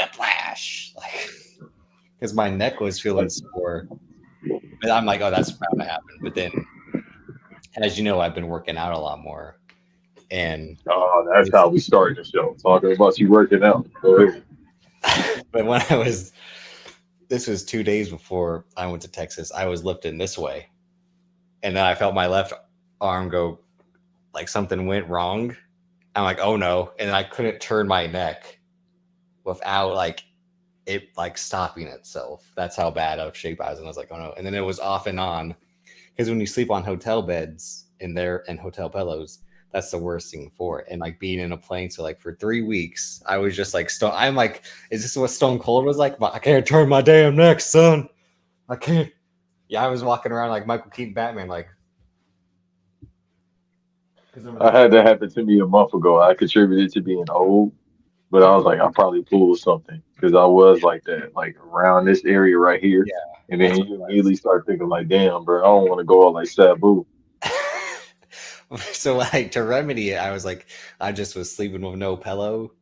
whiplash, like because my neck was feeling sore. And I'm like, oh, that's bound to happen. But then, as you know, I've been working out a lot more, and Oh, that's how we started the show. Talking about you working out. Go ahead. but when this was 2 days before I went to Texas. I was lifting this way, and then I felt my left arm go like something went wrong. I'm like, oh no, and I couldn't turn my neck without like it like stopping itself. That's how bad of shape I was, and I was like, oh no. And then it was off and on because when you sleep on hotel beds in there and hotel pillows, that's the worst thing for it. And like being in a plane, so like for 3 weeks, I was just like stone. I'm like, is this what Stone Cold was like? I can't turn my damn neck, son. I can't. Yeah, I was walking around like Michael Keaton Batman, like because I had that happen to me a month ago. I contributed to being old, but I was like, I probably pulled something because I was like that, like around this area right here. yeah, And then that's what you it was. immediately start thinking like, damn, bro, I don't want to go out like Sabu. So like to remedy it, I was like, I just was sleeping with no pillow.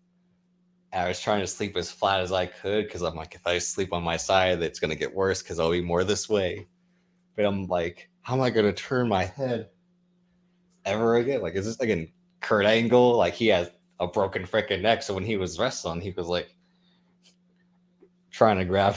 I was trying to sleep as flat as I could because I'm like, if I sleep on my side, it's gonna get worse because I'll be more this way. But I'm like, how am I gonna turn my head ever again? Like, is this again Kurt Angle? Like he has a broken freaking neck, so when he was wrestling, he was like trying to grab.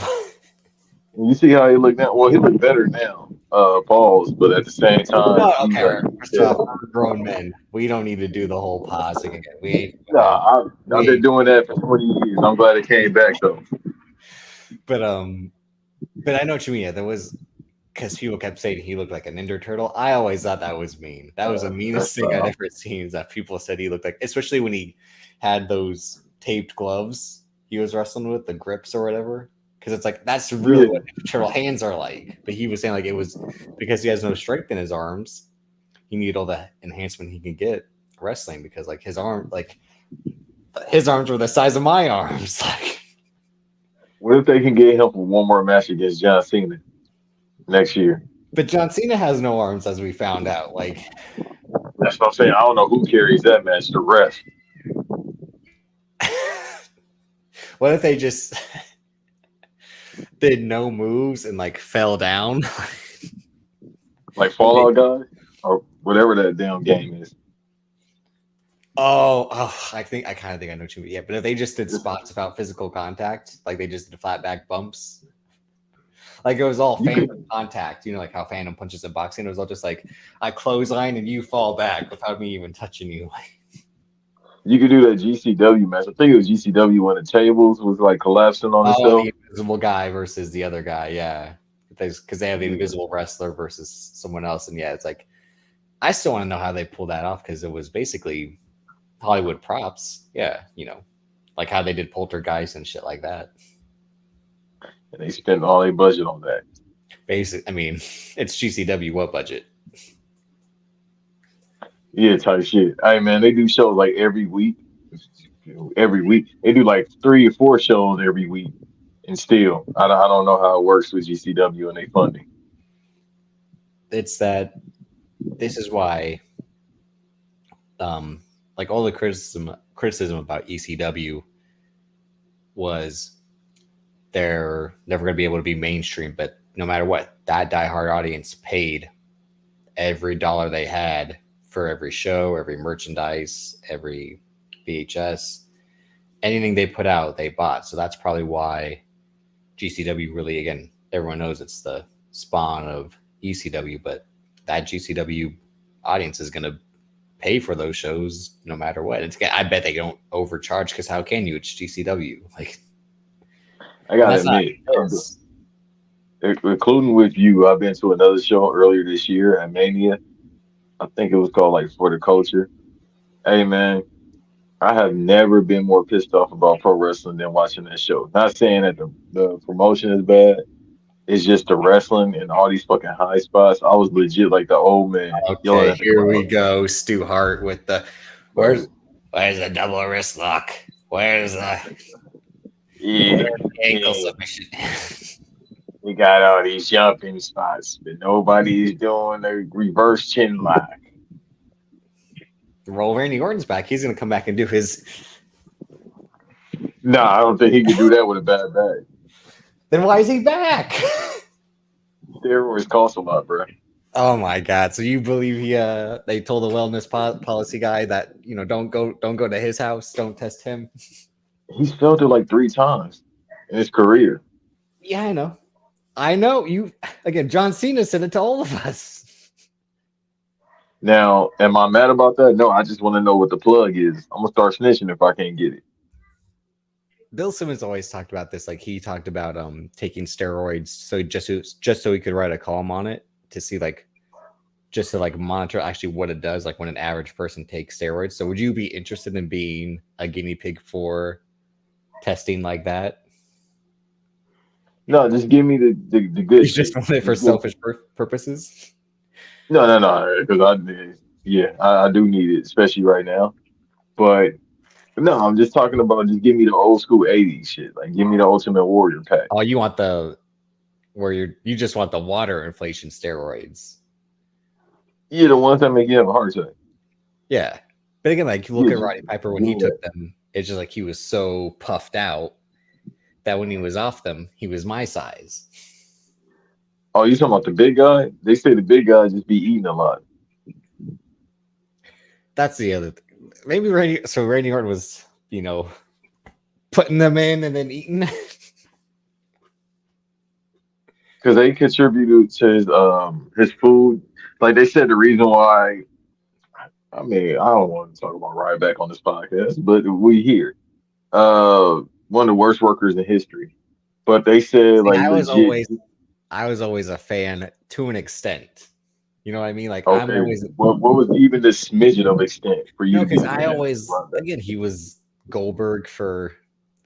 And you see how he look now? Well, he look better now, pause. But at the same time, No, he okay, like, first yeah, off, we're grown men. We don't need to do the whole pausing again. We ain't doing nah, I've been that. doing that for 20 years. I'm glad it came back though. But but I know what you mean. Yeah, there was because people kept saying he looked like a Ninja Turtle. I always thought that was mean. That was the That's meanest thing I'd ever seen. Is that people said he looked like, especially when he had those taped gloves he was wrestling with, the grips or whatever. Because it's like that's really yeah. what Ninja Turtle hands are like. But he was saying like it was because he has no strength in his arms. He needed all the enhancement he could get wrestling because like his arms were the size of my arms. Like, What if they can get him for one more match against John Cena next year? but John Cena has no arms, as we found out. Like, That's what I'm saying. I don't know who carries that match. The ref. what if they just did no moves and like fell down? Like Fallout guy or whatever that damn game is. I think I kind of think I know what you mean. Yeah, but if they just did spots without physical contact, like they just did flat back bumps, like it was all You phantom could contact, like how Phantom punches in boxing. It was all just like I clothesline and you fall back without me even touching you. you could do that GCW match. I think it was GCW when the tables was like collapsing on Oh, itself. the invisible guy versus the other guy, yeah, because they have the Yeah. invisible wrestler versus someone else, and yeah, it's like I still want to know how they pulled that off because it was basically Hollywood props, yeah, like how they did Poltergeist and shit like that. And they spent all their budget on that. Basic, I mean, it's GCW. What budget? Yeah, type shit. Hey man, they do shows like every week. Every week. They do like 3 or 4 shows every week. And still, I don't know how it works with GCW and they funding. It's that this is why, um, like all the criticism about ECW was they're never going to be able to be mainstream, but no matter what, that diehard audience paid every dollar they had for every show, every merchandise, every VHS, anything they put out, they bought. So that's probably why GCW really, again, everyone knows it's the spawn of ECW, but that GCW audience is going to pay for those shows no matter what. I bet they don't overcharge because how can you? It's GCW. Like, I and gotta that's not admit, this. including with you, I've been to another show earlier this year at Mania. I think it was called like For the Culture. Hey man, I have never been more pissed off about pro wrestling than watching that show. Not saying that the promotion is bad. It's just the wrestling and all these fucking high spots. I was legit like the old man yelling Okay, at the here we crowd. go. Stu Hart with the Like, where's the double wrist lock? yeah, Where's the ankle yeah, submission? we got all these jumping spots, but nobody's doing the reverse chin lock. Roll Randy Orton's back. He's gonna come back and do his Nah, I don't think he could do that with a bad back. Then why is he back? Steroids cost a lot, bro. Oh my god! So you believe he? They told the wellness policy guy that don't go to his house, don't test him. He's felt it like 3 times in his career. Yeah, I know. I know you. Again, John Cena said it to all of us. Now, am I mad about that? No, I just want to know what the plug is. I'm gonna start snitching if I can't get it. Bill Simmons always talked about this. Like he talked about taking steroids so just so he could write a column on it to see like just to like monitor actually what it does like when an average person takes steroids. So would you be interested in being a guinea pig for testing like that? No, just give me the good You just shit. want it for The good- selfish purposes? No, no, no, because I do need it, especially right now. But no, I'm just talking about just give me the old school '80s shit. Like, give me the Ultimate Warrior pack. Oh, you want the where you just want the water inflation steroids. Yeah, the ones that make you have a heart attack. Yeah. But again, like you look Yeah, at just Roddy Piper when give he me that. took them, it's just like he was so puffed out that when he was off them, he was my size. Oh, you talking about the big guy? They say the big guy just be eating a lot. That's the other thing. Maybe Randy Orton was, putting them in and then eating. Because they contributed to his food. Like they said, the reason why. I mean, I don't want to talk about Ryback on this podcast, but we here. One of the worst workers in history. But they said See, like I was legit. always I was always a fan to an extent. You know what I mean? Like I'm Okay, always what was even the smidgen of extent for you to be because a I fan of always Ryback? again he was Goldberg for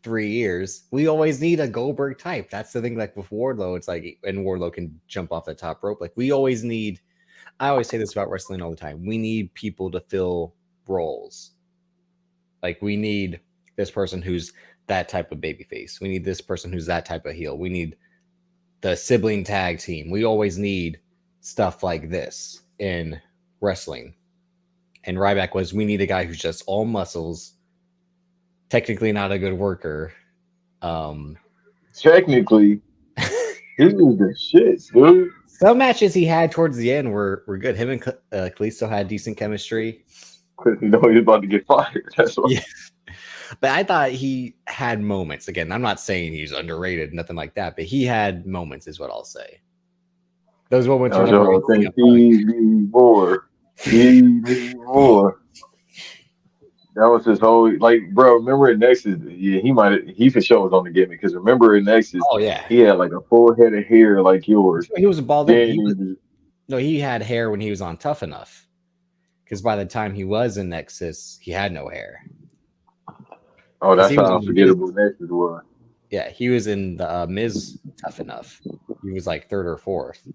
3 years. We always need a Goldberg type. That's the thing. Like with Wardlow, it's like and Wardlow can jump off the top rope. Like we always need. I always say this about wrestling all the time. We need people to fill roles. Like we need this person who's that type of babyface. We need this person who's that type of heel. We need the sibling tag team. We always need stuff like this in wrestling. And Ryback was we need a guy who's just all muscles, technically not a good worker. Um, Technically, he was the shit, dude. some matches he had towards the end were good. Him and Kalisto had decent chemistry. Because you know he was about to get fired. That's why. Yeah. But I thought he had moments. Again, I'm not saying he's underrated, nothing like that, but he had moments, is what I'll say. Those moments I are was never all anything saying, I'm like, feed me more. Feed me more. That was his whole like, bro. Remember in Nexus? Yeah, he for sure was on the gimmick because remember in Nexus, oh yeah. he had like a full head of hair like yours. He was a bald. Then He had hair when he was on Tough Enough. Because by the time he was in Nexus, he had no hair. oh, Because that's he was how in the Miz. unforgettable Nexus was. Yeah, he was in the Miz Tough Enough. He was like third or fourth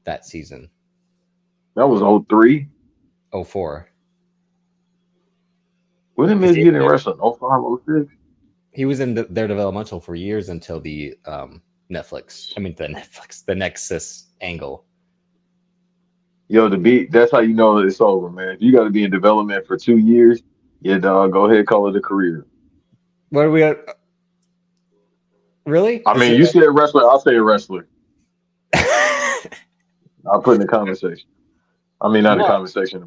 that season. That was '03. 04. When did Because Miz get in wrestling? '05, '06. he was in their developmental for years until the the Nexus angle. Yo, that's how you know that it's over, man. If you got to be in development for 2 years, yeah, dog, go ahead, call it a career. What are we at? Really? I mean, you said wrestler, I'll say wrestler. I'll put in the conversation. I mean, not a No, conversation.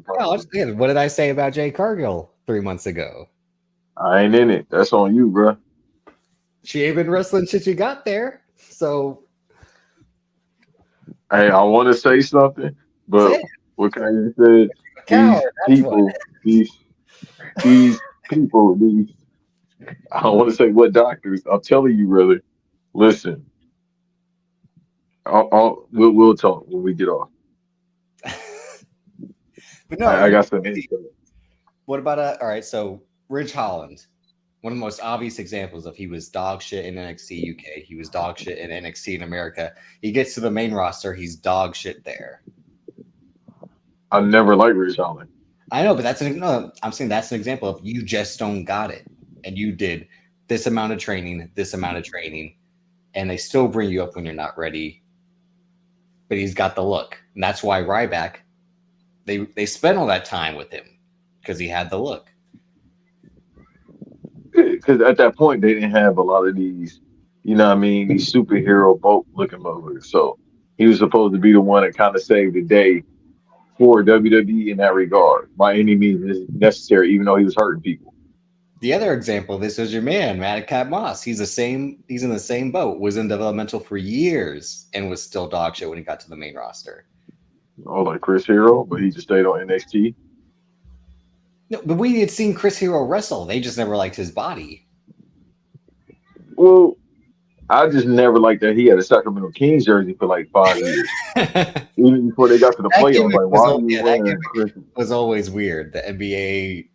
what did I say about Jay Cargill 3 months ago? I ain't in it. That's on you, bro. She ain't been wrestling since you got there. So, Hey, I want to say something, but what kind of said? These people, these people, these. I don't want to say what doctors. I'm telling you, brother. Listen, we'll talk when we get off. But no, I got some insight. what about all right, so Ridge Holland, one of the most obvious examples of he was dog shit in NXT UK, he was dog shit in NXT in America. He gets to the main roster, he's dog shit there. I never liked Ridge Holland. I know, but I'm saying that's an example of you just don't got it. And you did this amount of training, and they still bring you up when you're not ready. But he's got the look. And that's why Ryback, they spent all that time with him because he had the look. because at that point they didn't have a lot of these, you know what I mean, these superhero boat looking motherfuckers. So he was supposed to be the one that kind of saved the day for WWE in that regard by any means necessary, even though he was hurting people. The other example of this is your man, Madcap Moss. He's in the same boat, was in developmental for years and was still dog shit when he got to the main roster. Oh, like Chris Hero, but he just stayed on NXT. No, but we had seen Chris Hero wrestle. They just never liked his body. Well, I just never liked that he had a Sacramento Kings jersey for like 5 years. Even before they got to the playoffs, like why are you wearing Chris? Was always weird. The NBA,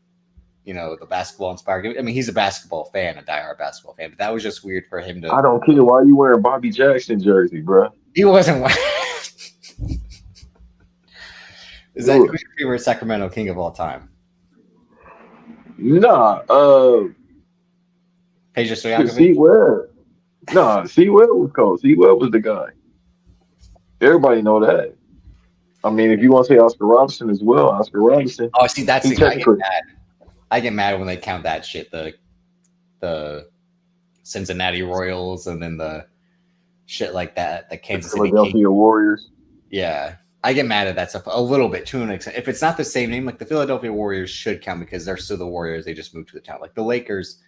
the basketball inspired. I mean, he's a basketball fan, a diehard basketball fan, but that was just weird for him to. I don't care. Why are you wearing Bobby Jackson jersey, bro? He wasn't. Is that your favorite Sacramento King of all time? Nah, Peja Stojakovic? C. Webb. Nah, C. Webb was cold. C. Webb was the guy. Everybody know that. I mean, if you want to say Oscar Robertson as well, Oscar Robertson. Oh, see, that's the I get mad. I get mad when they count that shit. The Cincinnati Royals and then the shit like that. The Kansas City Philadelphia Warriors. Yeah. I get mad at that stuff a little bit to an extent. If it's not the same name, like the Philadelphia Warriors should count because they're still the Warriors. They just moved to the town. Like the Lakers,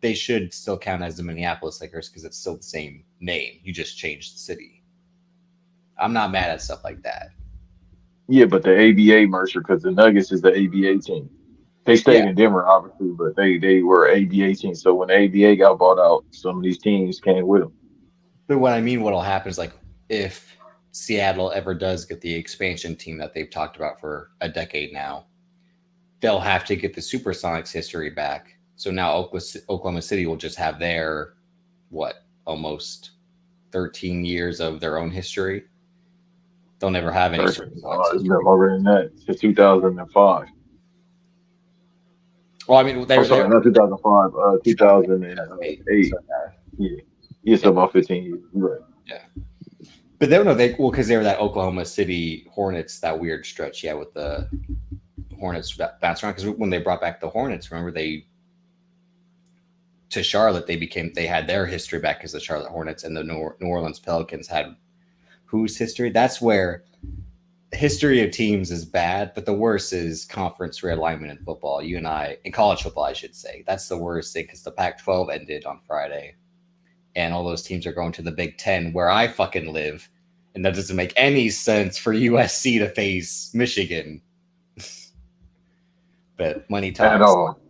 they should still count as the Minneapolis Lakers because it's still the same name. You just changed the city. I'm not mad at stuff like that. Yeah, but the ABA merger because the Nuggets is the ABA team. They stayed in Denver, obviously, but they were ABA team. So when the ABA got bought out, some of these teams came with them. But what I mean, what'll happen is like if Seattle ever does get the expansion team that they've talked about for a decade now, they'll have to get the Supersonics history back. So now Oklahoma City will just have their, almost 13 years of their own history. They'll never have any Supersonics. Longer than that, since 2005. Well, I mean, not 2005, 2008. Yeah, it's about 15 years. Right. Yeah. But they don't know because they were that Oklahoma City Hornets, that weird stretch, with the Hornets bounced around. Because when they brought back the Hornets, remember to Charlotte, they had their history back as the Charlotte Hornets, and the New Orleans Pelicans had whose history? That's where the history of teams is bad, but the worst is conference realignment in football. You and I, in college football, I should say, that's the worst thing because the Pac-12 ended on Friday. And all those teams are going to the Big Ten where I fucking live. And that doesn't make any sense for USC to face Michigan. But money talks. At all.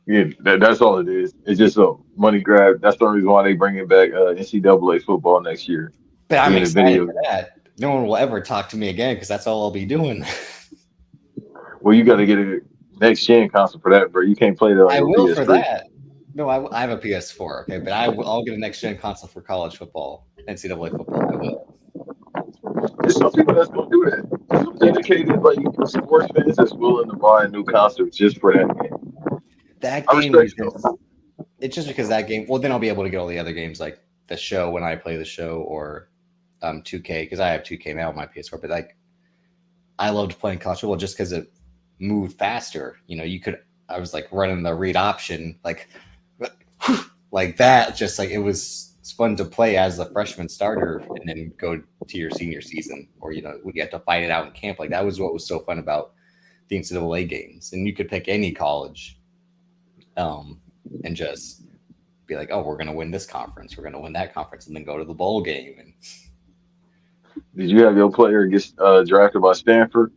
Yeah, that's all it is. It's just a money grab. That's the reason why they bringing back NCAA football next year. But I'm excited for that. No one will ever talk to me again because that's all I'll be doing. Well, you got to get a next-gen console for that, bro. You can't play that on I your will PS3. for that. No, I have a PS4, okay? But I'll get a next-gen console for college football, NCAA football. I will. There's some people that's going to do that. There's some dedicated sports fans that's willing to buy a new console just for that game. That game is it's just because that game. Well, then I'll be able to get all the other games like the show when I play the show or 2K because I have 2K now on my PS4. But I loved playing college football just because it moved faster. I was running the read option like that. Just like it's fun to play as a freshman starter and then go to your senior season or when you have to fight it out in camp. Like that was what was so fun about the NCAA games, and you could pick any college. And just be like, oh, we're going to win this conference. We're going to win that conference and then go to the bowl game. And did you have your player get drafted by Stanford?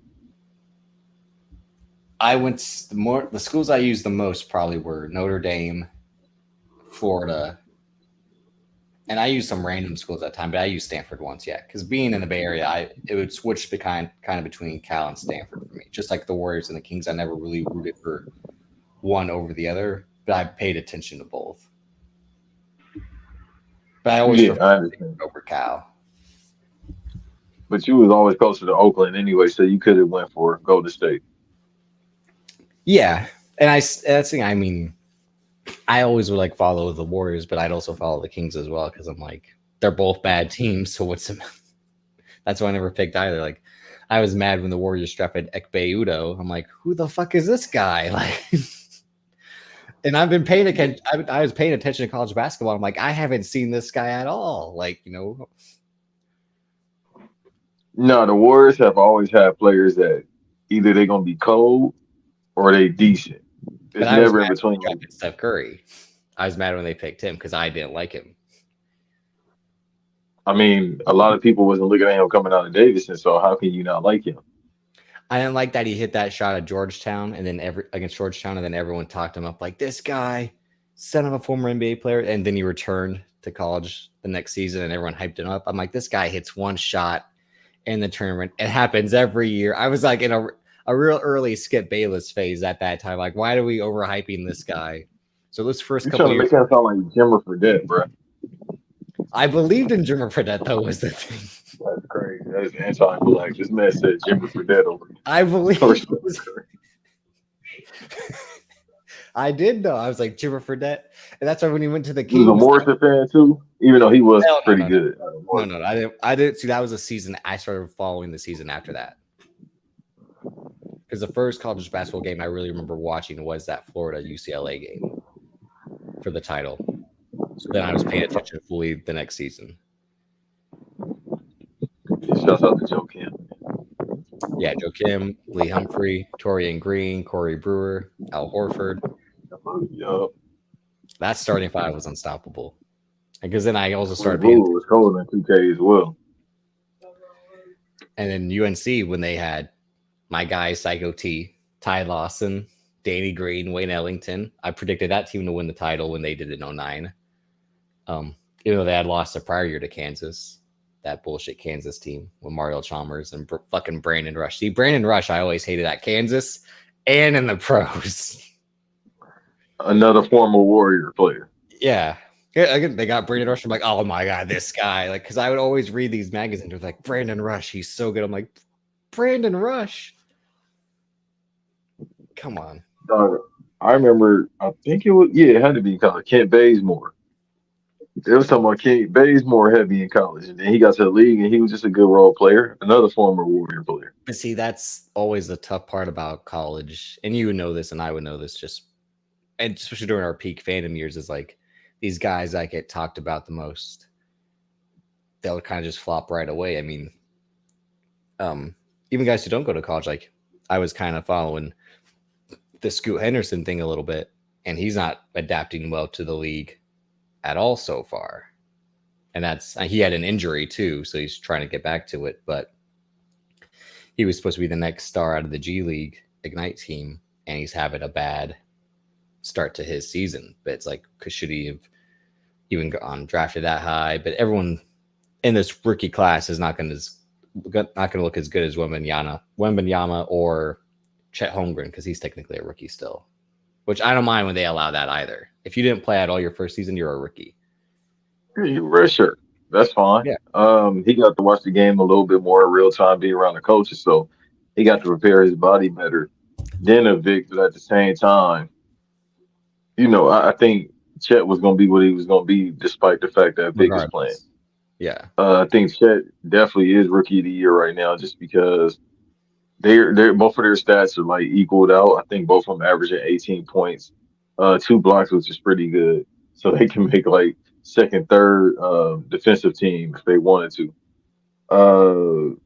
I went the schools I used the most probably were Notre Dame, Florida. And I used some random schools at that time, but I used Stanford once. Yeah. Cause being in the Bay Area, it would switch the kind of between Cal and Stanford for me, just like the Warriors and the Kings. I never really rooted for one over the other, but I paid attention to both. But I always preferred over Cal. But you was always closer to Oakland anyway, so you could have went for Golden State. Yeah, and that's the thing. I mean, I always would follow the Warriors, but I'd also follow the Kings as well because I'm they're both bad teams. So that's why I never picked either. I was mad when the Warriors drafted Ekpe Udo. I'm like, who the fuck is this guy? And I've been paying attention. I was paying attention to college basketball. I'm like, I haven't seen this guy at all. Like, No, the Warriors have always had players that either they're gonna be cold or they decent. but It's I was never in mad when they between. drafted Steph Curry. I was mad when they picked him because I didn't like him. I mean, a lot of people wasn't looking at him coming out of Davidson, so how can you not like him? I didn't like that he hit that shot at Georgetown and then against Georgetown, and then everyone talked him up like this guy, son of a former NBA player, and then he returned to college the next season and everyone hyped him up. I'm like, this guy hits one shot in the tournament. It happens every year. I was like in a real early Skip Bayless phase at that time. Like, why are we overhyping this guy? So those first You're couple trying to years, make him sound like Jimmer Fredette, bro. I believed in Jimmer Fredette, though, was the thing. That's crazy. That's anti-black. This man said Jimmer Fredette over I over believe Steph Curry. I did know. I was like Jimmer Fredette. And that's why when he went to the He was a Kings. Morrison fan too, even though he was Hell pretty no, no, good. no, no, no. I didn't see that was a season. I started following the season after that. Because the first college basketball game I really remember watching was that Florida UCLA game for the title. So then I was paying attention fully the next season. Shouts out to Joe Kim. Yeah, Joe Kim, Lee Humphrey, Torian Green, Corey Brewer, Al Horford. Yup. That starting five was unstoppable. Because then I also Corey started paying Brewer was cold in 2K as well. And then UNC, when they had my guy, Psycho T, Ty Lawson, Danny Green, Wayne Ellington, I predicted that team to win the title when they did it in 09. Even though they had lost the prior year to Kansas, that bullshit Kansas team with Mario Chalmers and fucking Brandon Rush. See, Brandon Rush, I always hated at Kansas and in the pros. Another former Warrior player. Yeah. Again, they got Brandon Rush. I'm like, oh my God, this guy. Like, because I would always read these magazines with like, Brandon Rush, he's so good. I'm like, Brandon Rush. Come on. I remember, I think it was, yeah, it had to be college. Kent Bazemore. They was talking about Kent Bazemore heavy in college, and then he got to the league, and he was just a good role player. Another former Warrior player. But see, that's always the tough part about college. And you would know this, and I would know this and especially during our peak fandom years, is like these guys that get talked about the most, they'll kind of just flop right away. I mean, even guys who don't go to college, like I was kind of following the Scoot Henderson thing a little bit, and he's not adapting well to the league at all so far. And he had an injury too, so he's trying to get back to it. But he was supposed to be the next star out of the G League Ignite team, and he's having a bad start to his season. But it's like, should he have even gone drafted that high? But everyone in this rookie class is not going to look as good as Wembanyama or Chet Holmgren, because he's technically a rookie still. Which I don't mind when they allow that either. If you didn't play at all your first season, you're a rookie. Sure. That's fine. Yeah. He got to watch the game a little bit more in real time, be around the coaches, so he got to prepare his body better than a Vic. But at the same time, I think Chet was going to be what he was going to be, despite the fact that Vic is playing. Regardless. Yeah. I think Chet definitely is rookie of the year right now, just because they're both of their stats are like equaled out. I think both of them averaging 18 points, 2 blocks, which is pretty good. So they can make like second, third defensive team if they wanted to.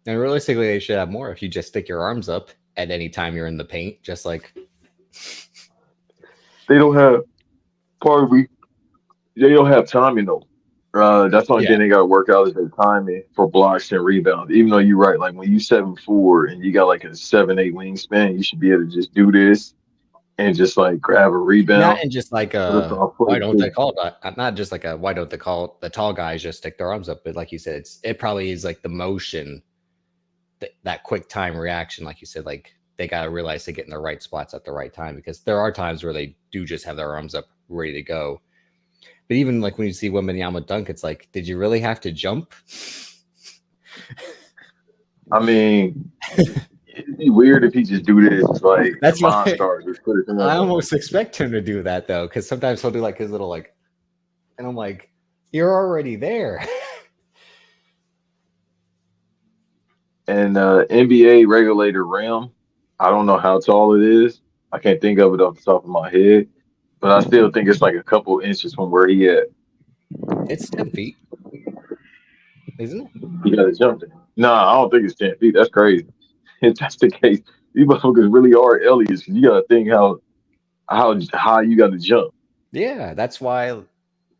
And realistically, they should have more if you just stick your arms up at any time you're in the paint, just like They don't have part of me. They don't have timing though. That's the only thing they got to work out is their timing for blocks and rebounds. Even though you're right, like when you 7'4" and you got like a 7'8" wingspan, you should be able to just do this and just like grab a rebound. Not in just like why don't they call it? Not just like why don't they call the tall guys just stick their arms up? But like you said, it probably is like the motion, that quick time reaction. Like you said, like they got to realize to get in the right spots at the right time, because there are times where they do just have their arms up ready to go. But even like when you see Wembanyama dunk, it's like, did you really have to jump? I mean, it'd be weird if he just do this. Like that's why I almost expect him to do that though, because sometimes he'll do like his little like, and I'm like, you're already there. And NBA regulator rim, I don't know how tall it is. I can't think of it off the top of my head. but I still think it's like a couple inches from where he at. It's 10 feet, isn't it? He got to jump there. Nah, I don't think it's 10 feet. That's crazy. If that's the case, these motherfuckers really are aliens. You got to think how high you got to jump. Yeah, that's why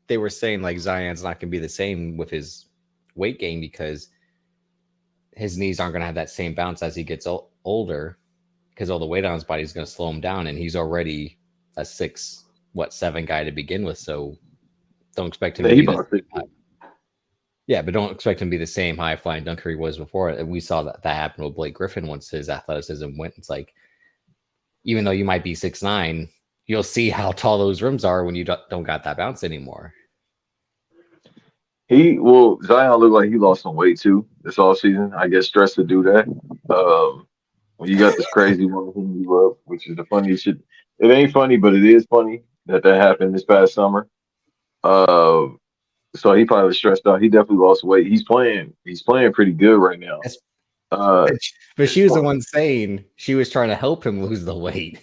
they were saying like Zion's not going to be the same with his weight gain because his knees aren't going to have that same bounce as he gets older because all the weight on his body is going to slow him down, and he's already a 7 guy to begin with. So don't expect him Yeah, to he be the about 6 feet. yeah, but don't expect him to be the same high flying dunker he was before. And we saw that happen with Blake Griffin once his athleticism went. It's like even though you might be 6'9", you'll see how tall those rims are when you don't got that bounce anymore. Zion looked like he lost some weight too this off season. I guess stress to do that. When you got this crazy woman hitting you up, which is the funniest shit. It ain't funny, but it is funny that happened this past summer. Uh, so he probably was stressed out. He definitely lost weight. He's playing pretty good right now. That's, Uh, but as she was the far- one saying she was trying to help him lose the weight.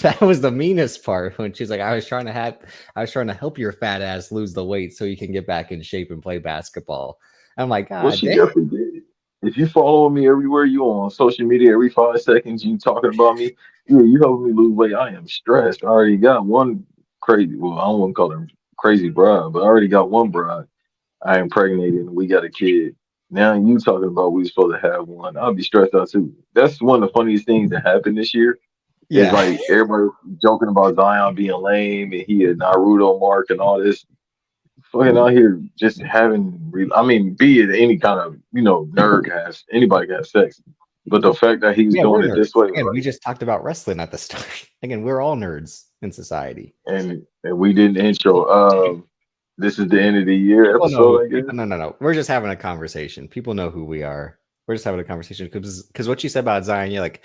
That was the meanest part when she's like, I was trying to help your fat ass lose the weight so you can get back in shape and play basketball. I'm like, well, God she damn. definitely did. If you follow me everywhere you on social media, every 5 seconds you talking about me, yeah, you helping me lose weight. I am stressed. I already got one crazy. Well, I don't want to call her crazy bride, but I already got one bride. I impregnated and we got a kid. Now you talking about we supposed to have one. I'll be stressed out too. That's one of the funniest things that happened this year. Is Yeah. like everybody joking about Zion being lame and he had Naruto mark and all this. Fucking out here just I mean, be it any kind of, nerd has anybody can have sex. But the fact that he's Yeah, we're doing it this nerds. way, Again, we like, just talked about wrestling at the start. Again, we're all nerds in society. and we didn't intro. This is the end of the year People know. episode, I guess. No, no, no. We're just having a conversation. People know who we are. We're just having a conversation because what you said about Zion, you're like,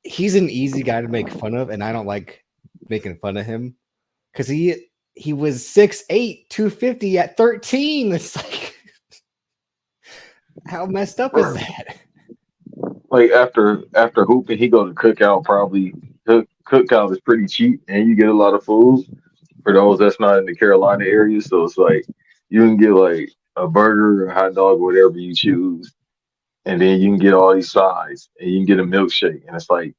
he's an easy guy to make fun of, and I don't like making fun of him because he was 6'8", 250 at 13. It's like, how messed up is Bro. that? Like after hooping, he go to cookout probably. Cookout is pretty cheap, and you get a lot of food for those that's not in the Carolina area. So it's like you can get like a burger, a hot dog, whatever you choose, and then you can get all these sides, and you can get a milkshake, and it's like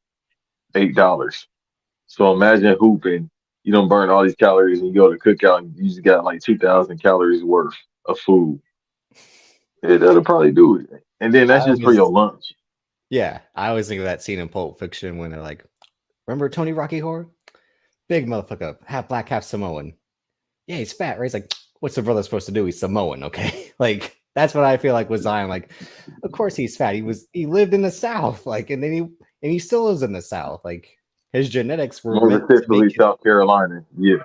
$8. So imagine hooping. You don't burn all these calories, and you go to cookout, and you just got like 2,000 calories worth of food. That'll probably do it, and then I that's just for your always, lunch. yeah, I always think of that scene in Pulp Fiction when they're like, remember Tony Rocky Horror? Big motherfucker, half black, half Samoan. Yeah, he's fat, right? He's like, what's the brother supposed to do? He's Samoan, okay? Like, that's what I feel like with Zion. Like, of course he's fat. He lived in the South, like, and he still lives in the South. Like, his genetics were More meant to make specifically, him, South Carolina. Yeah.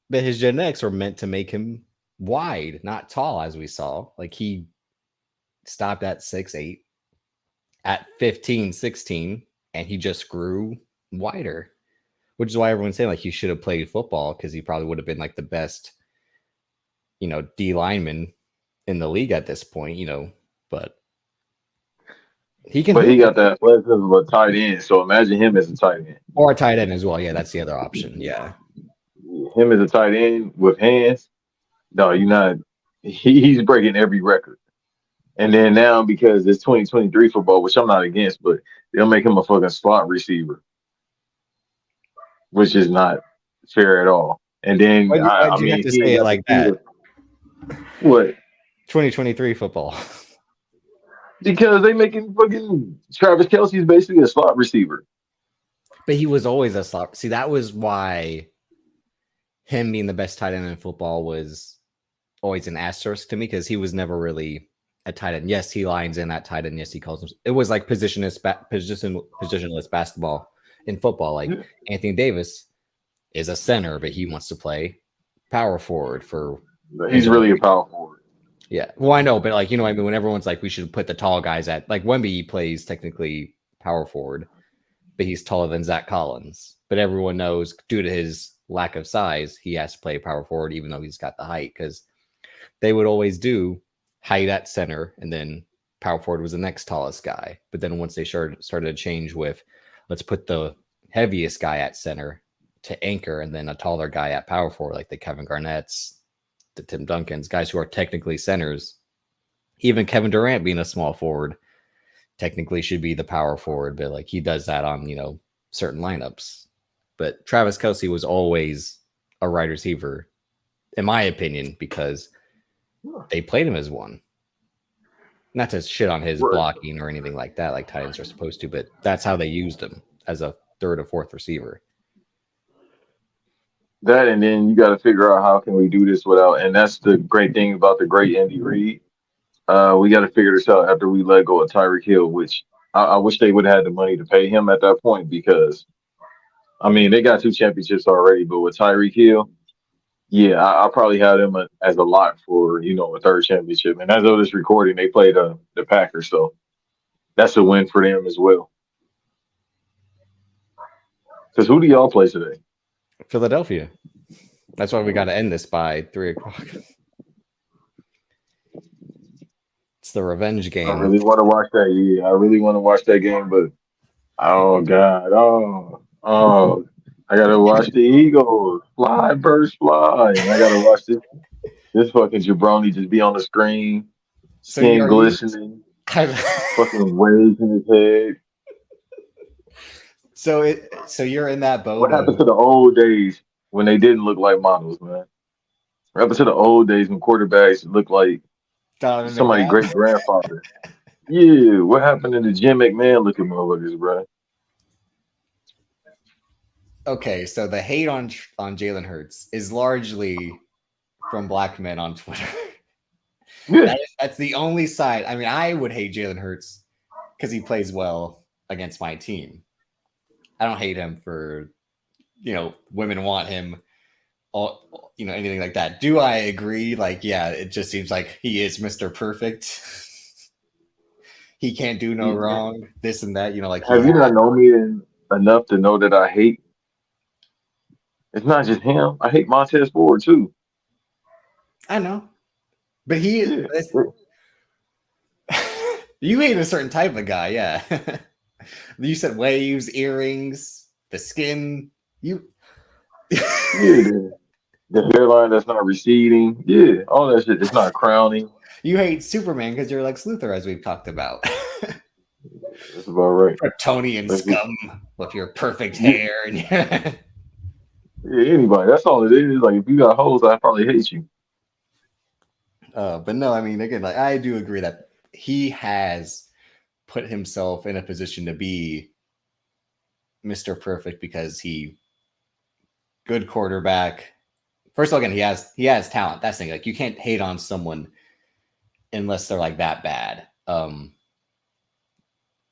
but his genetics were meant to make him wide, not tall, as we saw. Like, he stopped at 6'8", at 15, 16, and he just grew wider, which is why everyone's saying like he should have played football because he probably would have been like the best, D lineman in the league at this point, but he can But he hoop got that athleticism of a tight end. So imagine him as a tight end. or a tight end as well. Yeah, that's the other option. Yeah. Him as a tight end with hands. No, you're not. He's breaking every record. And then now because it's 2023 football, which I'm not against, but they'll make him a fucking slot receiver, which is not fair at all. And then Why I did you have mean to he say ain't it got the like that? feet. What? 2023 football. Because they making fucking Travis Kelsey's basically a slot receiver. But he was always a slot. See, that was why him being the best tight end in football was always an asterisk to me because he was never really a tight end. Yes, he lines in at tight end. Yes, he calls him. It was like positionless basketball in football. Like Anthony Davis is a center, but he wants to play power forward for He's his own. really a power forward. Yeah. Well, I know, but like, what I mean? When everyone's like, we should put the tall guys at, like, Wemby plays technically power forward, but he's taller than Zach Collins. But everyone knows due to his lack of size, he has to play power forward, even though he's got the height, because they would always do height at center, and then power forward was the next tallest guy. But then once they started to change with, let's put the heaviest guy at center, to anchor, and then a taller guy at power forward, like the Kevin Garnett's, the Tim Duncans, guys who are technically centers. Even Kevin Durant being a small forward technically should be the power forward, but like he does that on, certain lineups. But Travis Kelce was always a wide receiver, in my opinion, because they played him as one. Not to shit on his blocking or anything like that, like tight ends are supposed to, but that's how they used him, as a third or fourth receiver. That, and then you got to figure out how can we do this without, and that's the great thing about the great Andy Reid. We got to figure this out after we let go of Tyreek Hill, which I wish they would have had the money to pay him at that point because, I mean, they got 2 championships already, but with Tyreek Hill, yeah, I probably had him as a lot for, a third championship. And as of this recording, they played the Packers, so that's a win for them as well. Because who do y'all play today? Philadelphia. That's why we got to end this by 3:00. It's the revenge game. I really want to watch that. Yeah, I really want to watch that game, but oh god, I gotta watch the Eagles fly, birds fly, and I gotta watch this fucking jabroni just be on the screen, skin glistening, fucking waves in his head. So you're in that boat. What happened to the old days when they didn't look like models, man? What happened to the old days when quarterbacks looked like somebody's great grandfather? Yeah, what happened to the Jim McMahon looking motherfuckers, bro? Okay, so the hate on Jalen Hurts is largely from black men on Twitter. Yeah. That's the only side. I mean, I would hate Jalen Hurts because he plays well against my team. I don't hate him for, women want him, anything like that. Do I agree? Like, yeah, it just seems like he is Mr. Perfect. He can't do no wrong, this and that, like. Have you not known me enough to know that I hate? It's not just him. I hate Montez Ford too. I know, but you hate a certain type of guy, yeah. You said waves, earrings, the skin. Yeah, the hairline that's not receding. Yeah, all that shit. It's not crowning. You hate Superman because you're like Luthor, as we've talked about. That's about right. Kryptonian scum with your perfect hair. And yeah, anybody. That's all it is. Like, if you got hoes, I probably hate you. But no, I mean, again, like I do agree that he has put himself in a position to be Mr. Perfect because good quarterback. First of all, again, he has talent. That's the thing. Like, you can't hate on someone unless they're like that bad.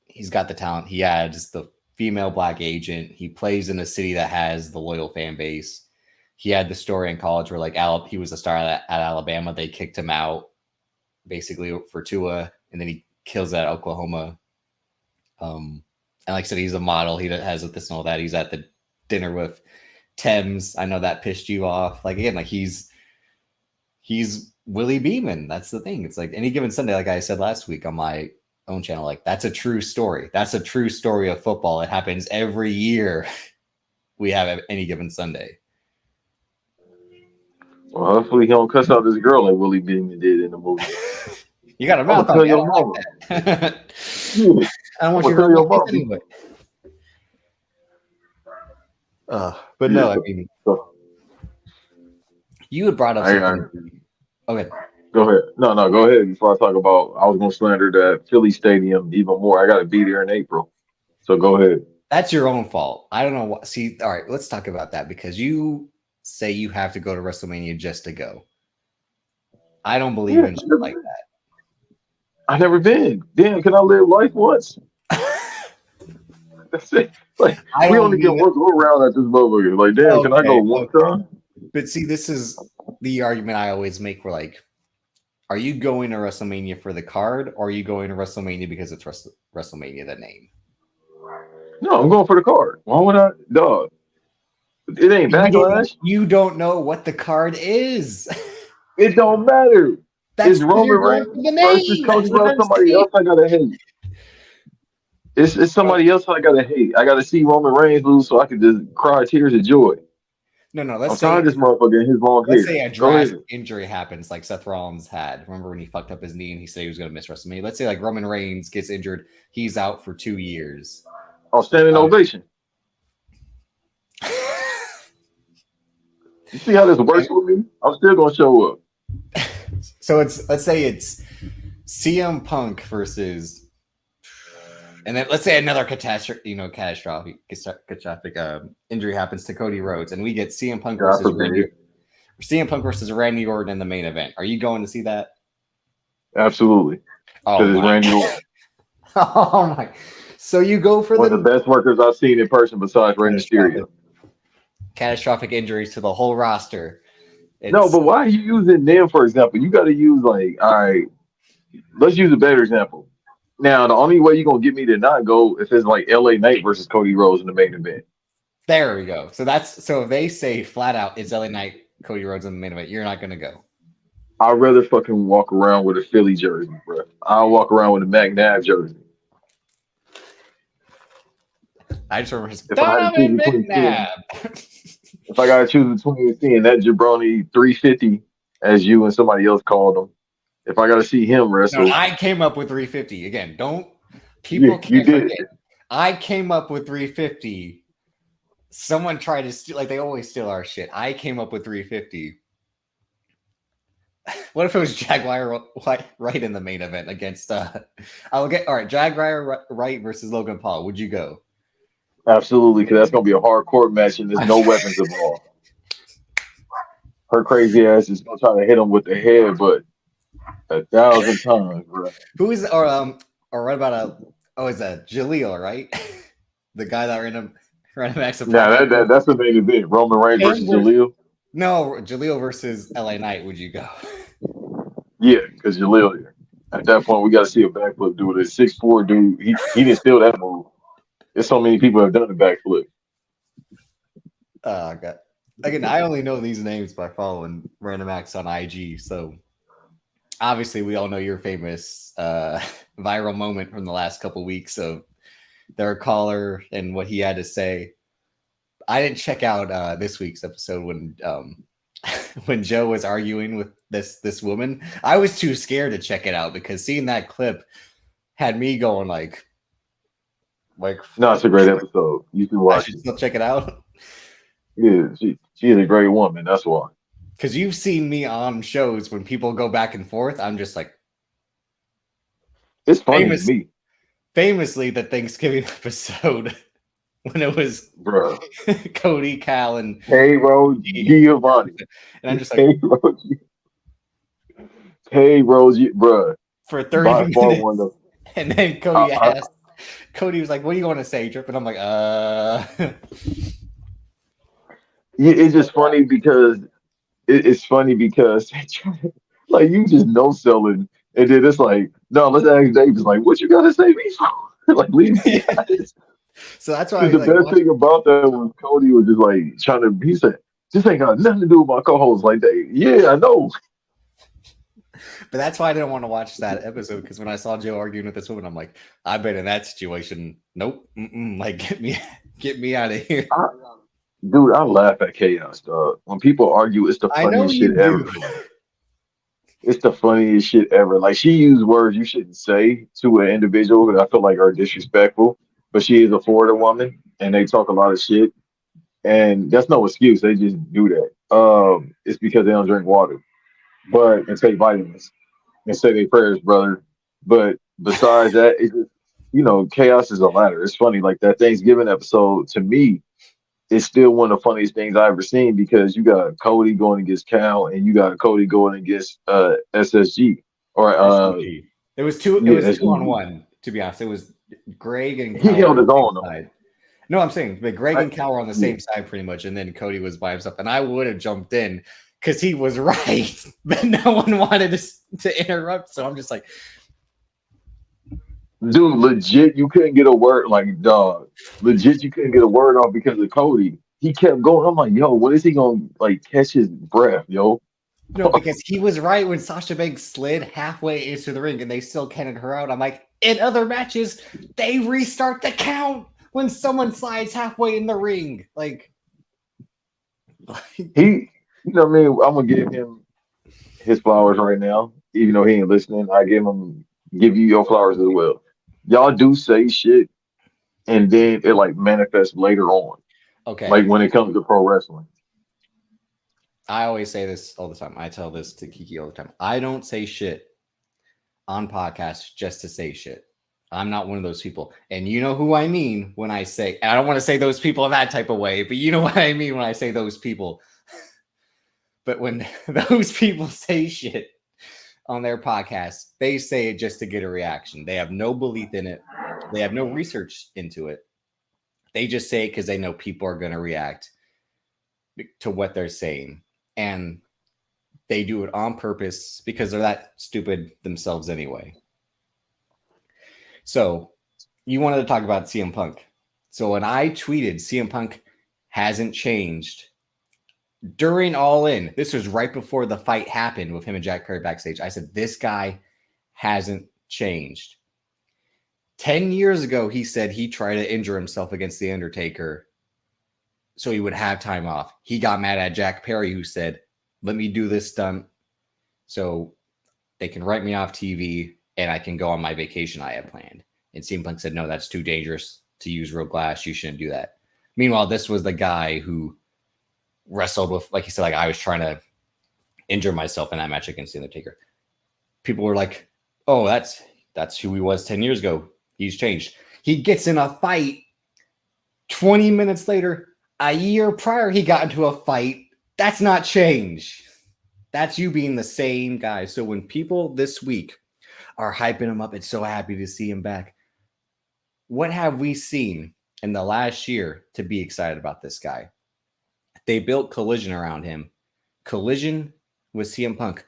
He's got the talent. He has the female black agent. He plays in a city that has the loyal fan base. He had the story in college where like he was a star at Alabama. They kicked him out basically for Tua, and then he kills at Oklahoma. And like I said, he's a model. He has this and all that. He's at the dinner with Thames. I know that pissed you off. Like, again, like he's Willie Beeman. That's the thing. It's like Any Given Sunday, like I said last week on my own channel, like that's a true story. That's a true story of football. It happens every year. We have Any Given Sunday. Well, hopefully he don't cuss out this girl like Willie Beeman did in the movie. You got a mouth on your mama. Like that. Yeah. I don't want you to tell your mom anyway. But no, I mean, you had brought up something. Okay. Go ahead. No, go ahead. Before I talk about, I was going to slander that Philly stadium even more. I got to be there in April. So go ahead. That's your own fault. I don't know what. See, all right, let's talk about that because you say you have to go to WrestleMania just to go. I don't believe in shit like that. I've never been. Damn, can I live life once? That's it. Like, we only get one go around at this motherfucker. Like, damn, can I go one time? But see, this is the argument I always make. We're like, are you going to WrestleMania for the card, or are you going to WrestleMania because it's WrestleMania, the name? No, I'm going for the card. Why would I? Dog. It ain't Backlash. You don't know what the card is. It don't matter. It's Roman Reigns versus Cody Rhodes. Somebody else I gotta hate. It's somebody else I gotta hate. I gotta see Roman Reigns lose so I can just cry tears of joy. No, I'm tired of this motherfucker and his long let's hair. say a Go drastic ahead. injury happens, like Seth Rollins had. Remember when he fucked up his knee and he said he was going to miss WrestleMania? Let's say like Roman Reigns gets injured, he's out for 2 years. I'll stand in Uh, ovation. You see how this works with me? I'm still gonna show up. so let's say it's CM Punk versus, and then let's say another catastrophic injury happens to Cody Rhodes, and we get God forbid. CM Punk versus Randy Orton in the main event. Are you going to see that? Absolutely. Oh Because it's my! Randy Orton. Oh my! So you go for One of the the best workers I've seen in person besides Rey catastrophic, Mysterio. catastrophic injuries to the whole roster. No, It's but why are you using them for example? You gotta use like, all right, let's use a better example. Now, the only way you're gonna get me to not go if it's like LA Knight versus Cody Rhodes in the main event. there we go. So if they say flat out it's LA Knight, Cody Rhodes in the main event, you're not gonna go. I'd rather fucking walk around with a Philly jersey, bro. I'll walk around with a McNabb jersey. I just remember his If I had to Donovan choose between seeing, McNabb. if I gotta choose between seeing that jabroni 350, as you and somebody else called him, if I gotta see him No, wrestle, I came up with 350 again. Don't yeah, people you can't did. forget. I came up with 350. Someone tried to steal, like they always steal our shit. I came up with 350. What if it was Jaguar Wright in the main event against? I'll get all right. Jaguar Wright versus Logan Paul. Would you go? Absolutely, because that's gonna be a hard court match and there's no weapons involved. Her crazy ass is gonna try to hit him with the head, but 1,000 times, bro. Who is or what about is that Jaleel, right? The guy that ran him Max Now that's the main event. Roman Reigns him versus versus, Jaleel. no, Jaleel versus LA Knight. Would you go? Yeah, because Jaleel here. At that point, we got to see a backflip dude. A 6'4" dude. He didn't steal that move. There's so many people have done the backflip. God. Again, I only know these names by following Random Acts on IG. So obviously, we all know your famous viral moment from the last couple weeks of their caller and what he had to say. I didn't check out this week's episode when when Joe was arguing with this woman. I was too scared to check it out because seeing that clip had me going like No, it's a great episode. You can I watch should it. still check it out. Yeah, she is a great woman. That's why. Because you've seen me on shows when people go back and forth, I'm just like It's funny to famous me, famously the Thanksgiving episode when it was bro. Cody, Cal, and Hey, Rose Giovanni. and I'm just like Hey, Rose. Hey, Rose, bro. for By 30 far one minutes. of And then I, Cody I, asked, Cody was like, "What do you want to say, Drip?" And I'm like, it's just funny because it's funny because like you just no selling, and then it's like, no, let's ask Davis like, what you gotta say me for? Like, leave me out. So that's why I The like best watch. thing about that was Cody was just like trying to. He said, "This ain't got nothing to do with my co-host." Like that. Yeah, I know. But that's why I didn't want to watch that episode because when I saw Joe arguing with this woman, I'm like, I've been in that situation. Nope. Like, get me out of here. I, dude, I laugh at chaos, dog. When people argue, it's the I know funniest shit you ever. do. It's the funniest shit ever. Like she used words you shouldn't say to an individual that I feel like are disrespectful, but she is a Florida woman, and they talk a lot of shit, and that's no excuse. They just do that. It's because they don't drink water, but and take vitamins and say their prayers, brother. But besides that, it's just chaos is a ladder. It's funny, like that Thanksgiving episode to me is still one of the funniest things I ever seen because you got Cody going against Cal and you got Cody going against SSG or SUG. It was two. It yeah, was two on SGG. one. To be honest, it was Greg and He Cal were held on his the same own though. side. No, I'm saying, but Greg I, and Cal were on the yeah. same side pretty much, and then Cody was by himself. And I would have jumped in because he was right, but no one wanted to interrupt. So I'm just like, Dude, legit, you couldn't get a word like dog. Legit, you couldn't get a word off because of Cody. He kept going. I'm like, yo, when is he gonna like catch his breath, yo? no, because he was right when Sasha Banks slid halfway into the ring and they still counted her out. I'm like, In other matches, they restart the count when someone slides halfway in the ring. He, you know, what I mean, I'm gonna give him his flowers right now, even though he ain't listening. I give you your flowers as well. Y'all do say shit, and then it like manifests later on, like okay, when it comes to pro wrestling. I always say this all the time. I tell this to Kiki all the time. I don't say shit on podcasts just to say shit. I'm not one of those people. And you know who I mean when I say, I don't want to say those people in that type of way, but you know what I mean when I say those people. But when those people say shit on their podcast, they say it just to get a reaction. They have no belief in it, they have no research into it. They just say it because they know people are going to react to what they're saying. And they do it on purpose because they're that stupid themselves anyway. So you wanted to talk about CM Punk. So when I tweeted CM Punk hasn't changed during All In, this was right before the fight happened with him and Jack Perry backstage. I said, this guy hasn't changed. 10 years ago, he said he tried to injure himself against The Undertaker so he would have time off. He got mad at Jack Perry, who said, let me do this stunt so they can write me off TV and I can go on my vacation I have planned. And CM Punk said, no, that's too dangerous to use real glass. You shouldn't do that. Meanwhile, this was the guy who wrestled with, like he said, like I was trying to injure myself in that match against The Undertaker. People were like, oh, that's who he was 10 years ago. He's changed. He gets in a fight 20 minutes later. A year prior, he got into a fight. That's not change. That's you being the same guy. So when people this week are hyping him up, it's so happy to see him back. What have we seen in the last year to be excited about this guy? They built Collision around him. Collision with CM Punk.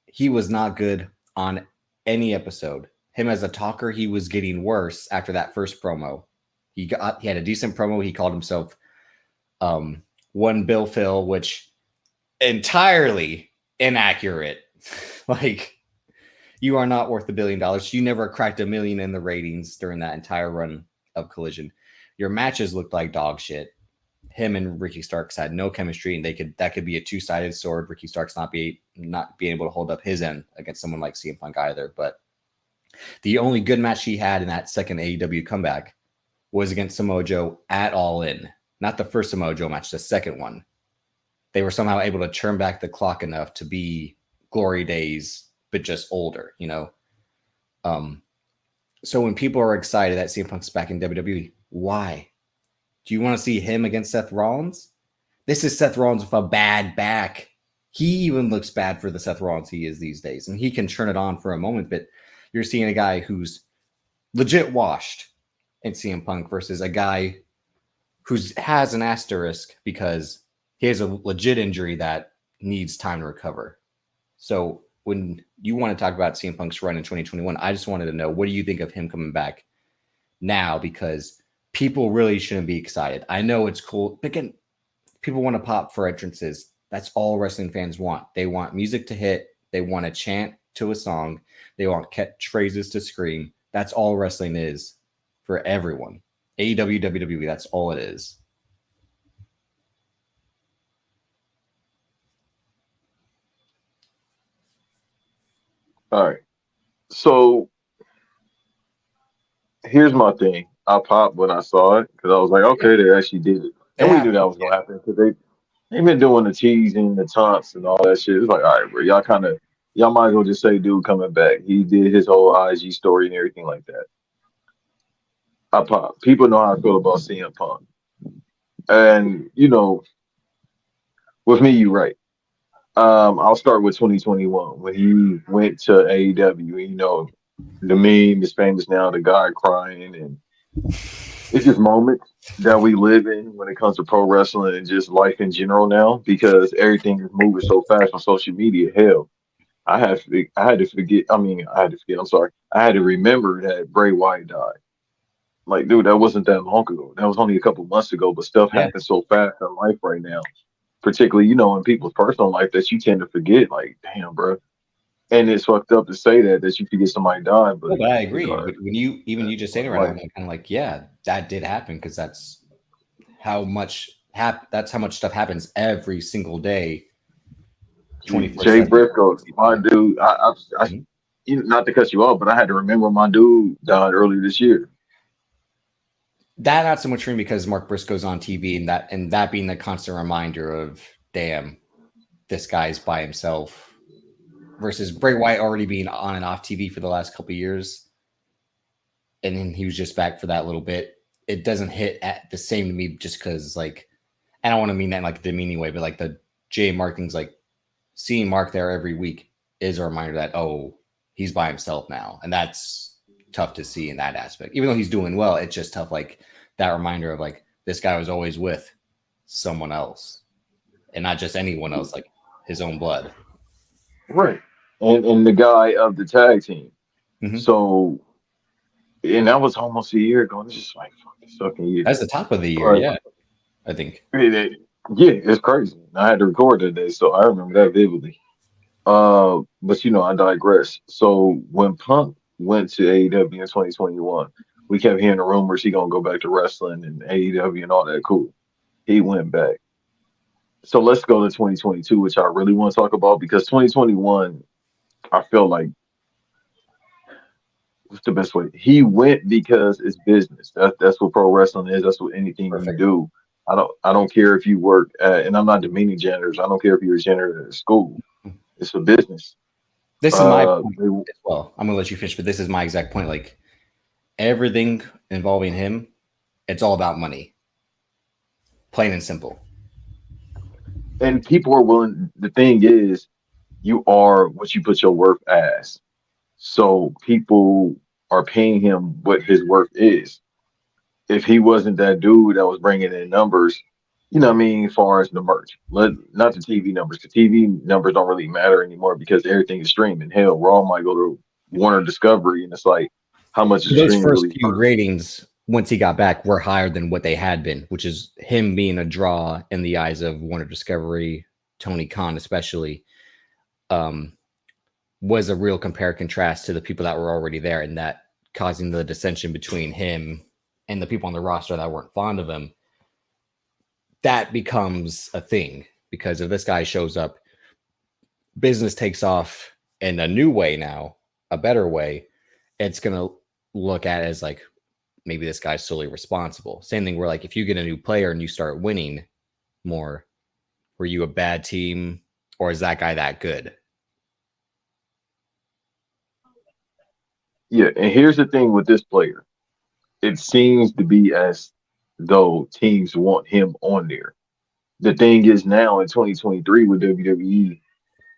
He was not good on any episode. Him as a talker, he was getting worse after that first promo. He had a decent promo. He called himself One Bill Phil, which entirely inaccurate. Like, you are not worth $1 billion. You never cracked $1 million in the ratings during that entire run of Collision. Your matches looked like dog shit. Him and Ricky Starks had no chemistry, and that could be a two-sided sword. Ricky Starks not being able to hold up his end against someone like CM Punk either. But the only good match he had in that second AEW comeback was against Samoa Joe at All In. Not the first Samoa Joe match, the second one. They were somehow able to turn back the clock enough to be glory days, but just older, you know? So when people are excited that CM Punk's back in WWE, why? Do you want to see him against Seth Rollins? This is Seth Rollins with a bad back. He even looks bad for the Seth Rollins he is these days. And he can turn it on for a moment, but you're seeing a guy who's legit washed in CM Punk versus a guy who has an asterisk because he has a legit injury that needs time to recover. So when you want to talk about CM Punk's run in 2021, I just wanted to know, what do you think of him coming back now? Because people really shouldn't be excited. I know it's cool. Again, people want to pop for entrances. That's all wrestling fans want. They want music to hit. They want to chant to a song. They want catchphrases to scream. That's all wrestling is for everyone. AEW, WWE, that's all it is. All right. So here's my thing. I popped when I saw it because I was like, okay, they actually did it. And we knew that was gonna happen because they've been doing the teasing, the taunts, and all that shit. It's like, all right, bro, y'all might as well just say dude coming back. He did his whole IG story and everything like that. I pop. People know how I feel about CM Punk. And with me, you're right. I'll start with 2021 when he went to AEW. The meme is famous now, the guy crying, and it's just moments that we live in when it comes to pro wrestling and just life in general now because everything is moving so fast on social media. Hell, I had to forget. I mean, I had to forget. I'm sorry. I had to remember that Bray Wyatt died. Like, dude, that wasn't that long ago. That was only a couple months ago. But stuff Yeah. happens so fast in life right now, particularly in people's personal life that you tend to forget. Like, damn, bro. And it's fucked up to say that you could get somebody dying, No, but but I you agree. know, But when you just saying it right now, I'm like kind of like, yeah, that did happen because that's how much stuff happens every single day, Jay 24/7. Briscoe, my dude. I Mhm. not to cut you off, but I had to remember my dude died earlier this year. That not so much for me because Mark Briscoe's on TV and that being the constant reminder of damn, this guy's by himself versus Bray Wyatt already being on and off TV for the last couple of years, and then he was just back for that little bit. It doesn't hit at the same to me just because like I don't want to mean that in like a demeaning way, but like the J Mark things, like seeing Mark there every week is a reminder that he's by himself now, and that's tough to see in that aspect. Even though he's doing well, it's just tough. Like that reminder of like this guy was always with someone else, and not just anyone else, like his own blood. Right. And the guy of the tag team. Mm-hmm. So and that was almost a year ago. It's just like fuck this fucking year. That's the top of the year, But yeah. I think yeah, it's crazy. I had to record today, so I remember that vividly. But I digress. So when Punk went to AEW in 2021, we kept hearing the rumors he gonna go back to wrestling and AEW and all that. Cool. He went back. So let's go to 2022, which I really want to talk about because 2021, I feel like what's the best way? He went because it's business. That's what pro wrestling is. That's what anything you perfect. do. I don't care if you work at, and I'm not demeaning janitors. I don't care if you're a janitor at a school. It's a business. This is my point They, as well. I'm gonna let you finish, but this is my exact point. Like everything involving him, it's all about money, plain and simple. and people are willing. The thing is, you are what you put your worth as. So people are paying him what his worth is. If he wasn't that dude that was bringing in numbers, what I mean, as far as the merch, not the TV numbers. The TV numbers don't really matter anymore because everything is streaming. Hell, Raw might go to Warner Discovery, and it's like, how much is a Those stream first really few worth? ratings, once he got back, were higher than what they had been, which is him being a draw in the eyes of Warner Discovery, Tony Khan especially, um, was a real compare contrast to the people that were already there, and that causing the dissension between him and the people on the roster that weren't fond of him. That becomes a thing because if this guy shows up, business takes off in a new way now, a better way, it's gonna look at it as like maybe this guy's solely responsible. Same thing where like if you get a new player and you start winning more, were you a bad team or is that guy that good? Yeah, and here's the thing with this player. It seems to be as though teams want him on there. The thing is now in 2023 with WWE,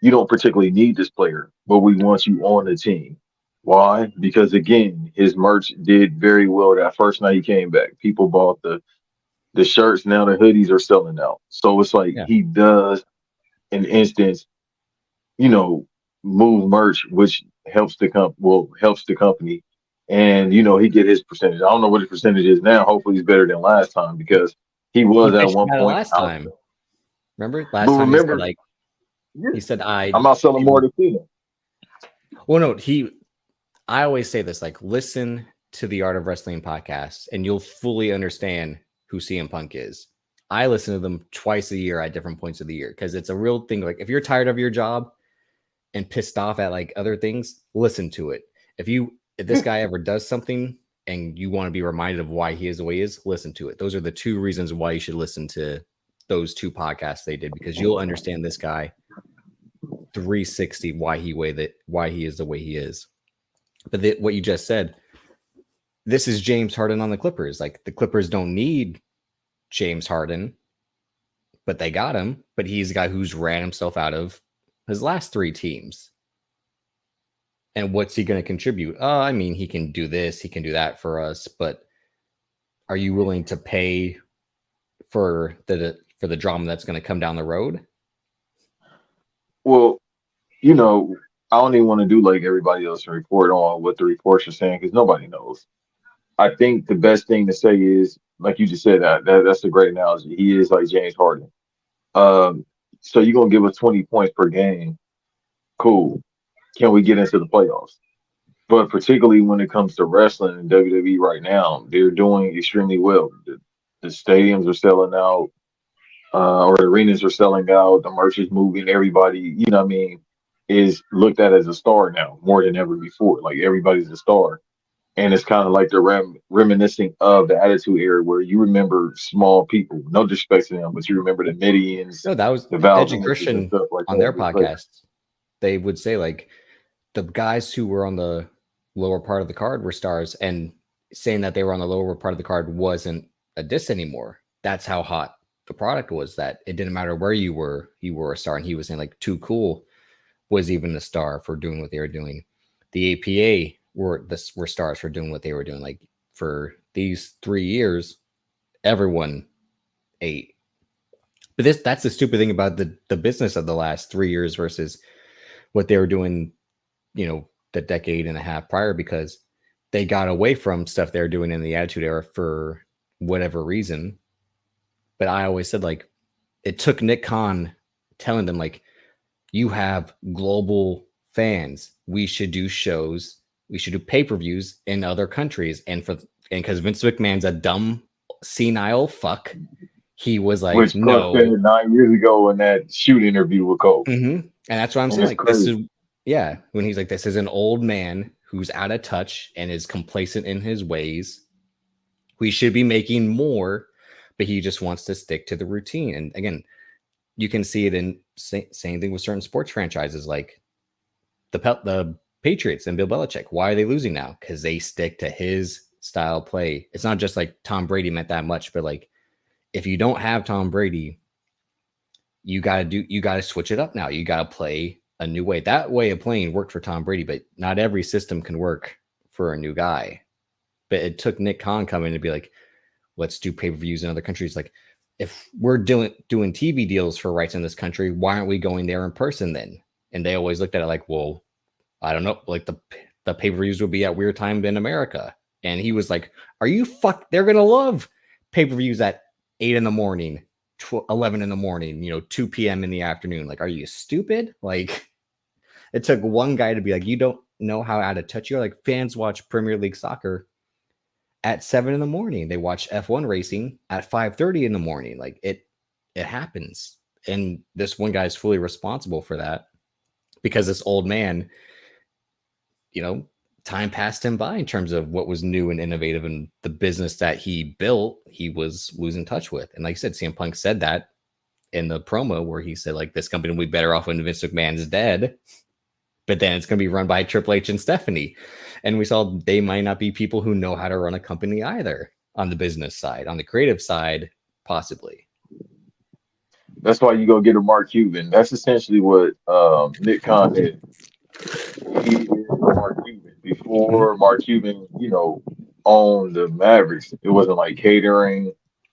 you don't particularly need this player, but we want you on the team. Why? Because again, his merch did very well that first night he came back. People bought the shirts, now the hoodies are selling out. So it's like Yeah. he does an instance, you know, move merch, which helps the company. And he get his percentage. I don't know what his percentage is now. Hopefully he's better than last time because he He was at bitched one about it point last out time. there. Remember But last time he said remember, like yeah, he said I'm I not selling more people to them. well no he I always say this like listen to the Art of Wrestling podcast and you'll fully understand who CM Punk is. I listen to them twice a year at different points of the year because it's a real thing. Like if you're tired of your job and pissed off at like other things, listen to it. If this guy ever does something and you want to be reminded of why he is the way he is, listen to it. Those are the two reasons why you should listen to those two podcasts they did because you'll understand this guy 360 why he is the way he is. But what you just said, this is James Harden on the Clippers. Like the Clippers don't need James Harden, but they got him. But he's the guy who's ran himself out of his last three teams. And what's he going to contribute? I mean, he can do this, he can do that for us, but are you willing to pay for the drama that's going to come down the road? Well, I don't even want to do like everybody else and report on what the reports are saying because nobody knows. I think the best thing to say is, like you just said, that's a great analogy. He is like James Harden. Um, so you're gonna give us 20 points per game. Cool. can we get into the playoffs? But particularly when it comes to wrestling and WWE right now, they're doing extremely well. The stadiums are selling out, or the arenas are selling out. The merch is moving. Everybody, what I mean, is looked at as a star now more than ever before. Like everybody's a star. And it's kind of like they're reminiscing of the Attitude Era where you remember small people, no disrespect to them, but you remember the Midians, No, that was the Val Edge and Venus and Christian stuff like on that. their Good players. podcast. They would say like the guys who were on the lower part of the card were stars, and saying that they were on the lower part of the card wasn't a diss anymore. That's how hot the product was, that it didn't matter where you were a star. And he was saying like Too Cool was even a star for doing what they were doing. The APA were stars for doing what they were doing. Like for these 3 years, everyone ate. But that's the stupid thing about the business of the last 3 years versus what they were doing, the decade and a half prior, because they got away from stuff they were doing in the Attitude Era for whatever reason. But I always said like it took Nick Khan telling them like, you have global fans. We should do shows. We should do pay-per-views in other countries. And because Vince McMahon's a dumb, senile fuck, he was like, Which Clark said no. 9 years ago in that shoot interview with Cole. And that's what I'm And saying. it's Like, this is, crazy. yeah, when he's like, this is an old man who's out of touch and is complacent in his ways. We should be making more, but he just wants to stick to the routine. And again, you can see it in same thing with certain sports franchises, like the Patriots and Bill Belichick. Why are they losing now? Because they stick to his style of play. It's not just like Tom Brady meant that much, but like if you don't have Tom Brady, you gotta switch it up now. You gotta play a new way. That way of playing worked for Tom Brady, but not every system can work for a new guy. But it took Nick Khan coming to be like, let's do pay-per-views in other countries. Like, if we're doing TV deals for rights in this country, why aren't we going there in person then? And they always looked at it like, well, I don't know. Like the pay-per-views would be at weird time in America. And he was like, are you fuck? They're going to love pay-per-views at 8 in the morning, 11 in the morning, 2 p.m. in the afternoon. Like, are you stupid? Like, it took one guy to be like, you don't know how out of touch you're. Like, fans watch Premier League soccer at 7 in the morning. They watch F1 racing at 5:30 in the morning. Like it happens. And this one guy is fully responsible for that because this old man, time passed him by in terms of what was new and innovative, and the business that he built, he was losing touch with. And like I said, CM Punk said that in the promo where he said like, this company will be better off when Vince McMahon's dead, but then it's going to be run by Triple H and Stephanie. And we saw they might not be people who know how to run a company either on the business side. On the creative side, possibly. That's why you go get a Mark Cuban. That's essentially what Nick Khan did. He is Mark Cuban. Mm-hmm. Before Mark Cuban, owned the Mavericks, it wasn't like catering.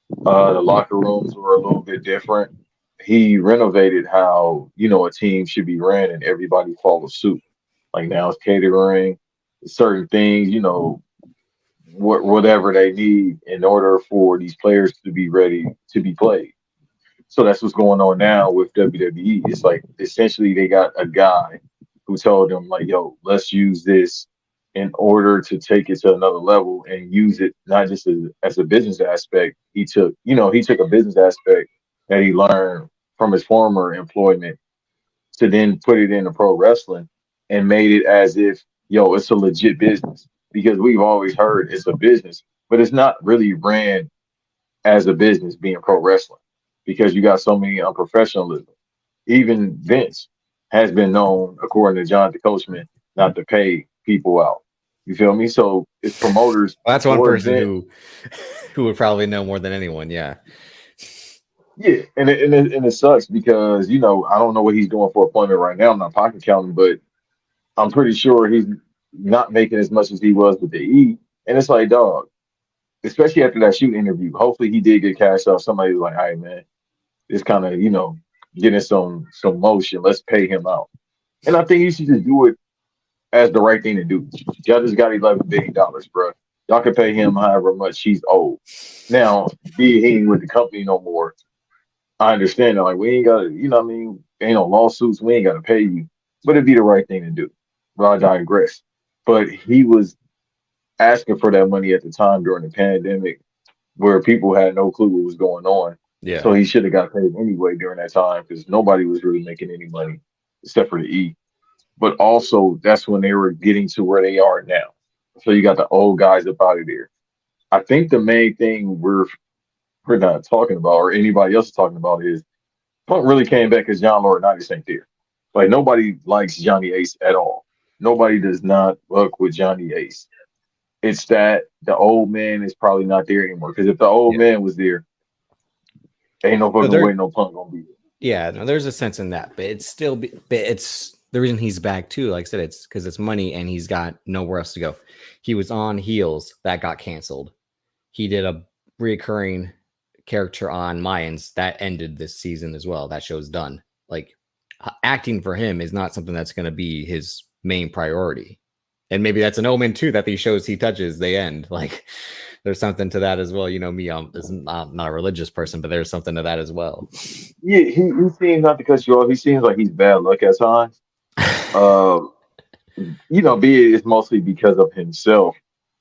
The locker rooms were a little bit different. He renovated how, a team should be ran and everybody follows suit. Like now it's catering, certain things, whatever they need in order for these players to be ready to be played. So that's what's going on now with WWE. It's like essentially they got a guy who told them like, "Yo, let's use this in order to take it to another level and use it not just as a business aspect. He took a business aspect that he learned from his former employment to then put it into pro wrestling and made it as if, yo, it's a legit business. Because we've always heard it's a business, but it's not really ran as a business being pro wrestling because you got so many unprofessionalism. Even Vince has been known, according to John the Coachman, not to pay people out. You feel me? So it's promoters Well, that's one or person Vince. who would probably know more than anyone. Yeah. Yeah, and it sucks because I don't know what he's doing for appointment right now. I'm not pocket counting, but I'm pretty sure he's not making as much as he was with the E. And it's like, dog, especially after that shoot interview. Hopefully, he did get cash out. Somebody was like, "Hey, man, it's kind of getting some motion. Let's pay him out." And I think you should just do it as the right thing to do. Y'all just got $11 billion, bro. Y'all can pay him however much he's owed. Now, be he ain't with the company no more. I understand that. Like we ain't got to, what I mean, ain't no lawsuits. We ain't got to pay you, but it'd be the right thing to do. Well, I digress. But he was asking for that money at the time during the pandemic where people had no clue what was going on. Yeah. So he should have got paid anyway during that time because nobody was really making any money except for the E. But also, that's when they were getting to where they are now. So you got the old guys up out of there. I think the main thing we're not talking about, or anybody else is talking about, is Punk really came back as John Laurinaitis ain't there. Like nobody likes Johnny Ace at all. Nobody does not fuck with Johnny Ace. It's that the old man is probably not there anymore. Because if the old Yeah. man was there, ain't no No, fucking way no Punk gonna be there. yeah, no, there's a sense in that, but but it's the reason he's back too. Like I said, it's because it's money and he's got nowhere else to go. He was on Heels that got canceled. He did a reoccurring character on Mayans that ended this season as well. That show's done. Like acting for him is not something that's going to be his main priority. And maybe that's an omen too that these shows he touches, they end. Like there's something to that as well. You know me, I'm not a religious person, but there's something to that as well. Yeah, he seems not to cut you off. He seems like he's bad luck at times. Uh, be it it's mostly because of himself.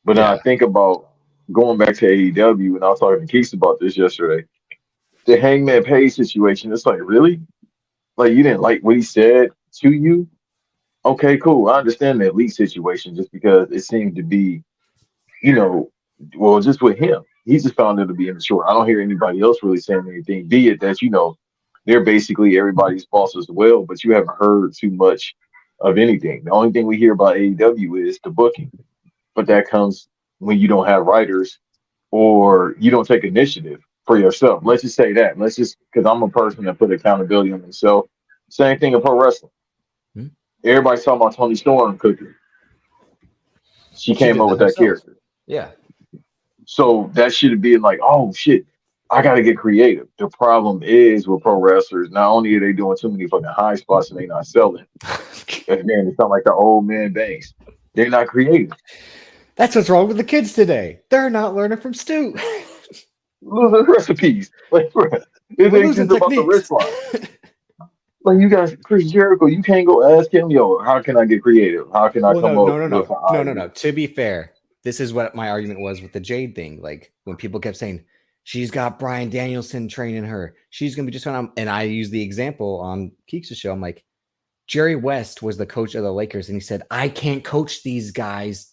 But now I Yeah. think about going back to AEW, and I was talking to Keith about this yesterday. The Hangman Page situation. It's like really, like you didn't like what he said to you. Okay, cool. I understand the elite situation just because it seemed to be, you know, well, just with him, he just found it to be immature. I don't hear anybody else really saying anything. Be it that they're basically everybody's boss as well, but you haven't heard too much of anything. The only thing we hear about AEW is the booking, but that comes when you don't have writers or you don't take initiative for yourself. Let's just say that. Let's just because I'm a person that put accountability on myself. Same thing in pro wrestling. Hmm? Everybody's talking about Tony Storm cooking. She She came did up that with that herself. character. Yeah. So that should have been like, oh shit, I gotta get creative. The problem is with pro wrestlers, not only are they doing too many fucking high spots and they not selling, again, it's not like the old man banks. They're not creative. That's what's wrong with the kids today. They're not learning from Stu. Losing recipes. Like, bro, it We're ain't losing just about the techniques. wristwatch. Like you guys, Chris Jericho, you can't go ask him, yo, how can I get creative? How can I Well, come no, up no, no, with no, an no, no, idea? no. To be fair, this is what my argument was with the Jade thing. Like when people kept saying she's got Brian Danielson training her, she's gonna be just on. And I use the example on Keeks' show. I'm like, Jerry West was the coach of the Lakers, and he said, I can't coach these guys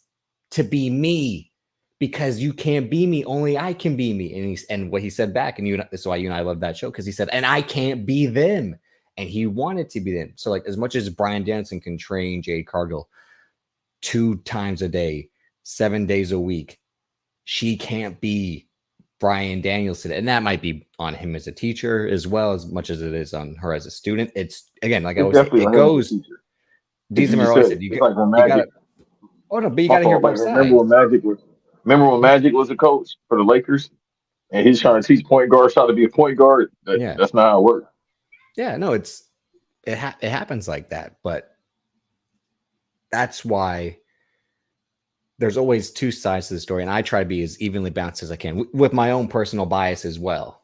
to be me because you can't be me. Only I can be me. And what he said back, and that's why you and I love that show because he said, and I can't be them. And he wanted to be them. So, like, as much as Brian Danielson can train Jade Cargill 2 times a day, 7 days a week, she can't be Brian Danielson. And that might be on him as a teacher as well as much as it is on her as a student. It's again, like I It's always say, definitely it on him as a goes. teacher. Because you Diesemer just always said said it. It's like when you gotta. Magic, Oh no, but you my gotta hear fault, both like sides. remember when Magic was a coach for the Lakers and he's trying to teach point guards how to be a point guard? Yeah, That's not how it works. yeah. No, it happens like that, but that's why there's always two sides to the story, and I try to be as evenly balanced as I can with my own personal bias as well.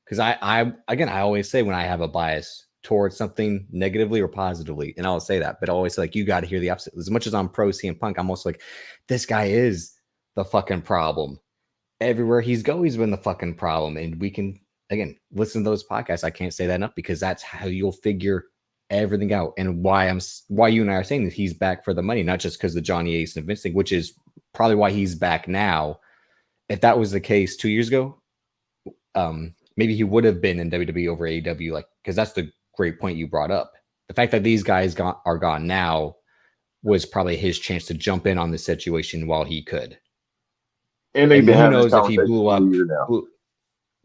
Because I always say when I have a bias towards something negatively or positively, and I'll say that, but I always say like you got to hear the opposite. As much as I'm pro CM Punk, I'm also like this guy is the fucking problem. Everywhere he's go, he's been the fucking problem, and we can again listen to those podcasts. I can't say that enough because that's how you'll figure everything out and why you and I are saying that he's back for the money, not just because the Johnny Ace and Vince thing, which is probably why he's back now. If that was the case 2 years ago, maybe he would have been in WWE over AEW, like because that's the great point you brought up. The fact that these guys are gone now was probably his chance to jump in on the situation while he could. And they've And been who having this knows if he conversation blew for a up? year now.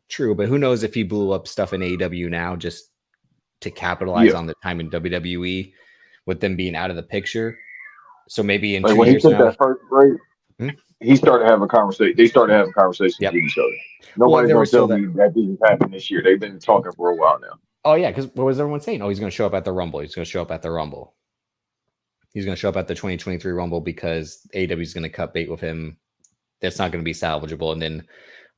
True, but who knows if he blew up stuff in AEW now just to capitalize Yeah. on the time in WWE with them being out of the picture. So maybe in Like two when he years took now. that first break, Hmm? he started having conversation. They started having conversations Yep. with each other. Well, Nobody's there gonna was so tell that. me that didn't happen this year. They've been talking for a while now. Oh yeah, because what was everyone saying? Oh, he's going to show up at the Rumble. He's going to show up at the Rumble. He's going to show up at the 2023 Rumble because AEW is going to cut bait with him. That's not going to be salvageable. And then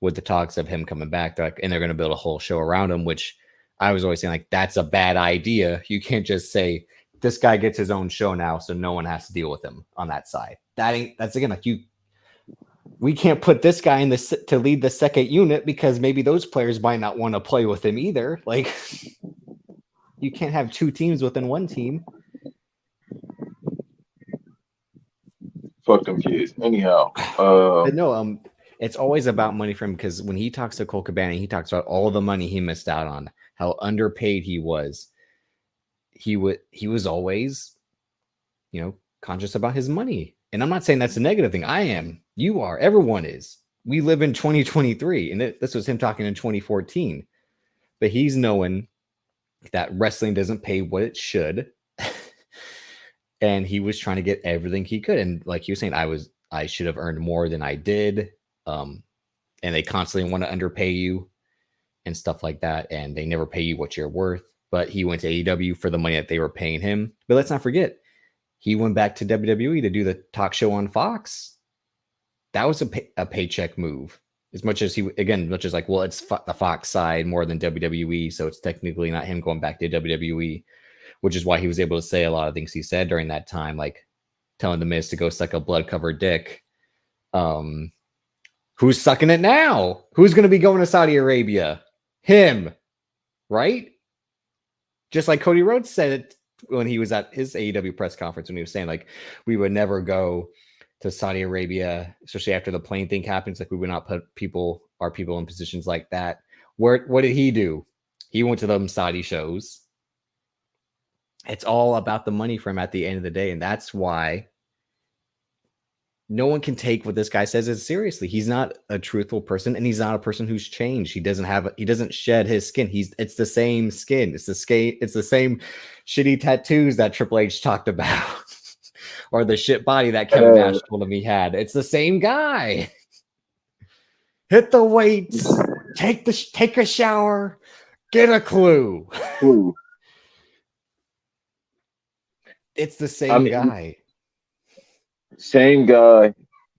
with the talks of him coming back, they're going to build a whole show around him, which I was always saying like that's a bad idea. You can't just say this guy gets his own show now, so no one has to deal with him on that side. That's again like we can't put this guy in this to lead the second unit because maybe those players might not want to play with him either. Like you can't have two teams within one team. Fuck them kids. Anyhow, But no, it's always about money for him because when he talks to Cole Cabana, he talks about all the money he missed out on, how underpaid he was. He was always, conscious about his money. And I'm not saying that's a negative thing. I am. You are. Everyone is. We live in 2023, and this was him talking in 2014. But he's knowing that wrestling doesn't pay what it should. And he was trying to get everything he could. And like he was saying, I should have earned more than I did. And they constantly want to underpay you and stuff like that. And they never pay you what you're worth. But he went to AEW for the money that they were paying him. But let's not forget, he went back to WWE to do the talk show on Fox. That was a paycheck move. As much as like, well, it's the Fox side more than WWE. So it's technically not him going back to WWE, which is why he was able to say a lot of things he said during that time, like telling the Miz to go suck a blood-covered dick. Who's sucking it now? Who's going to be going to Saudi Arabia? Him, right? Just like Cody Rhodes said it when he was at his AEW press conference, when he was saying, like, we would never go to Saudi Arabia, especially after the plane thing happens. Like, we would not put our people in positions like that. What did he do? He went to them Saudi shows. It's all about the money for him at the end of the day. And that's why no one can take what this guy says as seriously. He's not a truthful person, and he's not a person who's changed. He doesn't shed his skin. It's the same skin. It's the same shitty tattoos that Triple H talked about, or the shit body that Kevin Nash told him he had. It's the same guy. Hit the weights, take a shower, get a clue. It's the same guy. Same guy.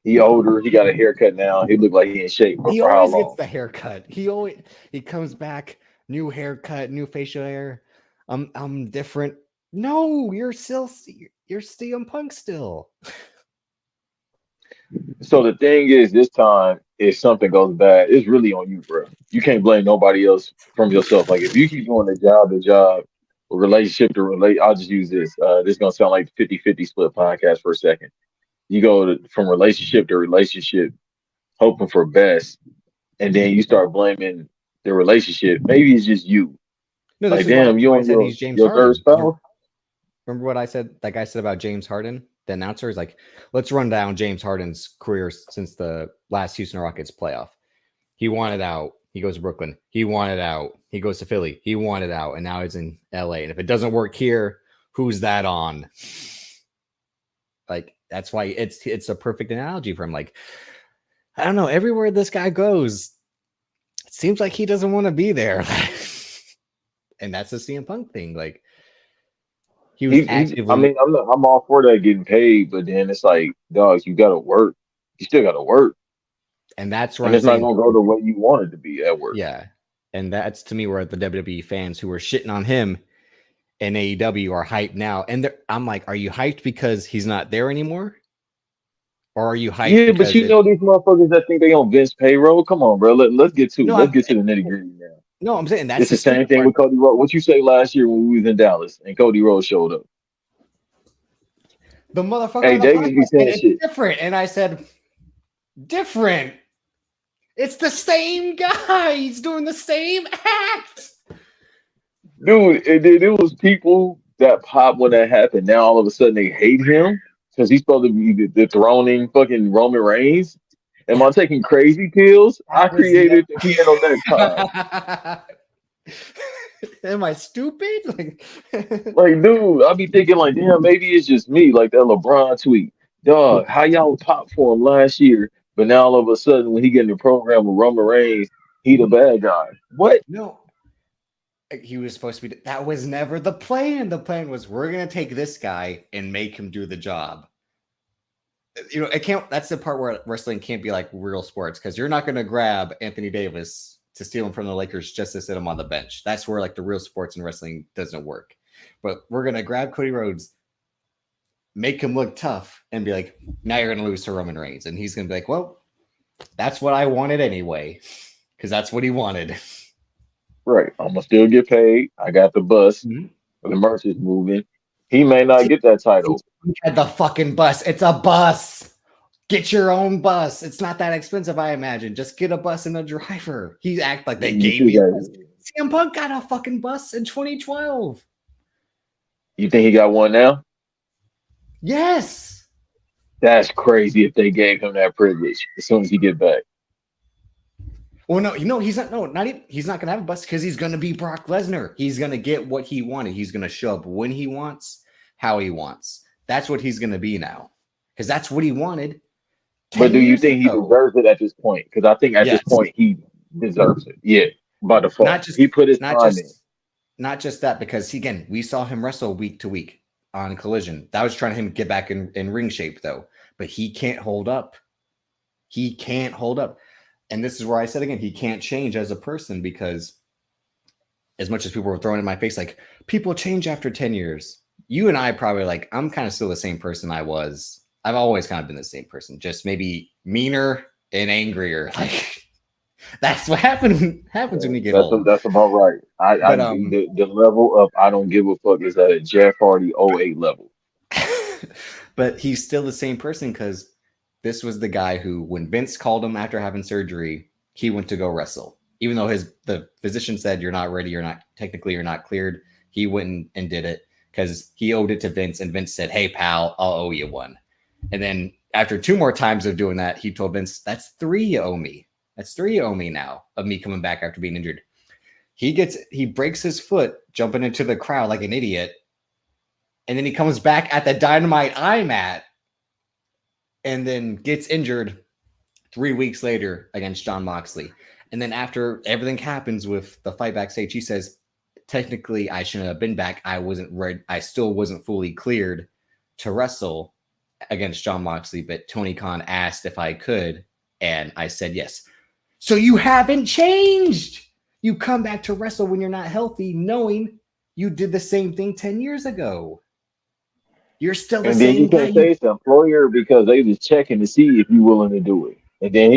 He older. He got a haircut now. He looked like he in shape. He always gets the haircut. He comes back, new haircut, new facial hair. I'm different. No, you're CM Punk still. So the thing is, this time, if something goes bad, it's really on you, bro. You can't blame nobody else from yourself. Like, if you keep doing the job, relationship to relate, I'll just use this. This is going to sound like 50-50 split podcast for a second. You go from relationship to relationship, hoping for best, and then you start blaming the relationship. Maybe it's just you. No, like, damn, you and your third spouse. Remember what I said? That guy said about James Harden, the announcer, is like, let's run down James Harden's career since the last Houston Rockets playoff. He wanted out. He goes to Brooklyn. He wanted out. He goes to Philly. He wanted out, and now he's in LA. And if it doesn't work here, who's that on? Like, that's why it's a perfect analogy for him. Like, I don't know, everywhere this guy goes, it seems like he doesn't want to be there. And that's the CM Punk thing. Like, he was actively. I'm all for that getting paid, but then it's like, dogs, you gotta work. You still gotta work. And that's where and it's not gonna go the way you want it to be at work. Yeah. And that's, to me, where the WWE fans who were shitting on him and AEW are hyped now. And I'm like, are you hyped because he's not there anymore? Or are you hyped? Yeah, but these motherfuckers that think they on Vince payroll. Come on, bro. Let's get to the nitty gritty now. No, I'm saying that's the same thing with Cody Rhodes. What you say last year when we was in Dallas and Cody Rhodes showed up? The motherfucker. Hey, David be saying shit different, and I said different. It's the same guy. He's doing the same act. Dude, it was people that popped when that happened. Now all of a sudden they hate him because he's supposed to be dethroning fucking Roman Reigns. Am I taking crazy pills? I created the piano necktie. Am I stupid? Like, dude, I be thinking like, damn, maybe it's just me. Like that LeBron tweet. Dog, how y'all pop for him last year, but now all of a sudden when he get in the program with Roman Reigns, he the bad guy. What? No. He was supposed to be. That was never the plan. The plan was, we're going to take this guy and make him do the job. It can't. That's the part where wrestling can't be like real sports, because you're not going to grab Anthony Davis to steal him from the Lakers just to sit him on the bench. That's where like the real sports and wrestling doesn't work. But we're gonna grab Cody Rhodes, make him look tough, and be like, now you're gonna lose to Roman Reigns, and he's gonna be like, well, that's what I wanted anyway, because that's what he wanted. Right. I'm gonna still get paid. I got the bus. Mm-hmm. The merch is moving. He may not get that title. He had the fucking bus. It's a bus. Get your own bus. It's not that expensive, I imagine. Just get a bus and a driver. He act like they You gave think me a bus. that- CM Punk got a fucking bus in 2012. you think he got one now? Yes. That's crazy if they gave him that privilege as soon as he get back. Well, no, he's not. No, not even. He's not gonna have a bus because he's gonna be Brock Lesnar. He's gonna get what he wanted. He's gonna show up when he wants, how he wants. That's what he's gonna be now, because that's what he wanted. But do you think he deserves it at this point? Because I think at this point he deserves it. Yeah, by default. He put his time in. Not just that, because again, we saw him wrestle week to week on Collision. That was trying to him get back in ring shape though, but he can't hold up. He can't hold up. And this is where I said again, he can't change as a person, because as much as people were throwing in my face, like, people change after 10 years. You and I probably, like, I'm kind of still the same person I was. I've always kind of been the same person, just maybe meaner and angrier. Like, that's what happens when you get old. That's about right. The level of I don't give a fuck is at a Jeff Hardy 08 level. But he's still the same person, because this was the guy who, when Vince called him after having surgery, he went to go wrestle. Even though the physician said, you're not ready, you're not cleared, he went and did it because he owed it to Vince, and Vince said, hey, pal, I'll owe you one. And then after 2 more times of doing that, he told Vince, that's 3 you owe me. That's 3 you owe me now of me coming back after being injured. He breaks his foot jumping into the crowd like an idiot. And then he comes back at the Dynamite I'm at, and then gets injured 3 weeks later against Jon Moxley. And then after everything happens with the fight backstage, he says, technically, I shouldn't have been back. I wasn't ready. I still wasn't fully cleared to wrestle against Jon Moxley, but Tony Khan asked if I could, and I said yes. So you haven't changed. You come back to wrestle when you're not healthy, knowing you did the same thing 10 years ago. You're still the same guy. And then you can say it's the employer because they was checking to see if you're willing to do it. And then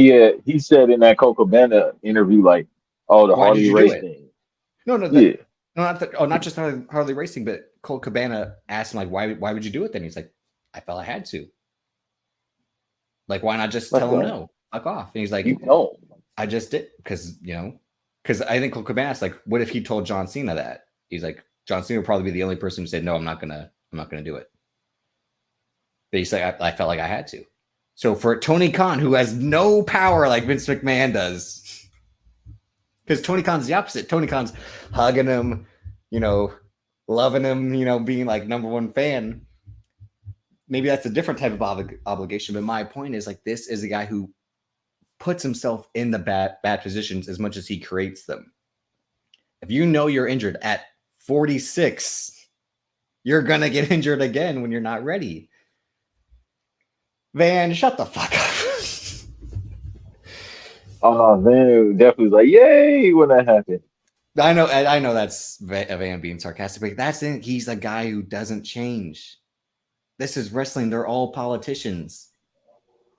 he said in that Coco Cabana interview, like, oh, the Harley race thing. Not just Harley racing, but Colt Cabana asked him, like, why would you do it then? He's like, I felt I had to. Like, why not just tell him no? Fuck off. And he's like, I just did because I think Colt Cabana asked, like, what if he told John Cena that? He's like, John Cena would probably be the only person who said, no, I'm not gonna do it. But he said, I felt like I had to. So for Tony Khan, who has no power like Vince McMahon does, because Tony Khan's the opposite. Tony Khan's hugging him, loving him, being like number one fan. Maybe that's a different type of obligation. But my point is, like, this is a guy who puts himself in the bad positions as much as he creates them. If you know you're injured at 46, you're going to get injured again when you're not ready. Van, shut the fuck up. Oh, Van definitely was like, yay, when that happened. I know that's Van being sarcastic, but he's a guy who doesn't change. This is wrestling. They're all politicians.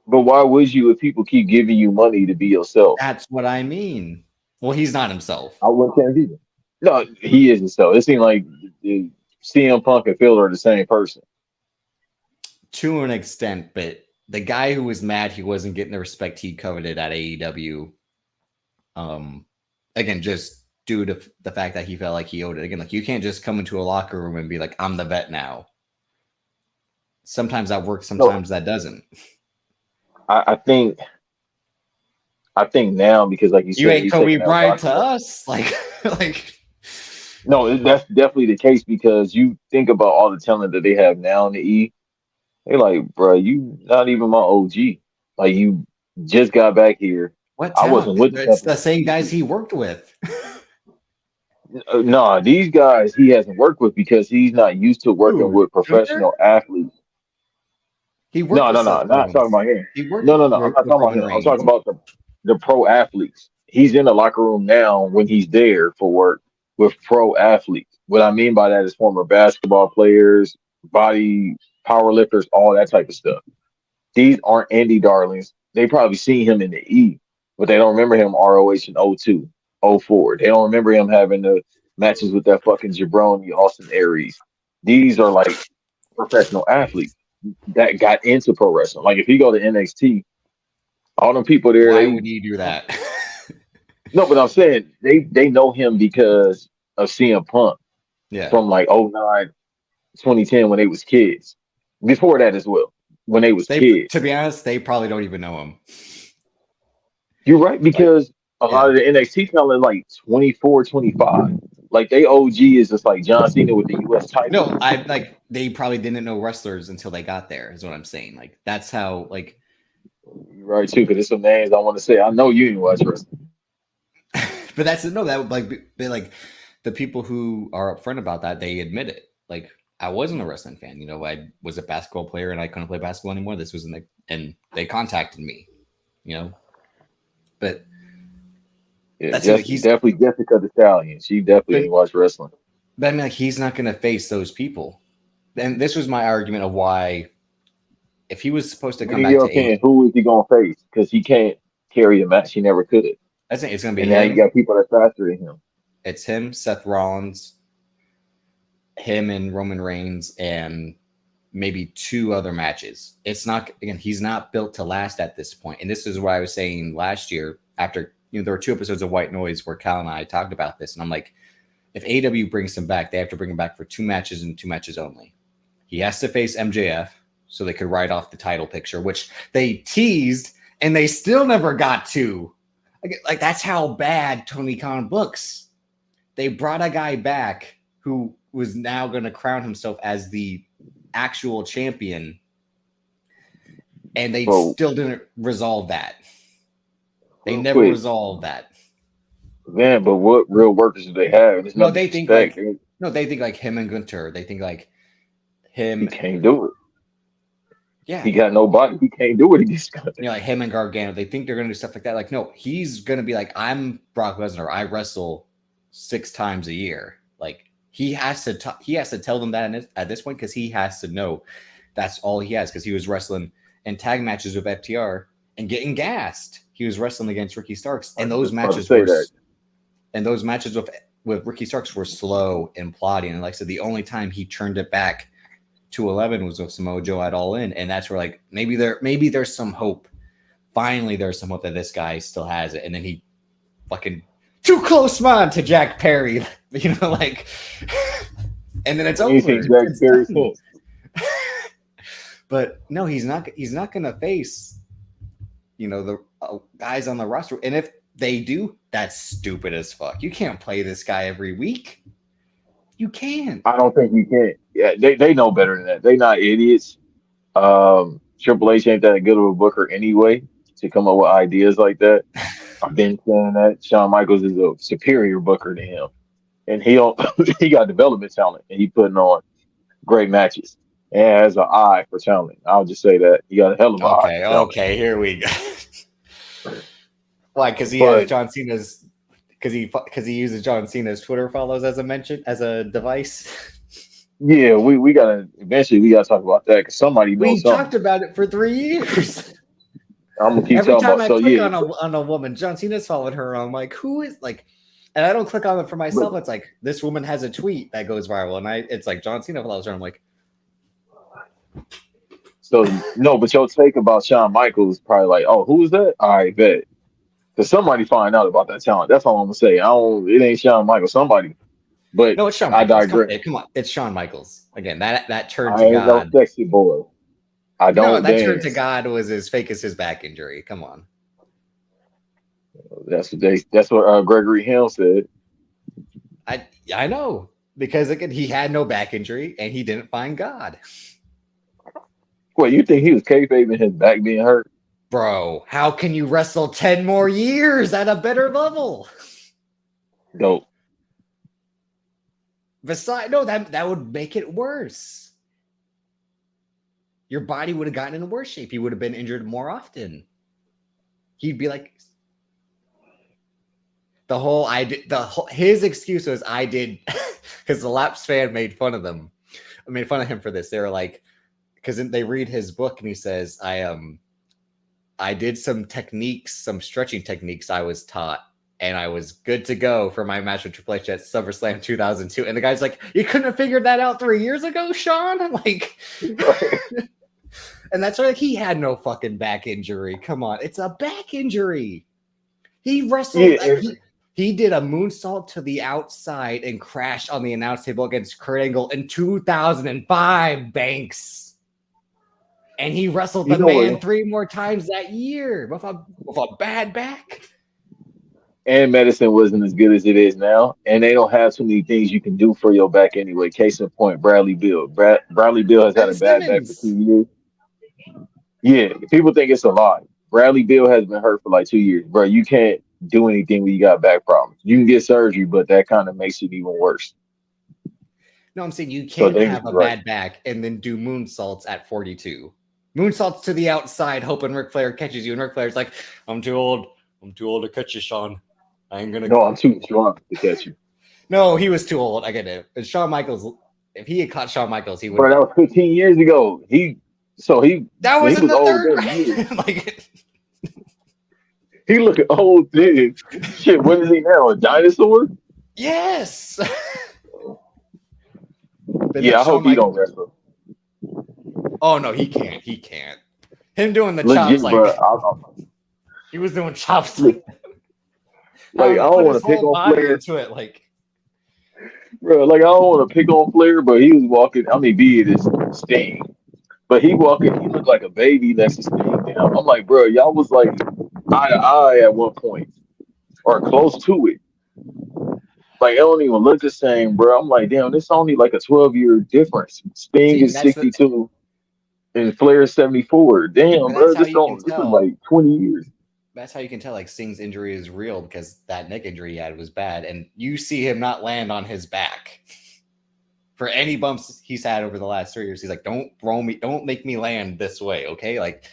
But why would you if people keep giving you money to be yourself? That's what I mean. Well, he's not himself. I wouldn't say either. No, he is himself. It seems like CM Punk and Phil are the same person. To an extent, but the guy who was mad he wasn't getting the respect he coveted at AEW, again, just due to the fact that he felt like he owed it. Again, like, you can't just come into a locker room and be like, I'm the vet now. Sometimes that works, sometimes that doesn't. I think now, because like you said, you ain't Kobe Bryant to us. Like no, that's definitely the case, because you think about all the talent that they have now in the E. They're like, bro, you not even my OG. Like, you just got back here. What talent? I wasn't with it's the same guys he worked with. No, these guys he hasn't worked with because he's not used to working with professional athletes. He worked no, I'm not talking about him. No, I'm not talking about him. I'm talking about the pro athletes. He's in the locker room now when he's there for work with pro athletes. what I mean by that is former basketball players, body power lifters, all that type of stuff. These aren't Andy darlings. They probably seen him in the E, but they don't remember him ROH in '02, '04. They don't remember him having the matches with that fucking jabroni Austin Aries. These are like professional athletes that got into pro wrestling. Like if you go to NXT, all them people there, Why they would he do that? no, but I'm saying they know him because of CM Punk Yeah. from like '09, 2010 when they was kids. Before that as well, when they was They, to kids. be honest, they probably don't even know him. You're right, Like, because a lot yeah. of the NXT talent like 24, 25. Like they OG is just like John Cena with the US title. No, I like they probably didn't know wrestlers until they got there, is what I'm saying. Like that's how like You're right too, because there's some names I want to say. I know you didn't watch wrestling. but that's no that would like be like the people who are upfront about that, they admit it. Like I wasn't a wrestling fan, I was a basketball player and I couldn't play basketball anymore. This was in the and they contacted me, you know. But Yeah, that's like he's definitely Jessica the Stallion. She definitely but, ain't watched wrestling. but I mean like he's not gonna face those people. And this was my argument of why if he was supposed to But come in back your to eight, opinion, who is he gonna face? Because he can't carry a match. He never could. I think it's gonna be And now you him. got people that's faster than him. It's him, Seth Rollins, him and Roman Reigns, and maybe two other matches. It's not again, he's not built to last at this point. And this is what I was saying last year after there were 2 episodes of White Noise where Cal and I talked about this. And I'm like, if AW brings him back, they have to bring him back for 2 matches and 2 matches only. He has to face MJF so they could write off the title picture, which they teased and they still never got to. Like that's how bad Tony Khan books. They brought a guy back who was now going to crown himself as the actual champion, and they But still didn't resolve that. They real never quick, resolved that. man, but what real workers do they have? There's No, no they think disrespect. like they think like him and Gunter. They think like He him, can't do it. yeah. He got no body. He can't do it against Like him and Gargano. They think they're gonna do stuff like that. Like, no, he's gonna be like, I'm Brock Lesnar. I wrestle 6 times a year. Like he has to he has to tell them that at this point because he has to know that's all he has because he was wrestling in tag matches with FTR and getting gassed. He was wrestling against Ricky Starks, I and was those just about to matches say were that. with Ricky Starks were slow and plodding. And like I said, the only time he turned it back to 11 was with Samoa Joe at All In, and that's where like maybe there's some hope. Finally, there's some hope that this guy still has it, and then he fucking too close man to Jack Perry, like, and then it's We ain't over. seen Jack It's Perry done. since. But no, he's not. He's not going to face, the guys on the roster. And if they do, that's stupid as fuck. You can't play this guy every week. You can't. I don't think he can. Yeah, they know better than that. They not idiots. Triple H ain't that good of a booker anyway to come up with ideas like that. I've been saying that Shawn Michaels is a superior booker to him, and he don't, he got development talent, and he putting on great matches and has an eye for talent. I'll just say that he got a hell of an eye for talent. Okay, here we go. Why? Because he has But John Cena's. Because he uses John Cena's Twitter follows as a device. yeah, we gotta eventually we gotta talk about that because somebody knows We something. talked about it for 3 years. I'm gonna keep Every talking time about. I So click yeah, on a woman, John Cena's following her. I'm like, who is like? And I don't click on it for but myself. It's like this woman has a tweet that goes viral, and it's like John Cena follows her. I'm like, so no, but your take about Shawn Michaels is probably like, oh, who is that? All right, bet. Because somebody find out about that talent. That's all I'm gonna say. I don't. It ain't Shawn Michaels. Somebody. But no, it's Shawn I Michaels. digress. Come on, it's Shawn Michaels again. That turn I to ain't no God. sexy boy. I No, don't that turn to dance. God was as fake as his back injury. Come on. That's what Gregory Hill said. I know because again he had no back injury and he didn't find God. Well, you think he was kayfabing his back being hurt? Bro, how can you wrestle 10 more years at a better level? Dope. Besides, no, that would make it worse. Your body would have gotten in worse shape. He would have been injured more often. He'd be like his excuse was I did because the Laps fan made fun of them. I made fun of him for this. They were like, because they read his book and he says, I did some techniques, some stretching techniques I was taught, and I was good to go for my match with Triple H at SummerSlam 2002. And the guy's like, you couldn't have figured that out 3 years ago, Sean? I'm like, and that's like, he had no fucking back injury. Come on, it's a back injury. He wrestled. Yeah, He did a moonsault to the outside and crashed on the announce table against Kurt Angle in 2005, Banks. And he wrestled the man what? 3 more times that year with a bad back. And medicine wasn't as good as it is now, and they don't have too many things you can do for your back anyway. Case in point, Bradley Bill. Bradley Bill has had Ben a bad back for Simmons. 2 years. Yeah, people think it's a lie. Bradley Bill has been hurt for like 2 years, bro. You can't do anything when you got back problems. You can get surgery, but that kind of makes it even worse. No, I'm saying you So can't Davis have is a right. bad back and then do moonsaults at 42. Moonsaults to the outside, hoping Ric Flair catches you. And Ric Flair's like, I'm too old. I'm too old to catch you, Sean. I ain't gonna. No, I'm too strong to catch you. No, he was too old. I get it. And Shawn Michaels, if he had caught Shawn Michaels, he would Bro, have that been. was 15 years ago. He That was in was the old third then. round. Like, He looking old then. Shit, what is he now? A dinosaur? yes. But no, Yeah, I Shawn hope he Michaels. don't wrestle. Oh no, he can't. He can't. Him doing the chops Legit, bro. like he was doing chops Like, like I having to don't put want his to pick whole on body Flair, into it. Like, bro. Like, I don't want to pick on Flair, but he was walking. I mean, be it is Sting, but he walking. He looked like a baby next to Sting. Now I'm like, bro, y'all was like eye to eye at one point or close to it. Like, it don't even look the same, bro. I'm like, damn, this only like a 12-year difference. Sting see, is 62 and Flair is 74. Damn, bro, that's how this you can don't. This is tell. like 20 years. That's how you can tell like Sting's injury is real because that neck injury he had was bad, and you see him not land on his back. For any bumps he's had over the last 3 years, he's like, "Don't throw me, don't make me land this way, okay?" Like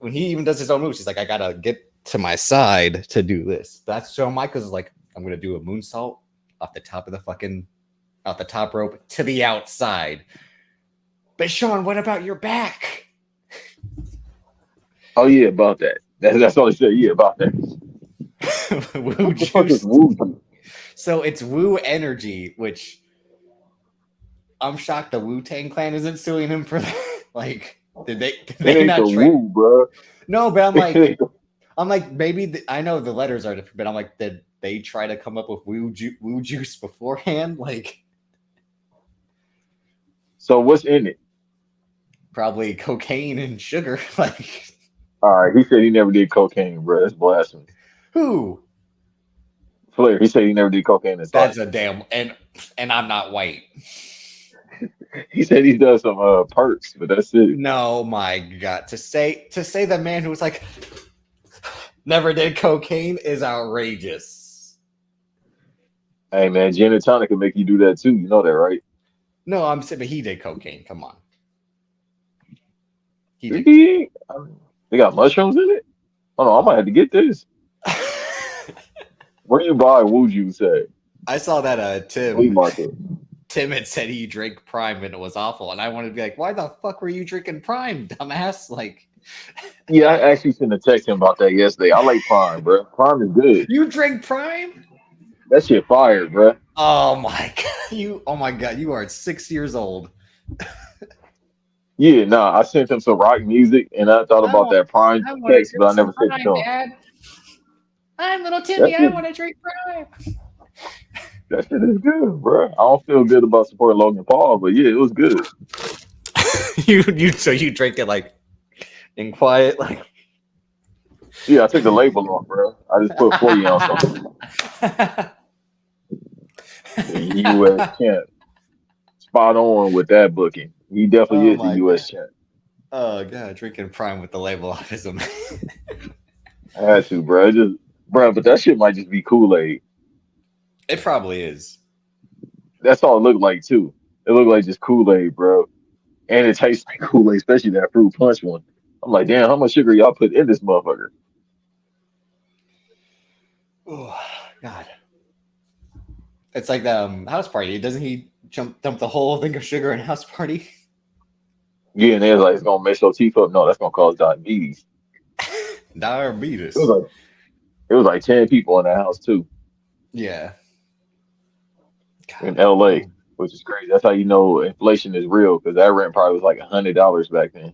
when he even does his own moves, he's like, "I gotta get to my side to do this." That's Shawn Michaels is like, "I'm gonna do a moonsault off the top of off the top rope to the outside." But Sean, what about your back? Oh yeah, about that. That's all he said. Yeah, about that. Woo What the fuck is juice. Woo? So it's Woo Energy, which I'm shocked the Wu Tang Clan isn't suing him for that. Like, did It they ain't the not trade? Woo, bro. No, but It I'm like maybe I know the letters are different, but I'm like, did they try to come up with Woo Juice beforehand? Like, So what's in it? probably cocaine and sugar. Like, All right, he said he never did cocaine, bro. That's blasphemy. who? Flair, he said he never did cocaine in his life. That's a damn and I'm not white. He said he does some perks, but that's it. No, my God. To say the man who was like never did cocaine is outrageous. Hey man, gin and tonic can make you do that too. You know that, right? No, I'm saying, but he did cocaine. Come on, he did. They got mushrooms in it. Oh no, I might have to get this. Where do you buy Woo Juice at? I saw that Flea market. Tim had said he drank Prime and it was awful, and I wanted to be like, why the fuck were you drinking Prime, dumbass? Like, Yeah, I actually sent a text him about that yesterday. I like Prime, bro. Prime is good. you drink Prime? That shit fire, bro. Oh my god, oh my god, you are 6 years old. Yeah, nah, I sent him some rock music and I thought about that Prime I want to text, but drink I never some sent it Prime, to him. Dad. I'm little Timmy. That I shit, want to drink Prime. that shit is good, bro. I don't feel good about supporting Logan Paul, but yeah, it was good. So you drink it like in quiet, like. Yeah, I took the label off, bro. I just put 40 ounce on the U.S. champ. Spot on with that booking. He definitely Oh is the my god. U.S. champ. Oh god, drinking Prime with the label off is amazing. I had to, bro. Bro, but that shit might just be Kool-Aid. It probably is. That's all it looked like too. It looked like just Kool-Aid, bro. And it tastes like Kool-Aid, especially that fruit punch one. I'm like, damn, how much sugar y'all put in this motherfucker? Oh god. It's like the house party. Doesn't he dump the whole thing of sugar in house party? Yeah, and they're like, it's gonna mess your teeth up. No, that's gonna cause diabetes. It was Diabetes. like it was like 10 people in the house too Yeah. in God. LA, Oh. which is crazy. That's how you know inflation is real because that rent probably was like $100 back then.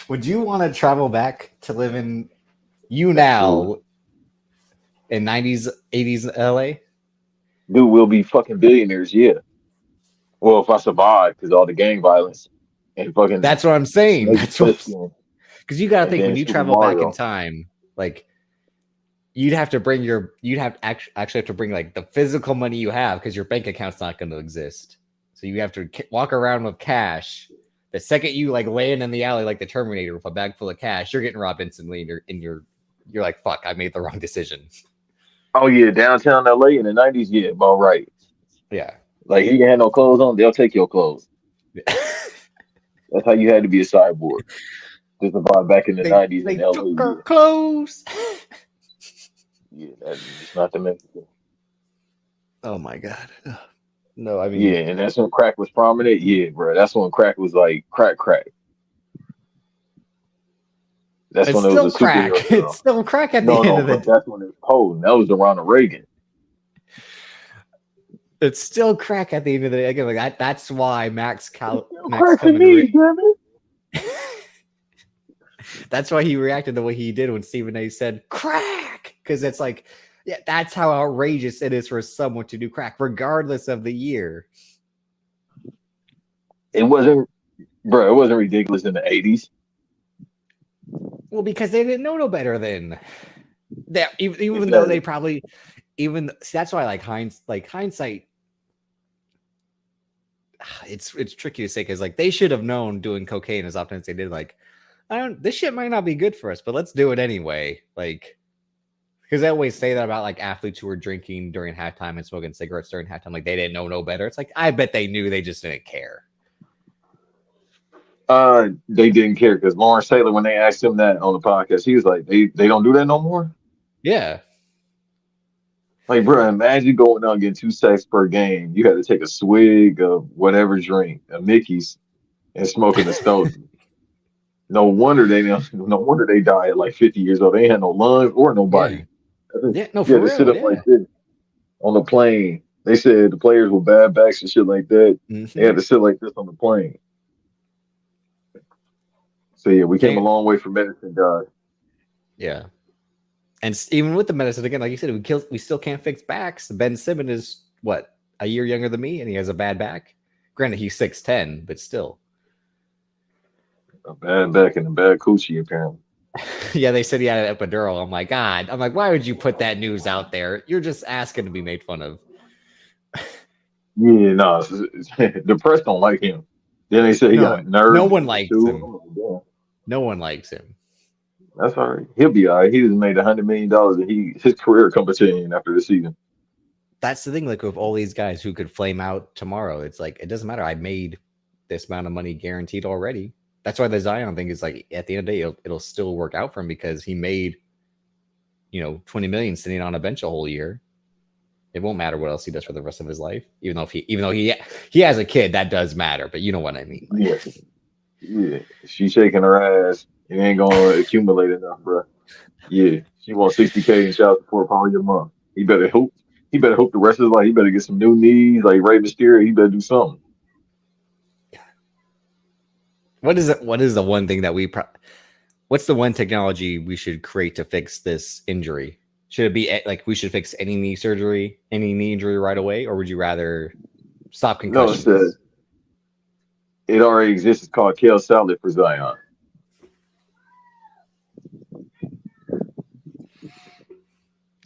Would you want to travel back to live in you Absolutely. now in 90s, 80s LA? Dude, we'll be fucking billionaires, yeah. Well, if I survive, because all the gang violence and fucking That's what I'm saying. Snake That's what Plissken because you got to and think then when you Super travel back in Mario. time, like you'd have actually have to bring like the physical money you have because your bank account's not going to exist. So you have to walk around with cash. The second you like land in the alley like the Terminator with a bag full of cash, you're getting robbed instantly, and you're like, fuck, I made the wrong decision. Oh yeah, downtown LA in the 90s, yeah, about right. Yeah. Like you can have no clothes on, they'll take your clothes. That's how you had to be a cyborg to survive back in the they 90s in they LA, took our yeah. clothes. Yeah, that's just not the Mexico. Oh my god. No, I Yeah, mean and that's when crack was prominent. Yeah, bro. That's when crack was like crack crack. That's it's when it was still a superhero crack. It's drug. still crack at the No, end no, of but it. that's when it was potent. That was the Ronald Reagan. It's still crack at the end of the day. Again, like that's why It's still Max crack to Kelvin me, damn it. that's why he reacted the way he did when Stephen A said crack. Because it's like, yeah, that's how outrageous it is for someone to do crack, regardless of the year. It wasn't, bro. It wasn't ridiculous in the 80s. Well, because they didn't know no better then. That even though they Exactly. probably even that's why like hindsight it's tricky to say because like they should have known doing cocaine as often as they did. Like, I don't this shit might not be good for us, but let's do it anyway. Like because they always say that about like athletes who were drinking during halftime and smoking cigarettes during halftime, like they didn't know no better. It's like I bet they knew, they just didn't care. They didn't care because Lawrence Taylor, when they asked him that on the podcast, he was like, they don't do that no more. Yeah. Like, bro, imagine going out and getting 2 sacks per game. You had to take a swig of whatever drink, a Mickey's, and smoking a Stoughton. No wonder they don't. No wonder they died at like 50 years old. They ain't had no lungs or no Yeah. body. Yeah. No, You for had to sit real. up like Yeah. this on the plane. They said the players with bad backs and shit like that. They Mm-hmm. had to sit like this on the plane. So yeah, we came a Can't. long way from medicine, guys. Yeah. And even with the medicine, again, like you said, we still can't fix backs. Ben Simmons is what, a year younger than me, and he has a bad back. Granted, he's 6'10", but still. A bad back and a bad coochie, apparently. Yeah, they said he had an epidural. I'm like, God. I'm like, why would you put that news out there? You're just asking to be made fun of. Yeah, no, the press don't like him. Then they say he No, got no nerve one damage likes too. him. I'm like, damn, No one likes him. that's all right. He'll be all right. He just made $100 million, and his career come to an end after the season. That's the thing. Like with all these guys who could flame out tomorrow, it's like it doesn't matter. I made this amount of money guaranteed already. That's why the Zion thing is like at the end of the day, it'll still work out for him because he made 20 million sitting on a bench a whole year. It won't matter what else he does for the rest of his life, even though he has a kid, that does matter. But you know what I mean. Like, Yeah, yeah. She shaking her ass. It ain't gonna accumulate enough, bro. Yeah, she wants 60K in child support probably a month. He better hope. He better hope the rest of his life. He better get some new knees like Rey Mysterio. He better do something. what is it? What is the one thing that what's the one technology we should create to fix this injury? Should it be like we should fix any knee injury right away, or would you rather stop No, concussions? it already exists. It's called kale salad for Zion.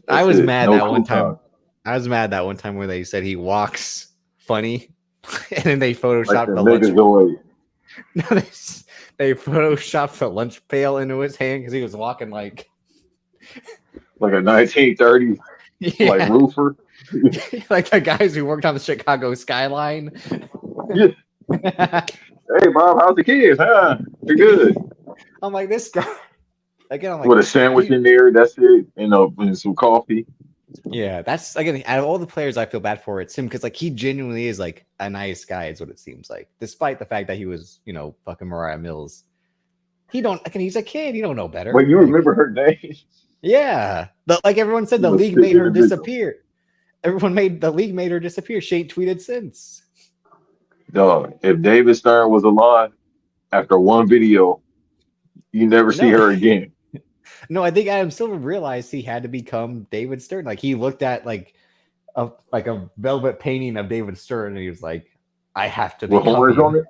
I That's was it. mad No that one coupon. time. I was mad that one time where they said he walks funny, and then they Like the photoshopped the lunch. Megazord. No, they photoshopped the lunch pail into his hand because he was walking like Like a 1930s like yeah, roofer. like the guys who worked on the Chicago skyline. Yeah. Hey Bob, how's the kids? Huh? They're good. I'm like this guy again. I'm With like a sandwich he in there, that's it. And some coffee. Yeah, that's again out of all the players I feel bad for, it's him because like he genuinely is like a nice guy, is what it seems like. Despite the fact that he was, fucking Mariah Mills. He don't again, he's a kid, he don't know better. But you Like, remember her name? yeah. Like everyone said She the was league sick made her individual. disappear. Everyone made the league made her disappear. She ain't tweeted since. Dog, if David Stern was alive after one video, you never see No, her again. no, I think Adam Silver realized he had to become David Stern. Like he looked at like a velvet painting of David Stern, and he was like, "I have to With become horns him." on it?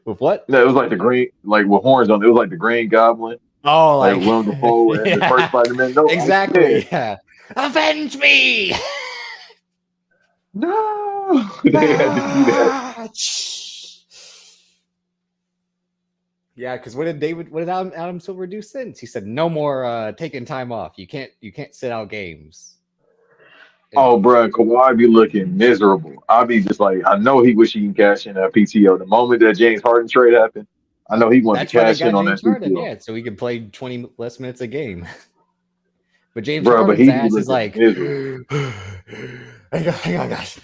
With what? No, it was like the green, like with horns on it. It was like the Green Goblin, Oh, like like Willem Dafoe and the first yeah, Spider-Man. No, I exactly. can't. Yeah, avenge me. No, they had to do that. Ah! Yeah, because what did Adam Silver do since? He said no more taking time off. You can't sit out games. And Oh, bro, Kawhi be looking miserable. I be just like, I know he wish he can cash in that PTO. The moment that James Harden trade happened, I know he wanted that's to why they cash in got on that James Harden, PTO, yeah, so he could play 20 less minutes a game. But James bro. But Harden's he be ass is looking like, miserable. hang on, guys.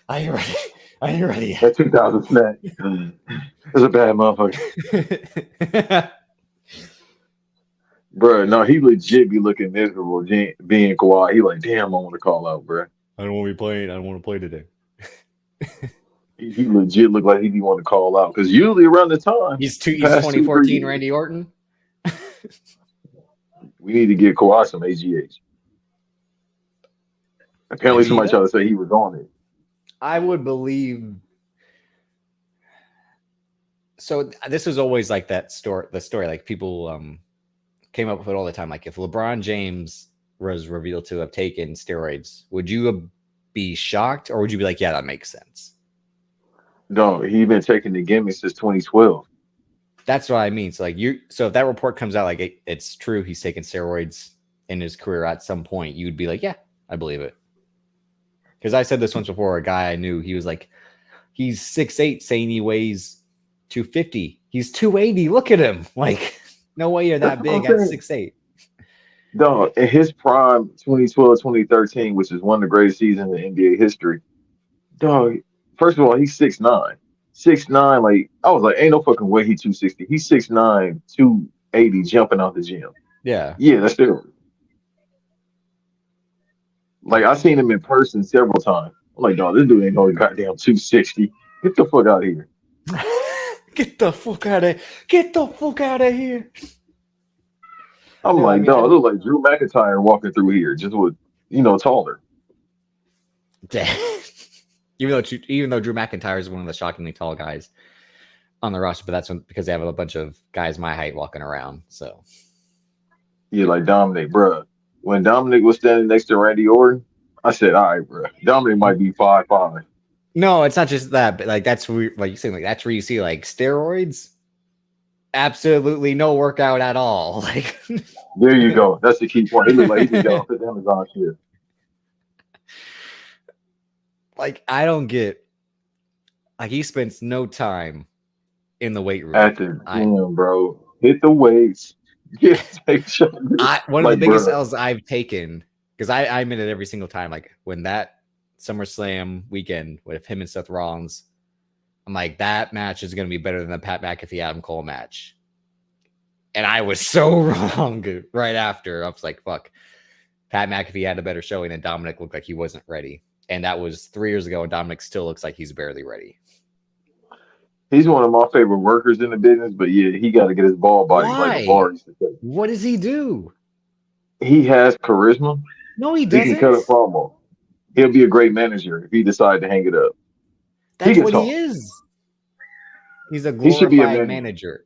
I ain't ready. I ain't ready That 2000 snap is a bad motherfucker, yet. bro. No, he legit be looking miserable. Being Kawhi, he like, damn, I want to call out, bro. I don't want to be playing. I don't want to play today. He legit look like he be want to call out because usually around the time, the He's past 2 3 2014 years, Randy Orton. we need to give Kawhi some AGH. Is Apparently, he somebody though? tried to say he was on it. I would believe. So this is always like that story. The story like people came up with it all the time. Like if LeBron James was revealed to have taken steroids, would you be shocked or would you be like, yeah, that makes sense? No, he been taking the gimmicks since 2012. That's what I mean. So if that report comes out like it's true, he's taken steroids in his career at some point, you'd be like, yeah, I believe it. Because I said this once before. A guy I knew, he was like, he's 6'8", saying he weighs 250. He's 280. Look at him. Like, no way you're That's that what I'm big at saying. 6'8". Dog, in his prime, 2012, 2013, which is one of the greatest seasons in NBA history, dog, first of all, he's 6'9". 6'9", like, I was like, ain't no fucking way he 260. He's 6'9", 280 jumping out the gym. Yeah. Yeah, that's still. Like, Like, I seen him in person several times. I'm like, dog, this dude ain't no goddamn 260. Get the fuck out of here. Get the fuck out of here. I'm No, I like, mean, I dog, it don't. look like Drew McIntyre walking through here, just with, taller. Even though Drew McIntyre is one of the shockingly tall guys on the roster, but that's because they have a bunch of guys my height walking around. So Yeah, like Dominic, bruh. When Dominic was standing next to Randy Orton, I said, all right, bruh. Dominic might be 5'5". no, it's not just that, but like that's where, like you saying, like that's where you see like steroids. Absolutely no workout at all. Like, There you go. That's the key point. He looked like he just got off his Amazon shit. like I don't get. Like he spends no time in the weight room. At the I, gym, bro. Hit the weights. Get take shoulders. I one of the Like, biggest bruh. L's I've taken because I'm in it every single time. Like when that SummerSlam weekend with him and Seth Rollins, I'm like that match is going to be better than the Pat McAfee Adam Cole match. And I was so wrong right after. I was like, fuck. Pat McAfee had a better showing, and Dominic looked like he wasn't ready. And that was 3 years ago, and Dominic still looks like he's barely ready. He's one of my favorite workers in the business, but yeah, he got to get his ball body like the Why? bar used to say. What does he do? He has charisma. No, he He can cut doesn't. a promo. He'll be a great manager if he decides to hang it up. He That's can what he talk. is. He's a He should be a glorified manager. manager.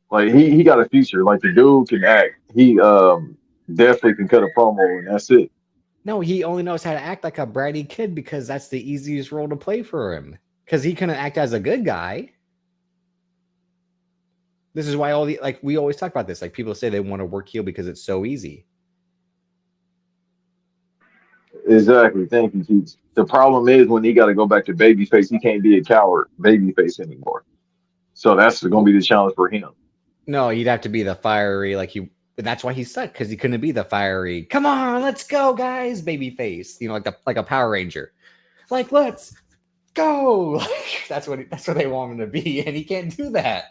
Like he got a future. Like the dude can act. He definitely can cut a promo and that's it. No, he only knows how to act like a bratty kid because that's the easiest role to play for him. Because he couldn't act as a good guy. This is why we always talk about this. Like people say they want to work heel because it's so easy. Exactly. Thank you, Keith. The problem is when he got to go back to babyface, he can't be a coward babyface anymore. So that's going to be the challenge for him. No, you'd have to be the fiery, like And that's why he's stuck, because he couldn't be the fiery, come on, let's go, guys, baby face. Like a Power Ranger. Like, let's go. That's what they want him to be, and he can't do that.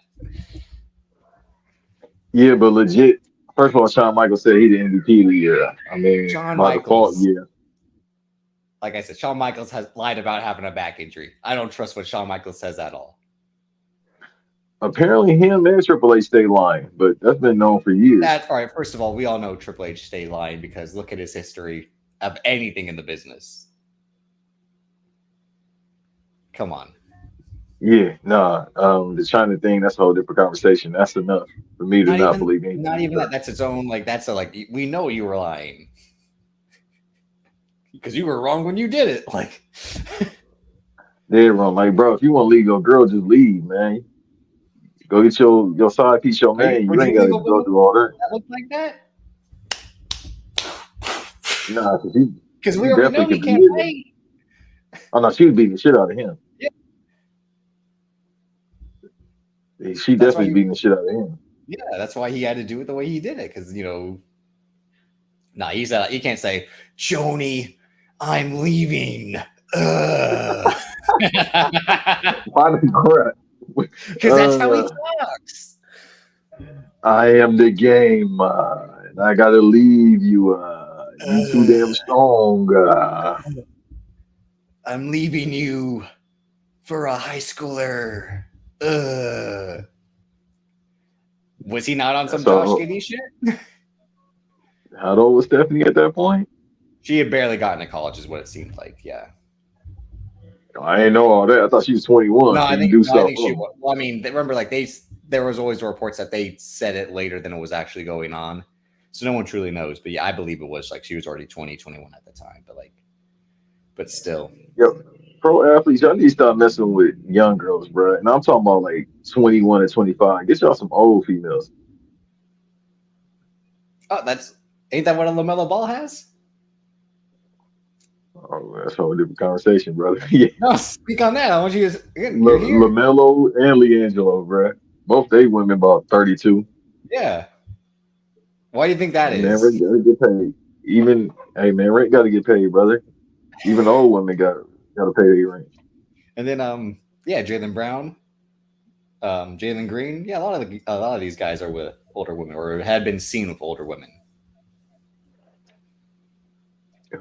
Yeah, but legit. First of all, Shawn Michaels said he the MVP of the year. I mean, Shawn by default, Michaels, yeah. like I said, Shawn Michaels has lied about having a back injury. I don't trust what Shawn Michaels says at all. Apparently, him and Triple H stay lying, but that's been known for years. That's all right. First of all, we all know Triple H stayed lying, because look at his history of anything in the business. Come on. Yeah, nah. The China thing, that's a whole different conversation. That's enough for me to not believe anything. Not even that. That's its own, like, that's a, like, we know you were lying. Because you were wrong when you did it. Like, They're wrong. Like, bro, if you want to leave your girl, just leave, man. Go get your side piece, your man. You would you ain't got leave to a go woman through all that. that looked like that? Nah, Because he we already know definitely he could be can't in there. play. Oh no, she was beating the shit out of him. Yeah. She That's why definitely beating the shit out of him. yeah, that's why he had to do it the way he did it. Because, he can't say, Joni, I'm leaving. Because Finally, correct. that's how he talks. I am the game, and I gotta leave you. You too damn strong. I'm leaving you for a high schooler. Was he not on some Josh So, Giddey shit? how old was Stephanie at that point? She had barely gotten to college, is what it seemed like. Yeah. I ain't know all that. I thought she was 21. No, So I you think do no, I stuff. think she. Well, I mean, remember, like there was always the reports that they said it later than it was actually going on, so no one truly knows. But yeah, I believe it was like she was already 20, 21 at the time. But still, Yep. Pro athletes, y'all need to stop messing with young girls, bro. And I'm talking about like 21 and 25. Get y'all some old females. oh, ain't that what a LaMelo Ball has? Oh, that's a whole different conversation, brother. Yeah. No, speak on that. I want you to. Again, you're here. LaMelo and LiAngelo, bro. Both they women about 32. Yeah. Why do you think that Hey man, rent is? gotta get paid. Even hey man, rent gotta get paid, brother. Even old women gotta pay their rent. And then yeah, Jalen Brown, Jalen Green. Yeah, a lot of these guys are with older women, or had been seen with older women.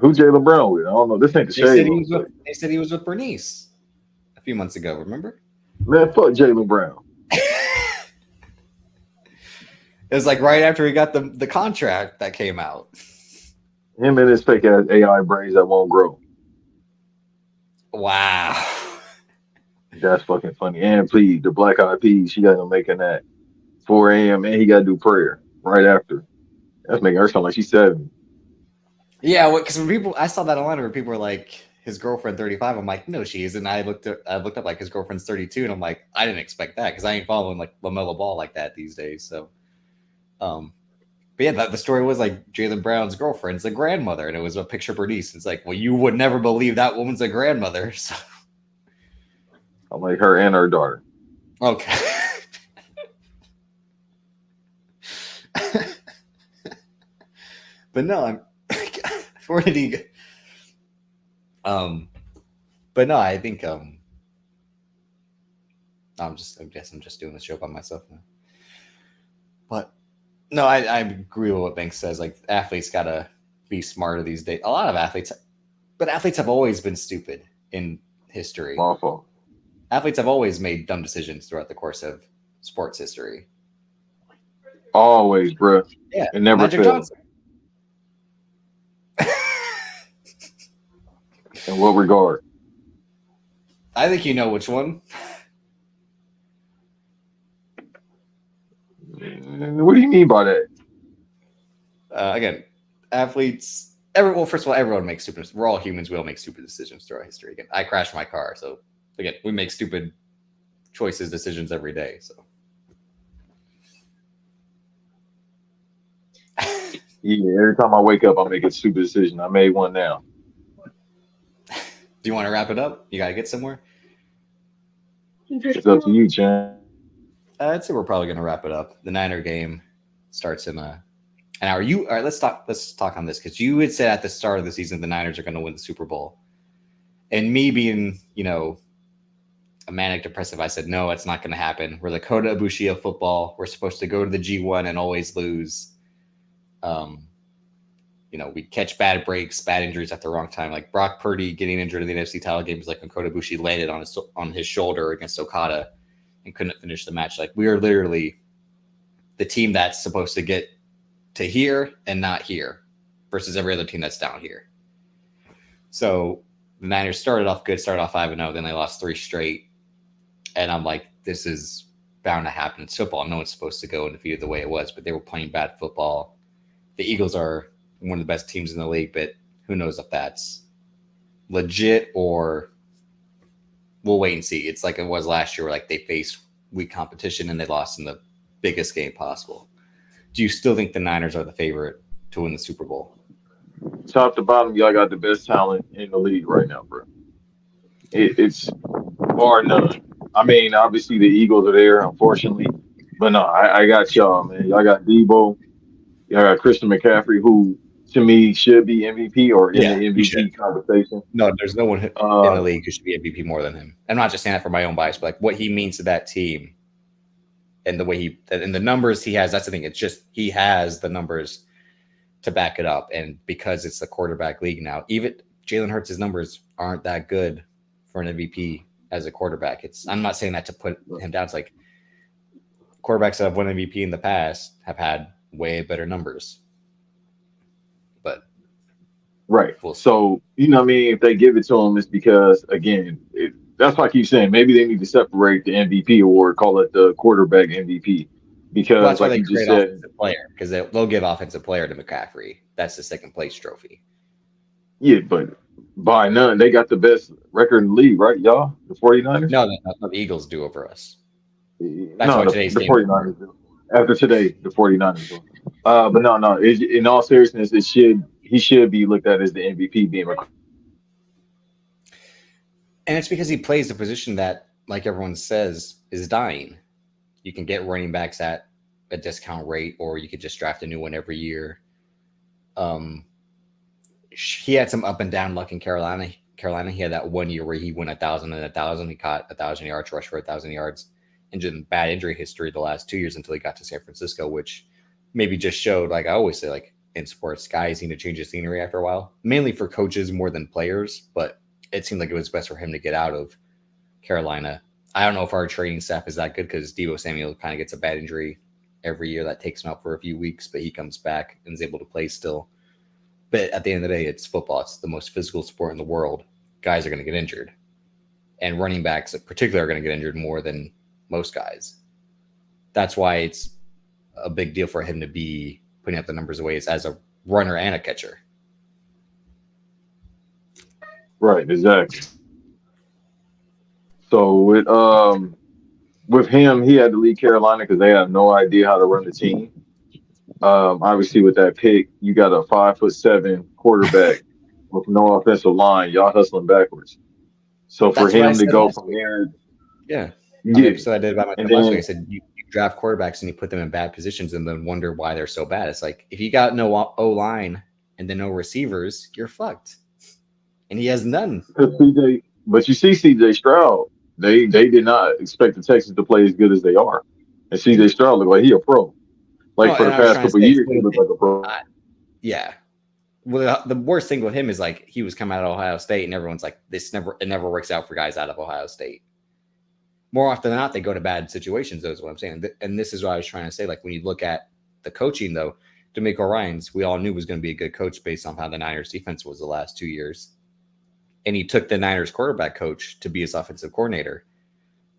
Who Jalen Brown with? I don't know. This ain't the shade room. They said he was with Bernice a few months ago. Remember? Man, fuck Jalen Brown. It was like right after he got the contract that came out. Him and his fake ass AI brains that won't grow. Wow. That's fucking funny. And please, the Black Eyed Peas, she got him making that 4 a.m. and he got to do prayer right after. That's making her sound like she's 7. Yeah, because when I saw that online where people were like, his girlfriend 35. I'm like, no, she isn't. I looked up like his girlfriend's 32, and I'm like, I didn't expect that because I ain't following like LaMelo Ball like that these days. So, but yeah, the story was like Jalen Brown's girlfriend's a grandmother, and it was a picture of Bernice. It's like, well, you would never believe that woman's a grandmother. So. I'm like her and her daughter. Okay. But no, I'm. Where did he? But no, I think I guess I'm just doing this show by myself now. But no, I agree with what Banks says. Like athletes gotta be smarter these days. A lot of athletes, but athletes have always been stupid in history. Awful. Athletes have always made dumb decisions throughout the course of sports history. Always, bro. Yeah, it never Magic fails. Johnson. In what regard? I think you know which one. What do you mean by that? Again, athletes. First of all, everyone makes stupid. We're all humans. We all make stupid decisions throughout history. Again, I crashed my car, so again, we make stupid choices, decisions every day. So. Yeah, every time I wake up, I make a stupid decision. I made one now. Do you want to wrap it up? You got to get somewhere? It's up to you, Chan. I'd say we're probably going to wrap it up. The Niner game starts in And are you all right? Let's talk on this because you had said at the start of the season the Niners are going to win the Super Bowl, and me being a manic depressive, I said no, it's not going to happen. We're the Kota Ibushi of football. We're supposed to go to the G1 and always lose. We catch bad breaks, bad injuries at the wrong time. Like Brock Purdy getting injured in the NFC title game was like when Kota Ibushi landed on his shoulder against Okada and couldn't finish the match. Like we are literally the team that's supposed to get to here and not here versus every other team that's down here. So the Niners started off good, started off 5-0, then they lost 3 straight. And I'm like, this is bound to happen. It's football. No one's supposed to go undefeated the way it was, but they were playing bad football. The Eagles are one of the best teams in the league, but who knows if that's legit or we'll wait and see. It's like it was last year where like they faced weak competition and they lost in the biggest game possible. Do you still think the Niners are the favorite to win the Super Bowl? Top to bottom, y'all got the best talent in the league right now, bro. It's bar none. I mean, obviously the Eagles are there, unfortunately, but no, I got y'all, man. Y'all got Debo, y'all got Christian McCaffrey, who to me should be MVP or in the Yeah, he should. MVP conversation. No, there's no one in the Uh, league who should be MVP more than him. I'm not just saying that for my own bias, but like what he means to that team and the way and the numbers he has. That's the thing. It's just he has the numbers to back it up, and because it's the quarterback league now, even Jalen Hurts' numbers aren't that good for an MVP as a quarterback. I'm not saying that to put him down. It's like quarterbacks that have won MVP in the past have had way better numbers, but right. we'll see. So you know what I mean. If they give it to him, it's because again, that's why I keep saying maybe they need to separate the MVP award, call it the quarterback MVP, Well, because that's why like they you just create said, offensive player because they'll give offensive player to McCaffrey. That's the second place trophy. yeah, but by none, they got the best record in the league, right, y'all? The 49ers? No, the Eagles do over us. That's No, why today's the game is important. 49ers do. After today, the 49ers do. But no. In all seriousness, he should be looked at as the MVP being And it's because he plays the position that, like everyone says, is dying. You can get running backs at a discount rate, or you could just draft a new one every year. He had some up and down luck in Carolina. He had that 1 year where he went 1,000 and 1,000. He caught 1,000 yards, rushed for 1,000 yards, and just bad injury history the last 2 years until he got to San Francisco, which maybe just showed, like I always say, like in sports, guys need to change the scenery after a while, mainly for coaches more than players. But it seemed like it was best for him to get out of Carolina. I don't know if our training staff is that good because Deebo Samuel kind of gets a bad injury every year that takes him out for a few weeks, but he comes back and is able to play still. But at the end of the day, it's football. It's the most physical sport in the world. Guys are going to get injured. And running backs in particular are going to get injured more than most guys. That's why it's a big deal for him to be putting up the numbers away as a runner and a catcher. right. Exactly. So with him, he had to leave Carolina because they have no idea how to run the team. Obviously, with that pick, you got a 5'7" quarterback with no offensive line. Y'all hustling backwards. So for That's what I him to said go last from week. there, Yeah. On the yeah, episode I did about my and team last week, I then said you draft quarterbacks and you put them in bad positions and then wonder why they're so bad. It's like if you got no O-line and then no receivers, you're fucked. And he has none. CJ, but you see CJ Stroud, they did not expect the Texans to play as good as they are, and CJ Stroud looked like he a pro. No, Like for and the I was past trying to couple of say, years, he looked like a pro. yeah. Well, the worst thing with him is like he was coming out of Ohio State, and everyone's like, it never works out for guys out of Ohio State. More often than not, they go to bad situations. That's what I'm saying. And this is what I was trying to say. Like when you look at the coaching, though, D'Amico Ryans, we all knew was going to be a good coach based on how the Niners defense was the last 2 years. And he took the Niners quarterback coach to be his offensive coordinator.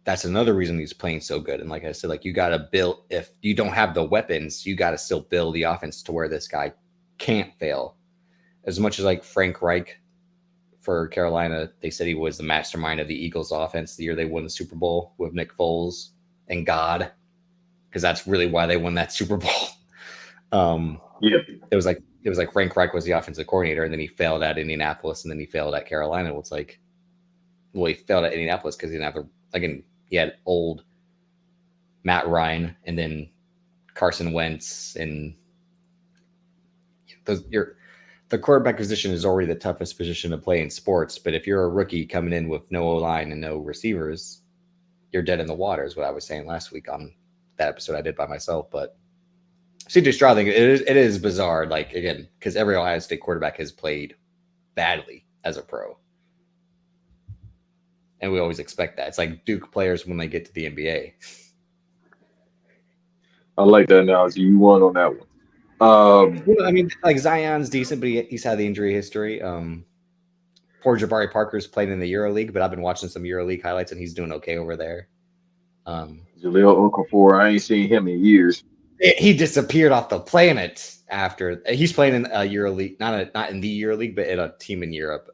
That's another reason he's playing so good. And like I said, like you got to build, if you don't have the weapons, you got to still build the offense to where this guy can't fail. As much as like Frank Reich for Carolina, they said he was the mastermind of the Eagles offense the year they won the Super Bowl with Nick Foles and God, because that's really why they won that Super Bowl. Yeah, It was like Frank Reich was the offensive coordinator, and then he failed at Indianapolis, and then he failed at Carolina. Well, it's like, well, he failed at Indianapolis because he didn't have he had old Matt Ryan and then Carson Wentz and the quarterback position is already the toughest position to play in sports. But if you're a rookie coming in with no O-line and no receivers, you're dead in the water, is what I was saying last week on that episode I did by myself. But CJ Stroud thing, it is bizarre. Like, again, because every Ohio State quarterback has played badly as a pro. And we always expect that. It's like Duke players when they get to the NBA. I like that analogy. You won on that one. Well, I mean, like Zion's decent, but he's had the injury history. Poor Jabari Parker's playing in the EuroLeague, but I've been watching some EuroLeague highlights, and he's doing okay over there. Jaleel Okafor, I ain't seen him in years. He disappeared off the planet after. He's playing in a EuroLeague, not in the EuroLeague, but in a team in Europe.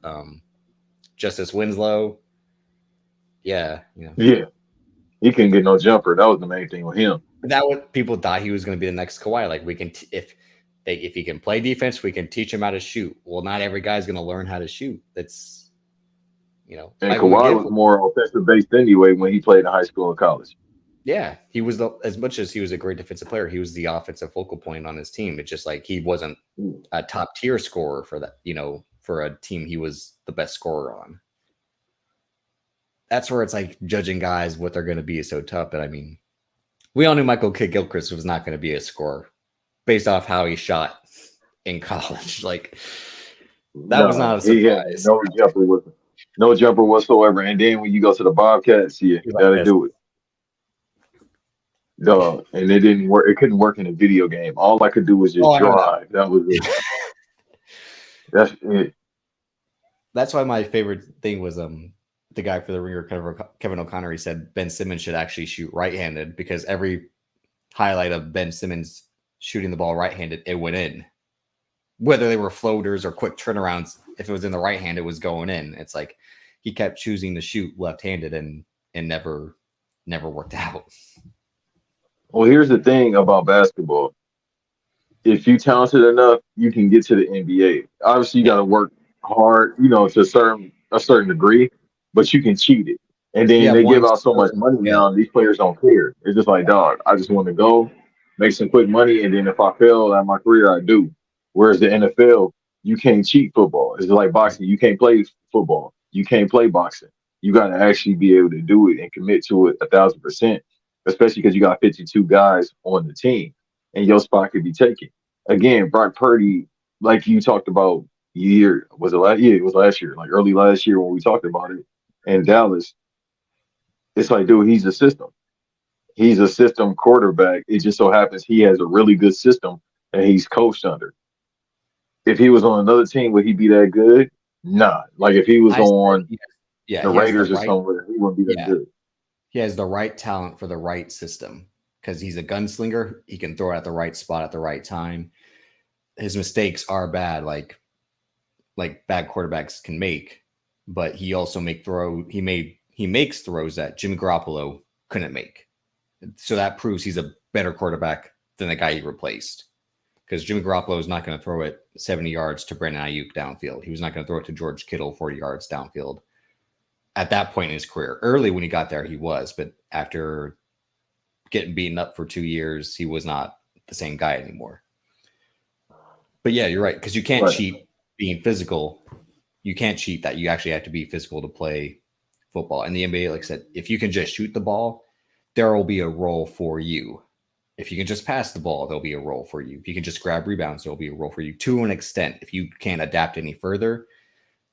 Justice Winslow. Yeah, Yeah, he couldn't get no jumper. That was the main thing with him. That what people thought he was going to be the next Kawhi. Like we can, if he can play defense, we can teach him how to shoot. Well, not every guy's going to learn how to shoot. That's And Kawhi was more offensive based anyway when he played in high school and college. Yeah, he was as much as he was a great defensive player, he was the offensive focal point on his team. It's just like he wasn't a top tier scorer for that. For a team, he was the best scorer on. That's where it's like judging guys what they're going to be is so tough. But I mean, we all knew Michael Kidd-Gilchrist was not going to be a scorer based off how he shot in college. Like that was not a surprise. No jumper whatsoever. And then when you go to the Bobcats, you gotta do it. Duh. And it didn't work. It couldn't work in a video game. All I could do was just drive. That was it. That's it. That's why my favorite thing was the guy for the Ringer, Kevin O'Connor. He said Ben Simmons should actually shoot right-handed because every highlight of Ben Simmons shooting the ball right-handed, it went in. Whether they were floaters or quick turnarounds, if it was in the right hand, it was going in. It's like he kept choosing to shoot left-handed and never worked out. Well, here's the thing about basketball. If you're talented enough, you can get to the NBA. Obviously, you got to work hard, to a certain degree, but you can cheat it. And then they give out so much money now, and these players don't care. It's just like, dog, I just want to go, make some quick money, and then if I fail at my career, I do. Whereas the NFL, you can't cheat football. It's like boxing. You can't play football. You can't play boxing. You got to actually be able to do it and commit to it 1,000%, especially because you got 52 guys on the team and your spot could be taken. Again, Brock Purdy, like you talked about was it last year? It was last year, like early last year when we talked about it in Dallas. It's like, dude, he's a system. He's a system quarterback. It just so happens he has a really good system that he's coached under. If he was on another team, would he be that good? Nah. Like if he was on the Raiders or somewhere, he wouldn't be that good. He has the right talent for the right system because he's a gunslinger. He can throw it at the right spot at the right time. His mistakes are bad, like bad quarterbacks can make, but he also he makes throws that Jimmy Garoppolo couldn't make. So that proves he's a better quarterback than the guy he replaced. Because Jimmy Garoppolo is not going to throw it 70 yards to Brandon Ayuk downfield. He was not going to throw it to George Kittle 40 yards downfield. At that point in his career, early when he got there, he was. But after getting beaten up for 2 years, he was not the same guy anymore. But yeah, you're right. Because you can't cheat being physical. You can't cheat that. You actually have to be physical to play football. In the NBA, like I said, if you can just shoot the ball, there will be a role for you. If you can just pass the ball, there'll be a role for you. If you can just grab rebounds, there'll be a role for you to an extent. If you can't adapt any further,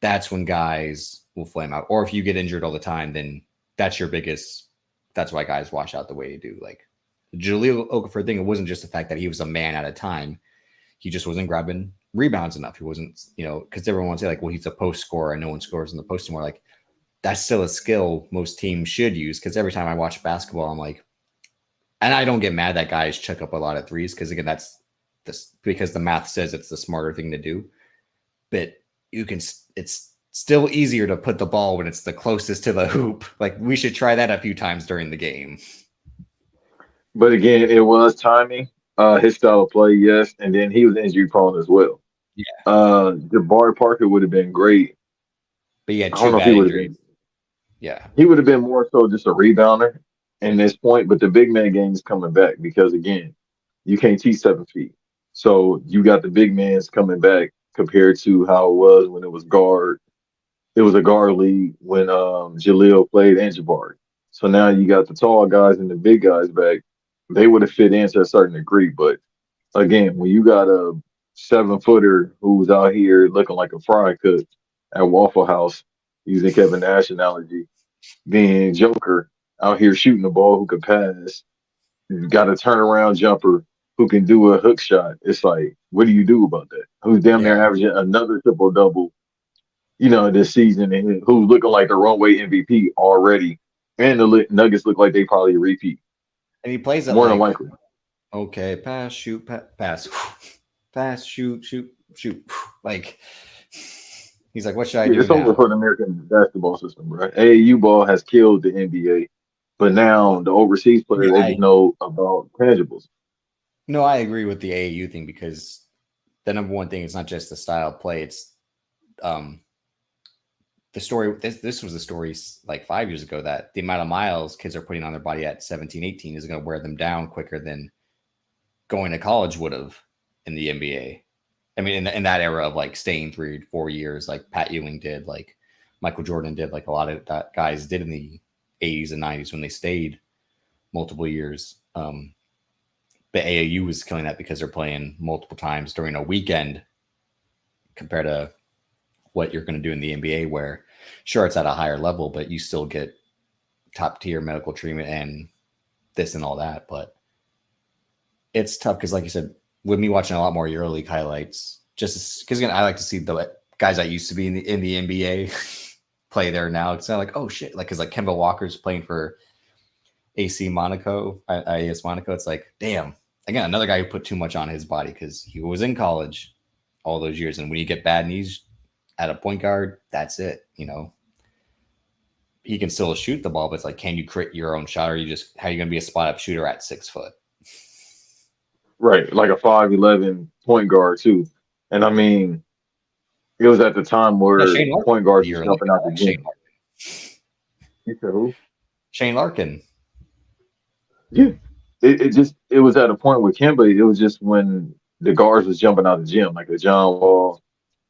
that's when guys will flame out. Or if you get injured all the time, then that's why guys wash out the way they do. Like the Jaleel Okafor thing, it wasn't just the fact that he was a man at a time. He just wasn't grabbing rebounds enough. He wasn't, because everyone would say like, well, he's a post scorer and no one scores in the post anymore. Like that's still a skill most teams should use. Because every time I watch basketball, I'm like, and I don't get mad that guys chuck up a lot of threes because, again, because the math says it's the smarter thing to do. But it's still easier to put the ball when it's the closest to the hoop. Like, we should try that a few times during the game. But again, it was timing. His style of play, yes. And then he was injury prone as well. Yeah. Jabari Parker would have been great. But he had two bad injuries. Yeah. He would have been more so just a rebounder in this point, but the big man game is coming back because again, you can't teach 7 feet. So you got the big man's coming back compared to how it was when it was guard. It was a guard league when Jaleel played and Jabari. So now you got the tall guys and the big guys back. They would have fit in to a certain degree, but again, when you got a 7 footer who's out here looking like a fry cook at Waffle House, using Kevin Nash analogy, being Joker out here shooting the ball who can pass, you got a turnaround jumper who can do a hook shot. It's like, what do you do about that? Who's damn near Yeah, averaging another triple double, this season, and who's looking like the runway MVP already. And the Nuggets look like they probably repeat and he plays it more than like, likely. okay, pass, shoot, pass, pass, shoot, shoot, shoot. Like he's like, what should I Yeah, do it's over now? for the American basketball system, bro. AAU ball has killed the NBA, but now Well, the overseas yeah, players they just I know about tangibles. no, I agree with the AAU thing because the number one thing is not just the style of play; it's um the story. This was the story like 5 years ago that the amount of miles kids are putting on their body at 17, 18 is going to wear them down quicker than going to college would have in the NBA. I mean, in that era of like staying 3 4 years, like Pat Ewing did, like Michael Jordan did, like a lot of that guys did in the 80s and 90s when they stayed multiple years. But AAU was killing that because they're playing multiple times during a weekend compared to what you're going to do in the NBA, where sure it's at a higher level, but you still get top tier medical treatment and this and all that. But it's tough because, like you said, with me watching a lot more EuroLeague highlights, just because again, I like to see the guys that used to be in the NBA play there now. It's not like, oh shit, like because like Kemba Walker's playing for AC Monaco, IAS Monaco. It's like, damn, again, another guy who put too much on his body because he was in college all those years, and when you get bad knees at a point guard, that's it. He can still shoot the ball, but it's like, can you create your own shot, or you just how are you going to be a spot up shooter at 6 foot? Right, like a 5'11" point guard too. And I mean, it was at the time Yeah, where Shane Larkin, point guards was you're like, jumping I out the like Shane gym. Larkin. You said who? Shane Larkin. Yeah. It was at a point with Kimba, it was just when the guards was jumping out the gym, like the John Wall,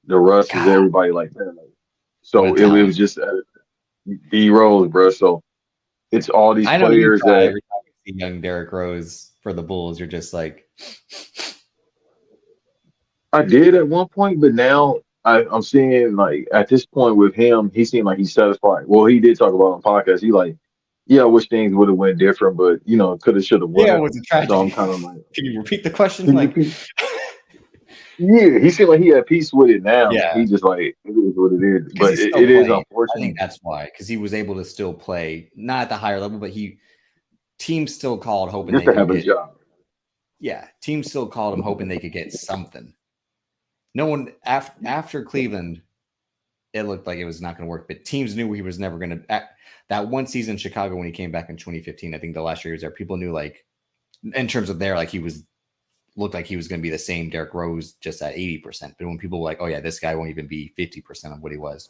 the Russes, God, everybody like that. Like, what a so it talent. was just D Rose, bro. So it's all these I know you players cry that every time you see young Derrick Rose for the Bulls. You're just like, I did at one point, but now I'm seeing like at this point with him, he seemed like he's satisfied. Well, he did talk about on podcast. He like, yeah, I wish things would have went different, but could have, should have, would yeah, it have. was a So I'm tragedy. kind of like, Can you repeat the question? could you Like, repeat? Yeah, he seemed like he had peace with it now. yeah, He just like it is what it is, because but he's still it is playing. I think unfortunate. that's why, because he was able to still play, not at the higher level, but teams still called hoping Just they to could have a get, job. yeah, teams still called him hoping they could get something. No one after Cleveland, it looked like it was not going to work, but teams knew he was never going to. That one season in Chicago when he came back in 2015, I think the last year he was there, people knew like in terms of there, like he was looked like he was going to be the same Derrick Rose just at 80%. But when people were like, oh yeah, this guy won't even be 50% of what he was,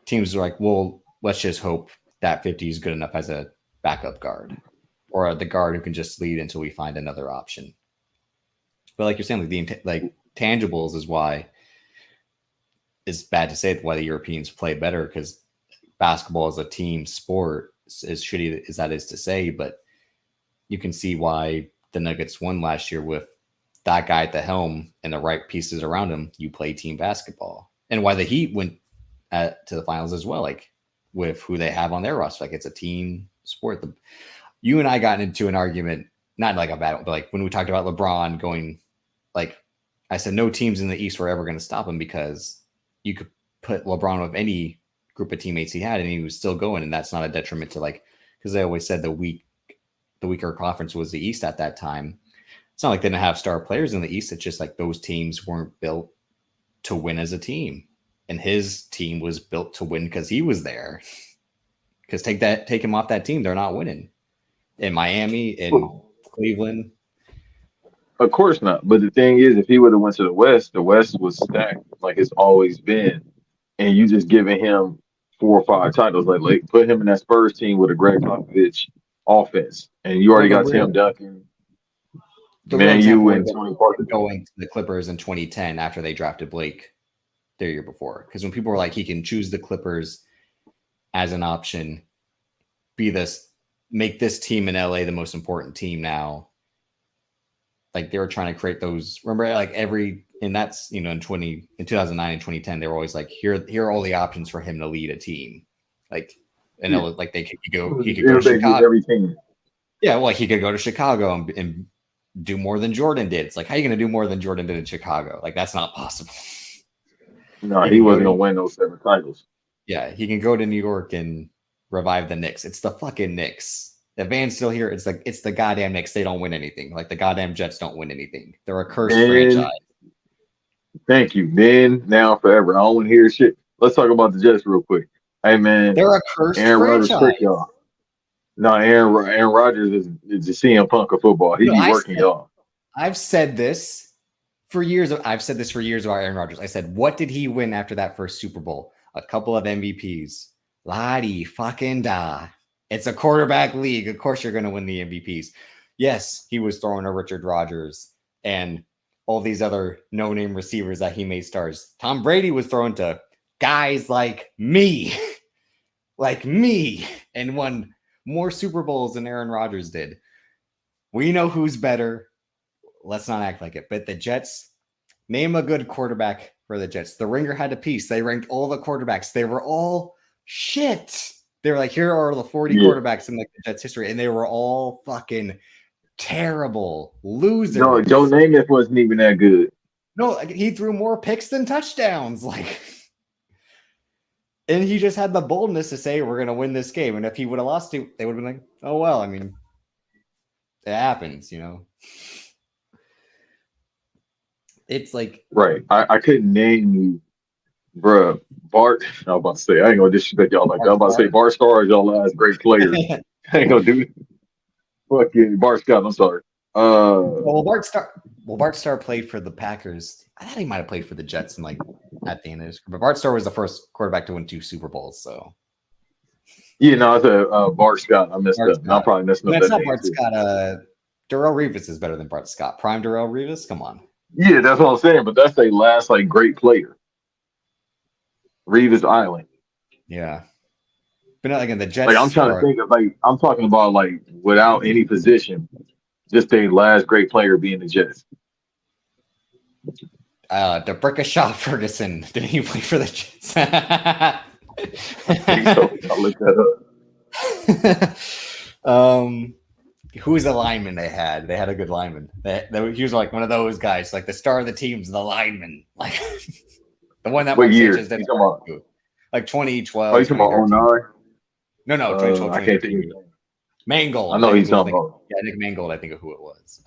teams were like, well, let's just hope that 50 is good enough as a backup guard or the guard who can just lead until we find another option. But like you're saying, like like tangibles is why it's bad to say why the Europeans play better because basketball is a team sport, as shitty as that is to say, but you can see why the Nuggets won last year with that guy at the helm and the right pieces around him. You play team basketball, and why the Heat went to the finals as well, like with who they have on their roster. Like it's a team sport. You and I got into an argument, not like a bad one, but like when we talked about LeBron going, like I said, no teams in the East were ever going to stop him because you could put LeBron with any group of teammates he had, and he was still going, and that's not a detriment to like because they always said the weaker conference was the East at that time. It's not like they didn't have star players in the East. It's just like those teams weren't built to win as a team. And his team was built to win because he was there. Because take him off that team, they're not winning. In Miami, in Cleveland. Of course not. But the thing is, if he would have went to the West was stacked like it's always been, and you just giving him 4 or 5 titles, like put him in that Spurs team with a Greg Popovich offense, and you Well, already got Tim Duncan. the real example would and have Tony been Parker. going to the Clippers in 2010 after they drafted Blake their year before. Because when people were like, he can choose the Clippers as an option, make this team in LA the most important team now. Like they were trying to create those. Remember, like and that's in 2009 and 2010, they were always like, here are all the options for him to lead a team. Like, and Yeah. like he could It go was to Chicago. every team. Yeah, well, he could go to Chicago and do more than Jordan did. It's like, how are you going to do more than Jordan did in Chicago? Like, that's not possible. No, He he can go wasn't to gonna win those 7 titles. Yeah, he can go to New York and revive the Knicks. It's the fucking Knicks. If Van's still here, it's the goddamn Knicks. They don't win anything. Like the goddamn Jets don't win anything. They're a cursed Then, franchise. thank you. Then, now, forever. I don't want to hear shit. Let's talk about the Jets real quick. Hey man, They're a cursed Aaron Rodgers franchise. trick y'all. No, Aaron Rodgers is the CM Punk of football. He No, be working y'all. I've said this for years. I've said this for years about Aaron Rodgers. I said, what did he win after that first Super Bowl? A couple of MVPs. La-di fucking da. It's a quarterback league. Of course you're going to win the MVPs. Yes, he was throwing to Richard Rodgers and all these other no-name receivers that he made stars. Tom Brady was throwing to guys like me, and won more Super Bowls than Aaron Rodgers did. We know who's better. Let's not act like it. But the Jets, name a good quarterback for the Jets. The Ringer had a piece. They ranked all the quarterbacks. They were all shit. They were like, here are the 40 quarterbacks in the Jets history, and they were all fucking terrible losers. No, Joe Namath wasn't even that good. No, he threw more picks than touchdowns. And he just had the boldness to say, we're going to win this game. And if he would have lost it, they would have been like, oh, well, I mean, it happens, It's like. Right. I couldn't name you, bruh. Bart, I was about to say, I ain't going to disrespect y'all like that. I'm about to say Bart Starr is y'all last great player. I ain't going to do it. Fucking Bart Scott, I'm sorry. Bart Starr played for the Packers. I thought he might have played for the Jets at the end of his career. But Bart Starr was the first quarterback to win 2 Super Bowls. So yeah, no, I said Bart Scott. I messed up. I'm probably messing up. That's that not Bart too. Scott. Darrelle Revis is better than Bart Scott. Prime Darrelle Revis. Come on. Yeah, that's what I'm saying. But that's a last great player. Revis Island. Yeah. But no, again, the Jets. I'm trying to think of I'm talking about without any position, just a last great player being the Jets. The Brickashaw Ferguson. Did he play for the Jets? I think so. I'll look that up. Who was the lineman they had? They had a good lineman. He was like one of those guys, like the star of the team's the lineman, like the one that what Mark year? Sanchez did. Like 2012. Oh, you talking about 09? No, 2012. I can't think of it. Mangold. I know he's talking about. Yeah, Nick Mangold. I think of who it was.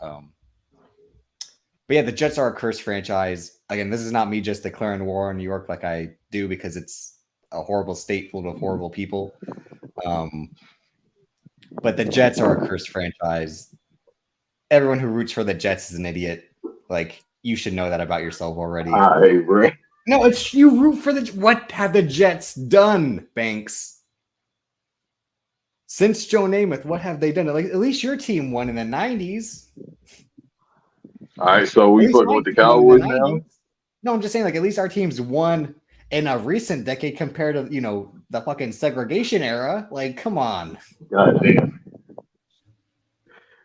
But yeah, the Jets are a cursed franchise. Again, this is not me just declaring war on New York like I do because it's a horrible state full of horrible people. But the Jets are a cursed franchise. Everyone who roots for the Jets is an idiot. You should know that about yourself already. Hey, bro. No, it's you root for what have the Jets done, Banks? Since Joe Namath, what have they done? At least your team won in the 90s. All right, so we fucking with the Cowboys now? No, I'm just saying, at least our team's won in a recent decade compared to, the fucking segregation era. Come on. God damn. It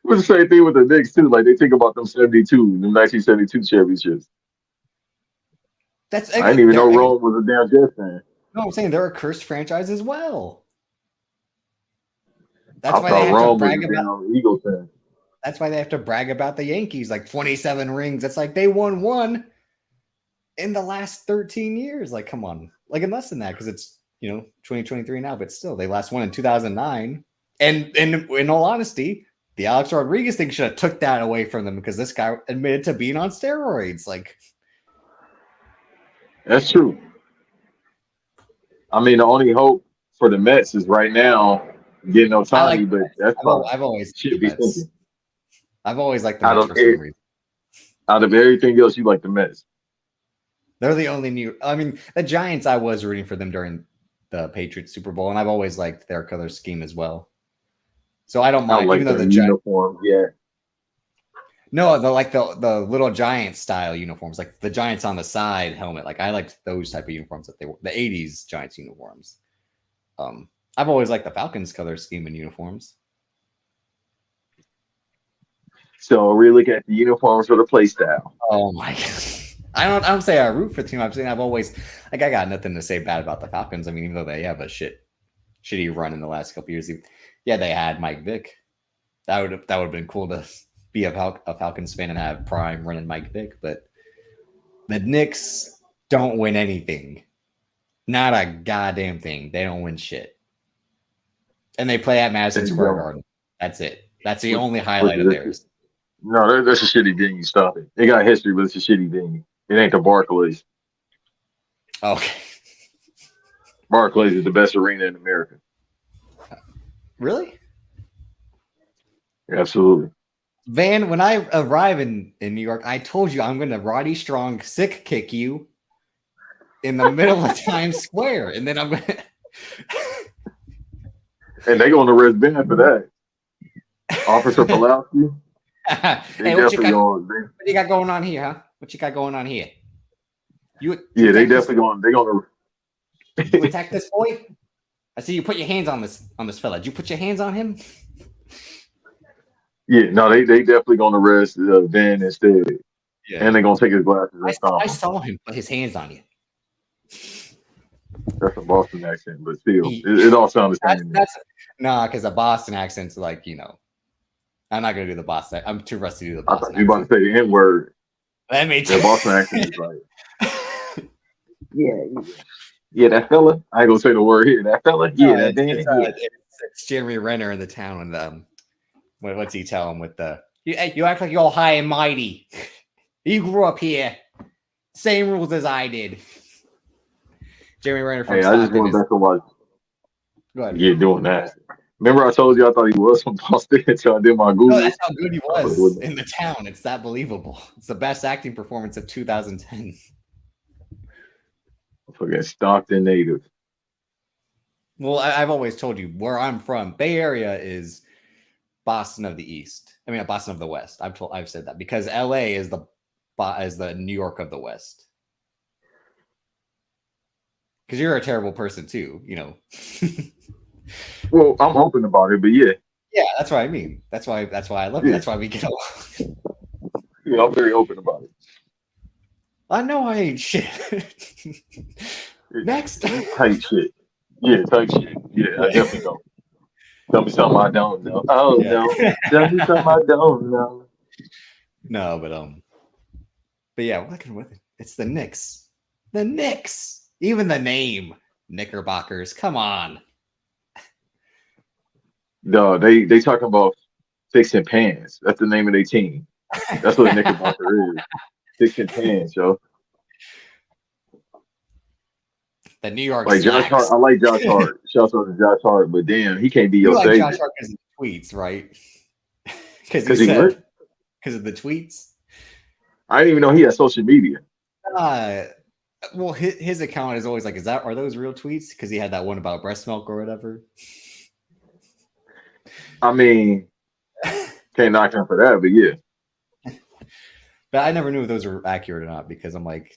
was the same thing with the Knicks, too. They think about them 1972 championships. I didn't even know Rome was a damn Jets fan. No, I'm saying they're a cursed franchise as well. That's why they have Rome to brag about Eagles fan. That's why they have to brag about the Yankees, 27 rings. It's they won 1 in the last 13 years. Come on. And less than that, because it's 2023 now, but still, they last won in 2009. And in all honesty, the Alex Rodriguez thing should have took that away from them because this guy admitted to being on steroids. That's true. I mean, the only hope for the Mets is right now getting Ohtani, but that's I've always should be thinking. I've always liked the Mets for some reason. Out of everything else, you like the Mets. They're the only the Giants, I was rooting for them during the Patriots Super Bowl, and I've always liked their color scheme as well. So I don't mind, even though the uniform, yeah. No, the little giant style uniforms, like the Giants on the side helmet. Like I liked those type of uniforms that they were the '80s Giants uniforms. I've always liked the Falcons color scheme in uniforms. So we look at the uniforms for the play style. Oh my god. I don't say I root for the team. I'm saying I've always like I got nothing to say bad about the Falcons. I mean, even though they have a shitty run in the last couple years. Yeah, they had Mike Vick. That would have been cool to be a Falcons fan and have prime running Mike Vick, but the Knicks don't win anything. Not a goddamn thing. They don't win shit. And they play at Madison Square Garden. That's it. That's the only highlight of theirs. No, that's a shitty venue. Stop it. They got history, but it's a shitty venue. It ain't the Barclays. Okay. Barclays is the best arena in America. Really? Absolutely. Van, when I arrive in New York, I told you I'm going to Roddy Strong sick kick you in the middle of Times Square. And then I'm going to... And they going to arrest Ben for that. Officer Pulaski. Hey, what you got going on here, huh? What you got going on here? They definitely going. They going to. You attack this boy? I see you put your hands on this fella. Did you put your hands on him? Yeah, no, they definitely going to arrest Ben instead. Yeah. And they're going to take his glasses. I saw him put his hands on you. That's a Boston accent, but still, it all sounds the same. Because a Boston accent's like, I'm not going to do the Boston. I'm too rusty to do the Boston accent. You about to say the N-word. Let me tell you. The Boston accent is like, yeah, that fella. I ain't going to say the word here. That fella? Yeah, it's Jeremy Renner in the town. And what's he tell him with the, you act like you're all high and mighty. You grew up here. Same rules as I did. Jeremy Renner from Stockton. I just went back to watch. Go ahead. Yeah, doing that. Remember I told you I thought he was from Boston until I did my Google. No, that's how good he was in the town. It's that believable. It's the best acting performance of 2010. Forget Stockton native. Well, I've always told you where I'm from. Bay Area is Boston of the East. I mean, Boston of the West. I've said that because LA is the New York of the West. Because you're a terrible person too, Well, I'm open about it, but yeah. Yeah, that's what I mean. That's why I love you. That's why we get along. Yeah, I'm very open about it. I know I ain't shit. Next. Tight shit. Yeah, tight shit. Yeah, I definitely don't. Tell me something I don't know. Oh, no. Tell me something I don't know. No, but yeah, working with it. It's the Knicks. The Knicks. Even the name, Knickerbockers. Come on. No, they talking about fixing pants. That's the name of their team. That's what a Knickerbocker is. Fixing pants, yo. The New York like Josh Hart. I like Josh Hart. Shouts out to Josh Hart, but damn, he can't be your savior. Like Josh Hart because of the tweets, right? Because of the tweets. I didn't even know he had social media. Well, his account is always like, are those real tweets? Because he had that one about breast milk or whatever. I mean, can't knock him for that, but yeah. But I never knew if those were accurate or not because I'm like,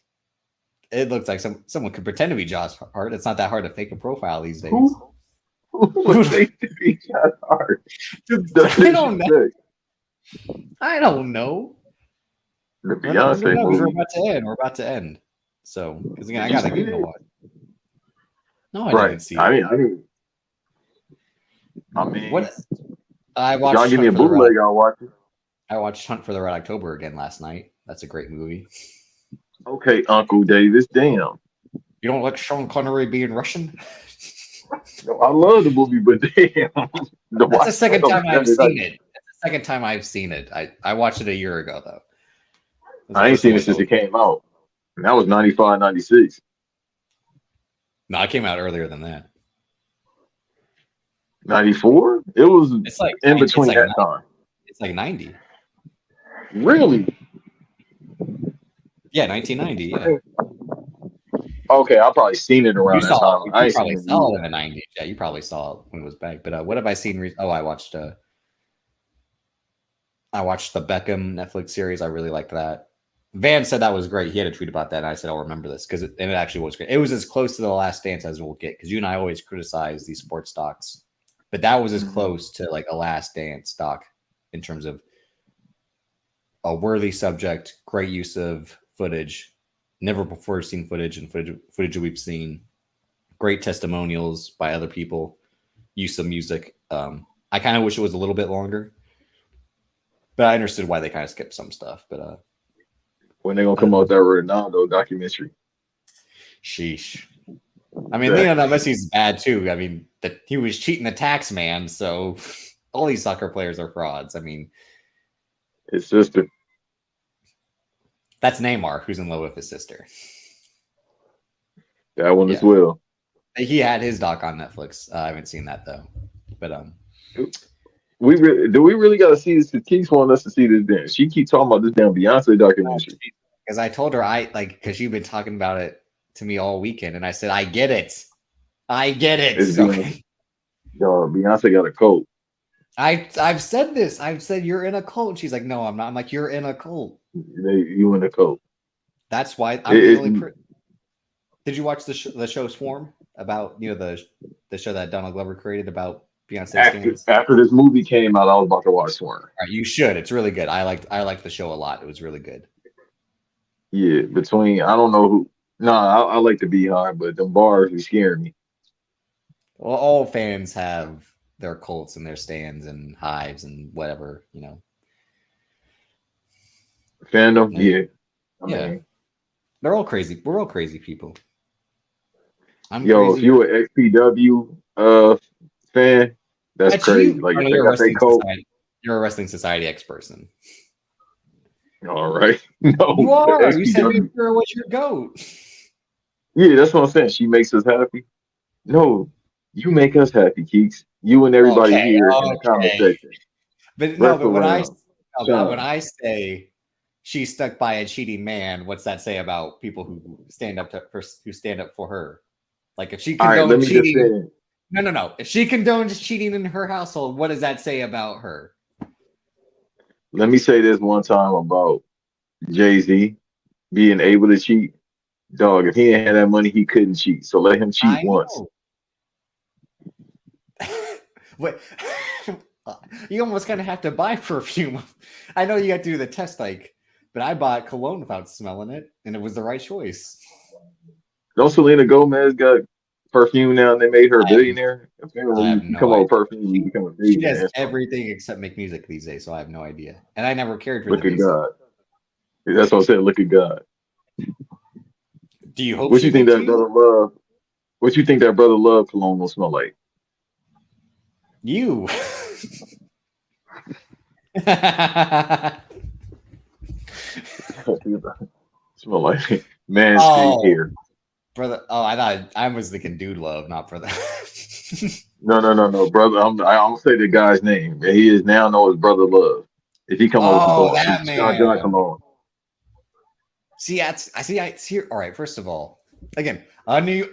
it looks like someone could pretend to be Josh Hart. It's not that hard to fake a profile these days. Who would fake to be Josh Hart? I don't know. I don't know. The Beyonce movie. We're about to end. So, because again, I got a game to watch. No, I didn't see it. I mean, what? I watched. Y'all give me a bootleg, I'll watch it. I watched Hunt for the Red October again last night. That's a great movie. Okay, Uncle Davis, damn. You don't like Sean Connery being Russian? No, I love the movie, but damn. That's the second time I've seen it. That's the second time I've seen it. I watched it a year ago, though. I ain't seen it since it came out. And that was 95, 96. No, it came out earlier than that. 94? It was in between that time. It's like 90. Really? Yeah, 1990. Yeah. Okay, I probably seen it around that time. You probably saw it in the 90s. Yeah, you probably saw it when it was back. But what have I seen? I watched. I watched the Beckham Netflix series. I really liked that. Van said that was great. He had a tweet about that, and I said, "I'll remember this," because it actually was great. It was as close to The Last Dance as we'll get, because you and I always criticize these sports docs, but that was as close to like a Last Dance doc in terms of a worthy subject, great use of footage, never before seen footage, and footage we've seen, great testimonials by other people, use of music. I kind of wish it was a little bit longer, but I understood why they kind of skipped some stuff. But When they gonna come out with that Ronaldo documentary? sheesh. I mean, Exactly. Lionel Messi's bad too. I mean, that he was cheating the tax man, so all these soccer players are frauds. I mean, His sister. that's Neymar, who's in love with his sister. That one as Yeah, well. he had his doc on Netflix. I haven't seen that though, but Do we really got to see this? Keeps wanting us to see this. Damn, she keeps talking about this damn Beyonce documentary. because I told her because you've been talking about it to me all weekend, and I said I get it, I get it. It's Beyonce. Okay. Beyonce got a cult. I've said this. I've said you're in a cult. She's like, no, I'm not. I'm like, you're in a cult. You in a cult. That's why I'm the only. Did you watch the show Swarm about the show that Donald Glover created about Beyonce stands? After this movie came out, I was about to watch Swarm. All right, you should. It's really good. I liked the show a lot. It was really good. Yeah, between I don't know who. No, I like the Beehive, but the bars be scaring me. Well, all fans have their cults and their stands and hives and whatever, Fandom, And, yeah. I yeah, mean, they're all crazy. We're all crazy people. I'm yo, if crazy. you an XPW fan, that's crazy. You. Like Oh, if no, they got their cult, You're a Wrestling Society X person. all right. No, You are. You said XPW. Ventura was your goat. Yeah, that's what I'm saying. She makes us happy. No, you make us happy, Keeks. You and everybody Okay, here in the comment okay. section. But no, but Wrestle when Round. when Shine. I say she's stuck by a cheating man, what's that say about people who stand up for her? Like if she All right, let condoned me just cheating, say, no. If she condones cheating in her household, what does that say about her? let me say this one time about Jay-Z being able to cheat. Dog, if he didn't have that money, he couldn't cheat. So let him cheat I once. know. But you almost kind of have to buy perfume. I know you got to do the test, but I bought cologne without smelling it, and it was the right choice. Don't Selena Gomez got perfume now and they made her a billionaire? I Apparently, have if you no come out idea. with perfume, you become a She does billionaire. So everything except make music these days, so I have no idea. And I never cared for the look at music. God. That's what I said. Look at God. Do you hope What she you think makes that music? brother love? What you think that brother love cologne will smell like? You. Smell like manscaped Oh, hair. brother. Oh, I thought I was thinking dude love, not brother. No, brother. I'm gonna say the guy's name. And he is now known as Brother Love. If he come up with some Oh, cologne, that it's John John man. cologne. See, I see. I see. All right. First of all, again, a New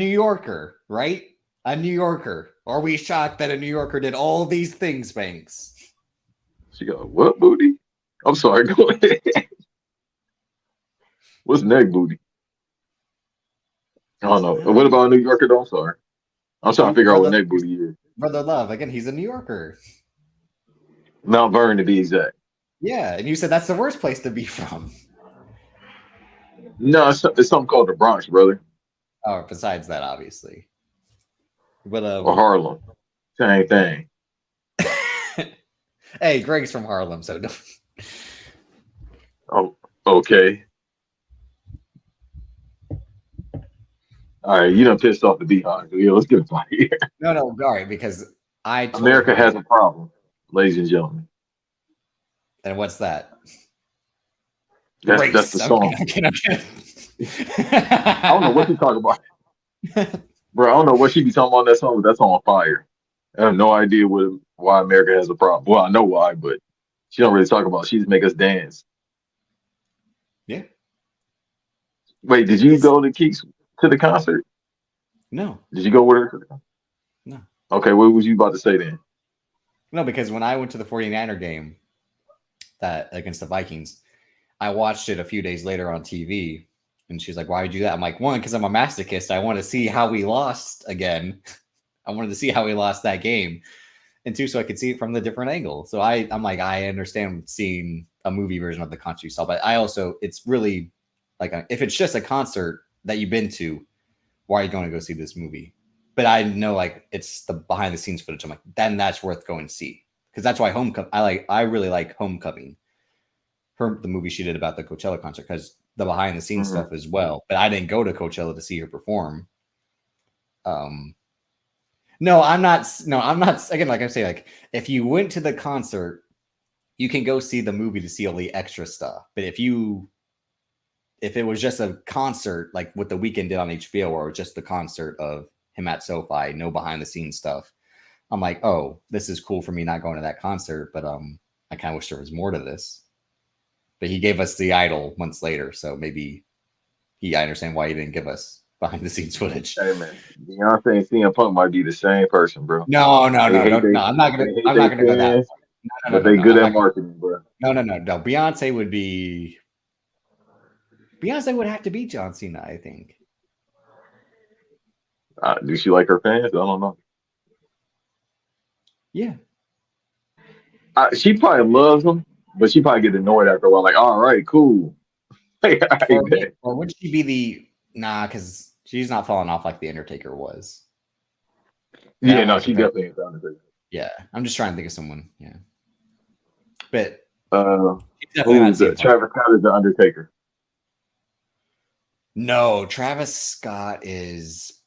Yorker, right? A New Yorker. Are we shocked that a New Yorker did all these things, Banks? She go, what booty? I'm sorry. Go ahead. What's neck booty? I don't know. What about a New Yorker? Though? I'm sorry. I'm trying to figure out what Brother, neck booty is. brother love. Again, he's a New Yorker. Mount Vernon to be exact. Yeah, and you said that's the worst place to be from. No, it's something called the Bronx, brother, Oh, besides that, obviously. But or Harlem. Same thing. hey, Greg's from Harlem, so don't. Oh, okay. All right, you done pissed off the beehive. Yeah, let's get it out of here. No, all right, because I told America has her, a problem, ladies and gentlemen. and what's that? That's the Race. Okay, song. okay. I don't know what you talking about, bro. I don't know what she be talking about in that song, but that's on fire. I have no idea why America has a problem. Well, I know why, but she don't really talk about it. She just make us dance. Yeah. Wait, did you go to Keeks to the concert? No, Did you go with her? To the concert? no, Okay, what was you about to say then? no, because when I went to the 49er game, that against the Vikings. I watched it a few days later on TV, and she's like, "Why would you do that?" I'm like, one, because I'm a masochist. I want to see how we lost again. I wanted to see how we lost that game, and two, so I could see it from the different angle. So I'm like, I understand seeing a movie version of the concert you saw, but I also, it's really like if it's just a concert that you've been to, why are you going to go see this movie? But I know like it's the behind the scenes footage. I'm like, then that's worth going to see, because that's why Homecoming. I really like Homecoming, the movie she did about the Coachella concert, because the behind the scenes stuff as well. But I didn't go to Coachella to see her perform. No, I'm not. No, I'm not. Again, like I say, like if you went to the concert, you can go see the movie to see all the extra stuff. But if it was just a concert, like what The Weeknd did on HBO, or just the concert of him at SoFi, no behind the scenes stuff, I'm like, oh, this is cool for me not going to that concert, but I kind of wish there was more to this. But he gave us The Idol months later, so maybe I understand why he didn't give us behind the scenes footage. Hey man, Beyonce and CM Punk might be the same person, bro. No. I'm not They gonna go that. fans, No. but they good at marketing, bro. No. Beyonce would have to beat John Cena, I think. Do she like her fans? I don't know. Yeah. She probably loves them, but she probably get annoyed after a while. Like, all right, cool. Or would she be because she's not falling off like The Undertaker was. Yeah, no, she definitely ain't Undertaker. Yeah. I'm just trying to think of someone. Yeah. But who's Travis Scott is the Undertaker. No, Travis Scott is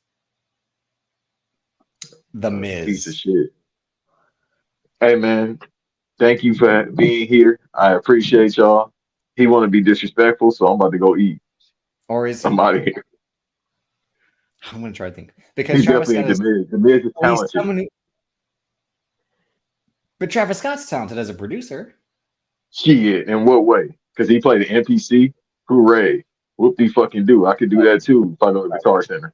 the Miz. Piece of shit. Hey man, thank you for being here. I appreciate y'all. He want to be disrespectful, so I'm about to go eat. Or is I'm out of here. I'm gonna try to think, because he's Travis definitely Scott the Miz. The Miz is talented. But Travis Scott's talented as a producer. Shit, in what way? Because he played an NPC. Hooray! Whoop de fucking do. I could do that too if I go to Guitar Center.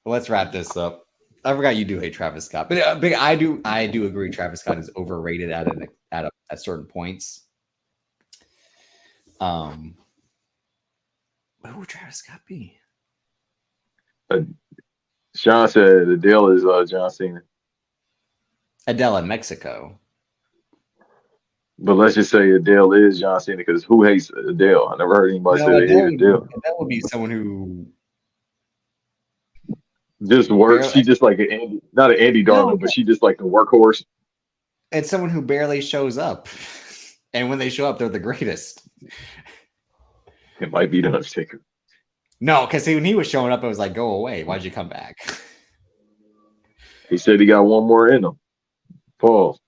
Let's wrap this up. I forgot you do hate Travis Scott, but I do agree Travis Scott is overrated at certain points. What would Travis Scott be? Sean said Adele is John Cena. Adele in Mexico. But let's just say Adele is John Cena, because who hates Adele? I never heard anybody say they hate Adele. That would be someone who just works. She just like not an Andy Darling, but she just like the workhorse. It's someone who barely shows up, and when they show up, they're the greatest. It might be the Undertaker. No, because when he was showing up, it was like, go away. Why'd you come back? He said he got one more in him. Paul.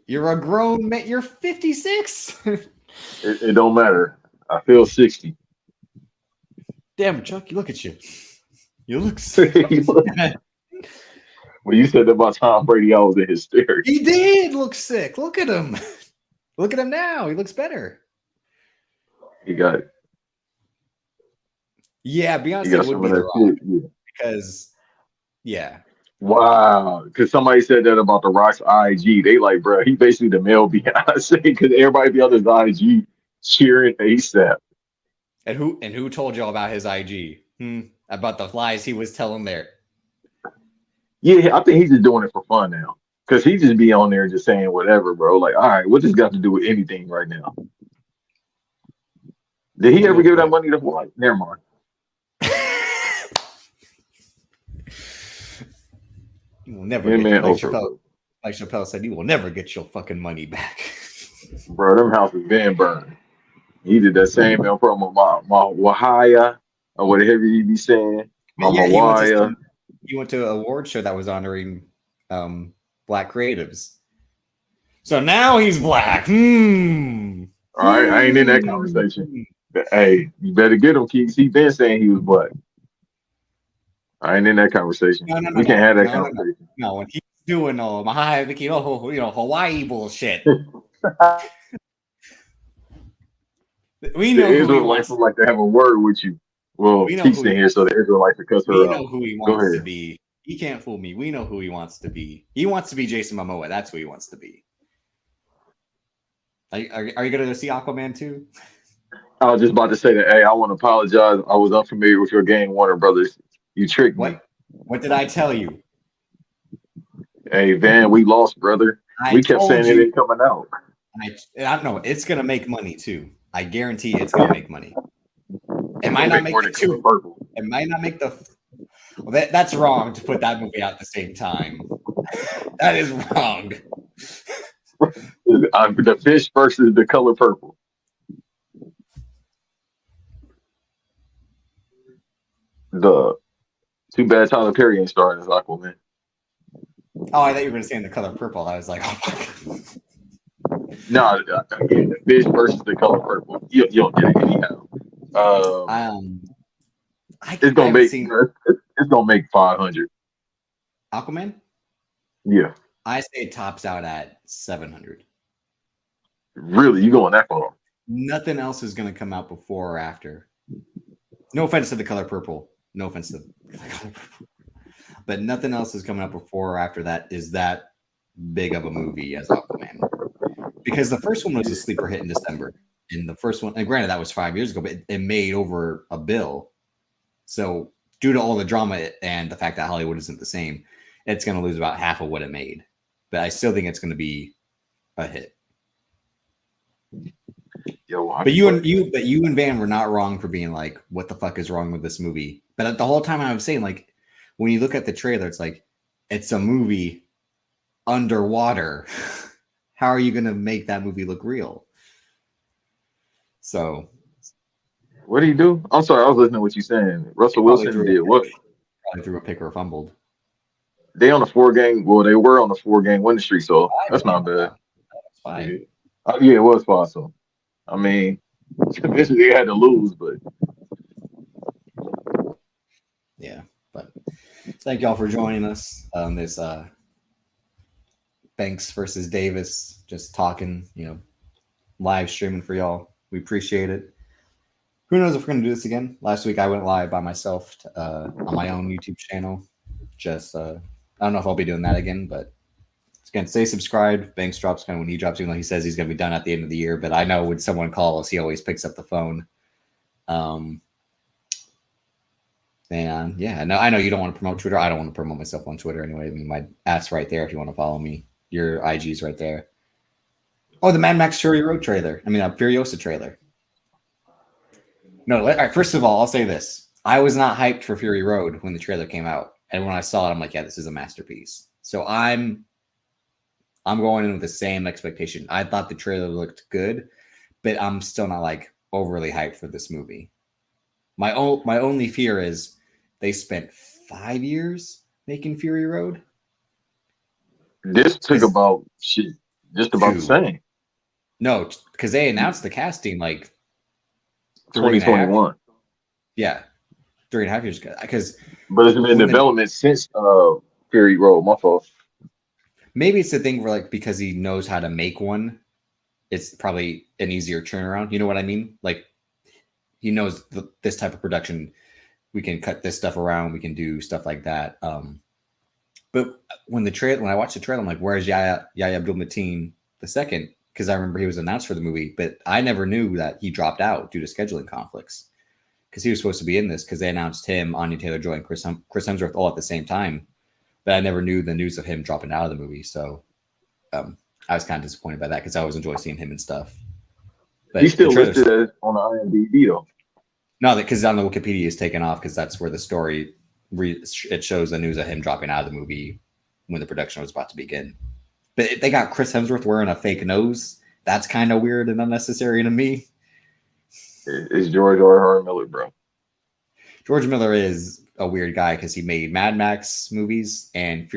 You're a grown man. You're 56. It don't matter. I feel 60. Damn, Chuck, look at you. You look sick. When you said that about Tom Brady, I was in hysterics. He did look sick. Look at him. Look at him now. He looks better. He got it. Yeah, Beyonce would be the Rock. Yeah. Because, yeah. Wow. Because somebody said that about The Rock's IG. They like, bro, he basically the male Beyonce, because everybody be on his IG cheering ASAP. And who told y'all about his IG? About the lies he was telling there? Yeah, I think he's just doing it for fun now. Because he just be on there just saying whatever, bro. Like, all right, what this got to do with anything right now? Did he ever give that money to Hawaii? Never mind. You will never get, like Chappelle said, you will never get your fucking money back. Bro, them houses been burned. He did that same promo, my Wahaya, or whatever he be saying. My Wahaya. He went to an award show that was honoring black creatives. So now he's black. All right, I ain't in that conversation. Hey, you better get him, Keeks. He been saying he was black. I ain't in that conversation. We can't have that conversation. No, when he's doing Hawaii bullshit. We know the Israelites would like to have a word with you. Well, Keeks in here, so the Israelites to cuss her out. We know who he wants to be. He can't fool me. We know who he wants to be. He wants to be Jason Momoa. That's who he wants to be. Are you going to go see Aquaman 2? I was just about to say that. Hey, I want to apologize. I was unfamiliar with your game, Warner Brothers. You tricked me. What did I tell you? Hey, Van, we lost, brother. I We kept told saying it you. ain't coming out. I don't know. It's going to make money too. I guarantee it's going to make money. It might not make more the than Color two. Purple. It might not make the. Well, that's wrong to put that movie out at the same time. That is wrong. The Fish versus the Color Purple. The Too bad Tyler Perry ain't starring as Aquaman. Oh, I thought you were going to say in the color purple. I was like, oh. No, again, the Fish versus the Color Purple. You don't get it anyhow. It's gonna make seen it's gonna make 500. Aquaman. Yeah, I say it tops out at 700. really, you going that far? Nothing else is going to come out before or after. No offense to the color purple. No offense to the color purple. But nothing else is coming up before or after that is that big of a movie as Aquaman. Because the first one was a sleeper hit in December. And the first one, and granted, that was 5 years ago, but it made over $1 billion. So due to all the drama and the fact that Hollywood isn't the same, it's going to lose about half of what it made. But I still think it's going to be a hit. But you and Van were not wrong for being like, what the fuck is wrong with this movie? But the whole time I was saying, like, when you look at the trailer, it's like, it's a movie underwater. How are you going to make that movie look real? So, what do you do? I'm sorry, I was listening to what you saying. Russell Wilson did what? Probably threw a pick or fumbled. They on a 4-game. Well, they were on a 4-game winning streak, so that's not bad. That's fine. Yeah, it was fine. So, I mean, eventually they had to lose, but yeah. But thank y'all for joining us on this Banks versus Davis, just talking, live streaming for y'all. We appreciate it. Who knows if we're going to do this again? Last week I went live by myself on my own YouTube channel. Just, I don't know if I'll be doing that again, but again, stay subscribed. Banks drops kind of when he drops, even though he says he's going to be done at the end of the year. But I know when someone calls, he always picks up the phone. And yeah, no, I know you don't want to promote Twitter. I don't want to promote myself on Twitter anyway. I mean, my ass right there if you want to follow me. Your IG's right there. Oh, the Mad Max Fury Road trailer. I mean, Furiosa trailer. No, all right, first of all, I'll say this. I was not hyped for Fury Road when the trailer came out. And when I saw it, I'm like, yeah, this is a masterpiece. So I'm going in with the same expectation. I thought the trailer looked good, but I'm still not like overly hyped for this movie. My only fear is they spent 5 years making Fury Road. This took about the same. No, because they announced the casting like 2021. Yeah, 3.5 years ago. But it's been in development since Fury Road. My fault. Maybe it's the thing where like because he knows how to make one, it's probably an easier turnaround. You know what I mean? Like he knows this type of production. We can cut this stuff around. We can do stuff like that. But when I watched the trailer, I'm like, where's Yahya Abdul-Mateen II? Because I remember he was announced for the movie, but I never knew that he dropped out due to scheduling conflicts. Because he was supposed to be in this because they announced him, Anya Taylor-Joy, and Chris Hemsworth all at the same time. But I never knew the news of him dropping out of the movie. So I was kind of disappointed by that because I always enjoy seeing him and stuff. But he's still listed as on the IMDb though. No, because on the Wikipedia is taken off because that's where the story it shows the news of him dropping out of the movie when the production was about to begin. But they got Chris Hemsworth wearing a fake nose. That's kind of weird and unnecessary to me. It's George R.R. Miller, bro. George Miller is a weird guy because he made Mad Max movies and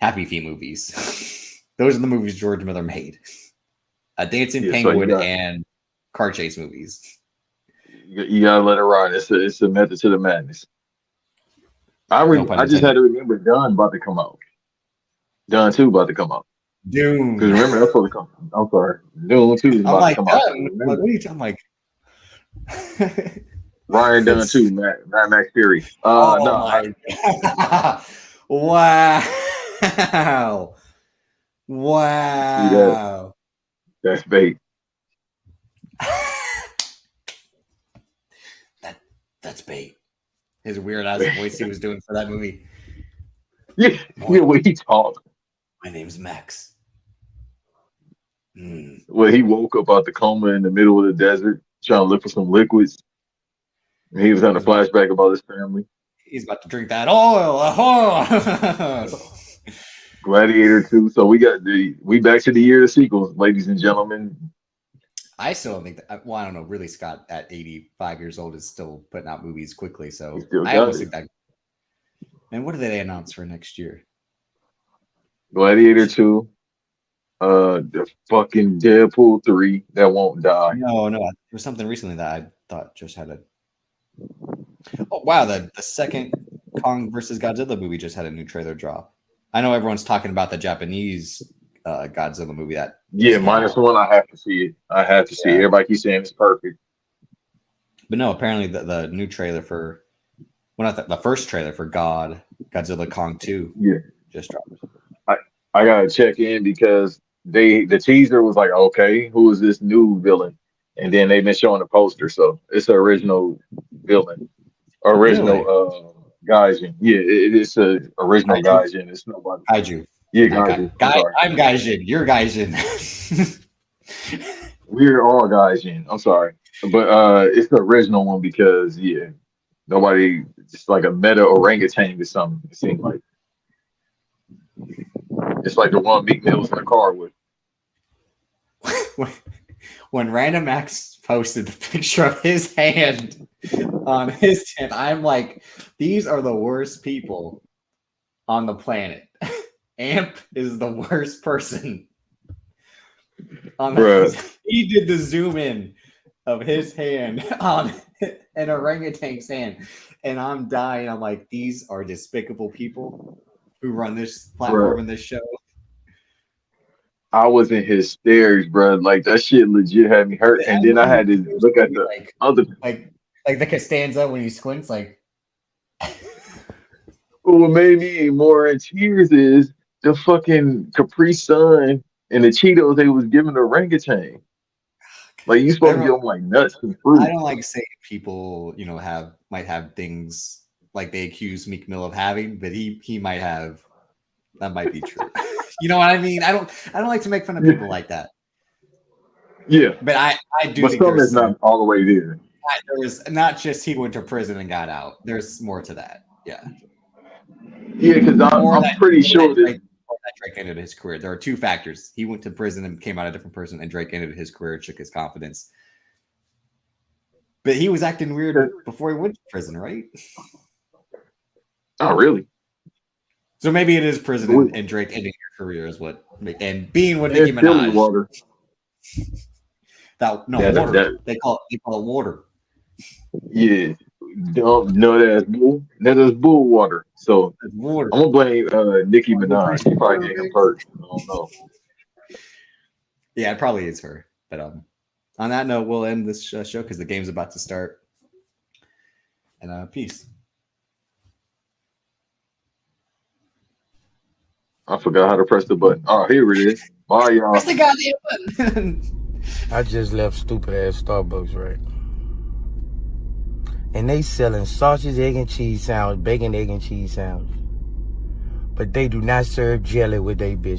Happy Feet movies. Those are the movies George Miller made. A Dancing Penguin and car chase movies. You gotta let it ride. It's a method to the madness. I just had to remember Dune about to come out. Dune 2 about to come out. Dune. Because remember that's supposed to come. I'm sorry. Dune 2 is about to come out. What are you talking like? Ryan Dunn It's too, Matt Max Fury. oh No, my god! Wow! see that Wow! that's bait. That that's bait. His weird ass voice he was doing for that movie. Yeah, Boy, yeah. When he talked, my name's Max. Mm. when he woke up out the coma in the middle of the desert, trying to look for some liquids, and he was having a He's about flashback about his family. he's about to drink that oil. Oh. Gladiator 2. So we back to the year of the sequels, ladies and gentlemen. I still don't think that. Well, I don't know. Really, Scott at 85 years old is still putting out movies quickly. He So still I got almost it. think that. And what did they announce for next year? Gladiator 2, the fucking Deadpool 3 that won't die. No, no. There was something recently that I thought just had a. Oh wow! The second Kong versus Godzilla movie just had a new trailer drop. I know everyone's talking about the Japanese Godzilla movie that Yeah, just came out. -1. I have to see it. I have to see it. Yeah, Everybody keeps saying it's perfect. but no. Apparently, the new trailer for well, not the first trailer for Godzilla Kong 2 Yeah, just dropped. I I gotta check in because the teaser was like, okay, who is this new villain? And then they've been showing the poster, so it's the original villain, original Really? Gaijin. Yeah, it's a original Kaiju? Gaijin. It's nobody. Kaiju. Yeah, Not guy. Gaijin. I'm Guy. sorry. I'm Gaijin. You're Gaijin. We're all Gaijin. I'm sorry, but it's the original one because yeah, nobody. It's like a meta orangutan or something. It seems like it's like the one Meek Mill's in the car with. when Random Max posted the picture of his hand on his hand, I'm like, these are the worst people on the planet. Amp is the worst person on Bruh, the. He did the zoom in of his hand on an orangutan's hand, and I'm dying. I'm like, these are despicable people who run this platform bruh. and this show. I was in hysterics, bruh. Like that shit legit had me hurt. The And then I emblem had to appears look to at be the other. like the Costanza when he squints, like But what made me more in tears is the fucking Capri Sun and the Cheetos they was giving the orangutan. Like you supposed to give everyone. them like nuts and I fruit. don't like saying people, might have things like they accuse Meek Mill of having, but he might have. That might be true. You know what I mean? I don't like to make fun of Yeah, people like that, yeah. but I do But think some there's is some. not all the way there. There's not just he went to prison and got out. There's more to that. Yeah, Yeah, because or I'm that pretty or that sure that. Drake or that Drake ended his career. There are two factors. He went to prison and came out a different person, and Drake ended his career, shook his confidence. But he was acting weird before he went to prison, right? Oh, really? So maybe it is prison We- and Drake ending your career is what, and being with Nicki And Philly Minaj. water. That no That water. that They call it water. yeah. Don't no, that's bull. That is bull water. So It's water. I'm gonna blame Nicki Wanna go drink Minaj. some She probably water, gave him baby? perks. I don't know. Yeah, it probably is her. But on that note, we'll end this show because the game's about to start. And peace. I forgot how to press the button. Oh, here it is. Bye, Press y'all. the goddamn button. I just left stupid ass Starbucks, right? And they selling sausage, egg, and cheese sandwich, bacon, egg, and cheese sandwich. But they do not serve jelly with they bitch.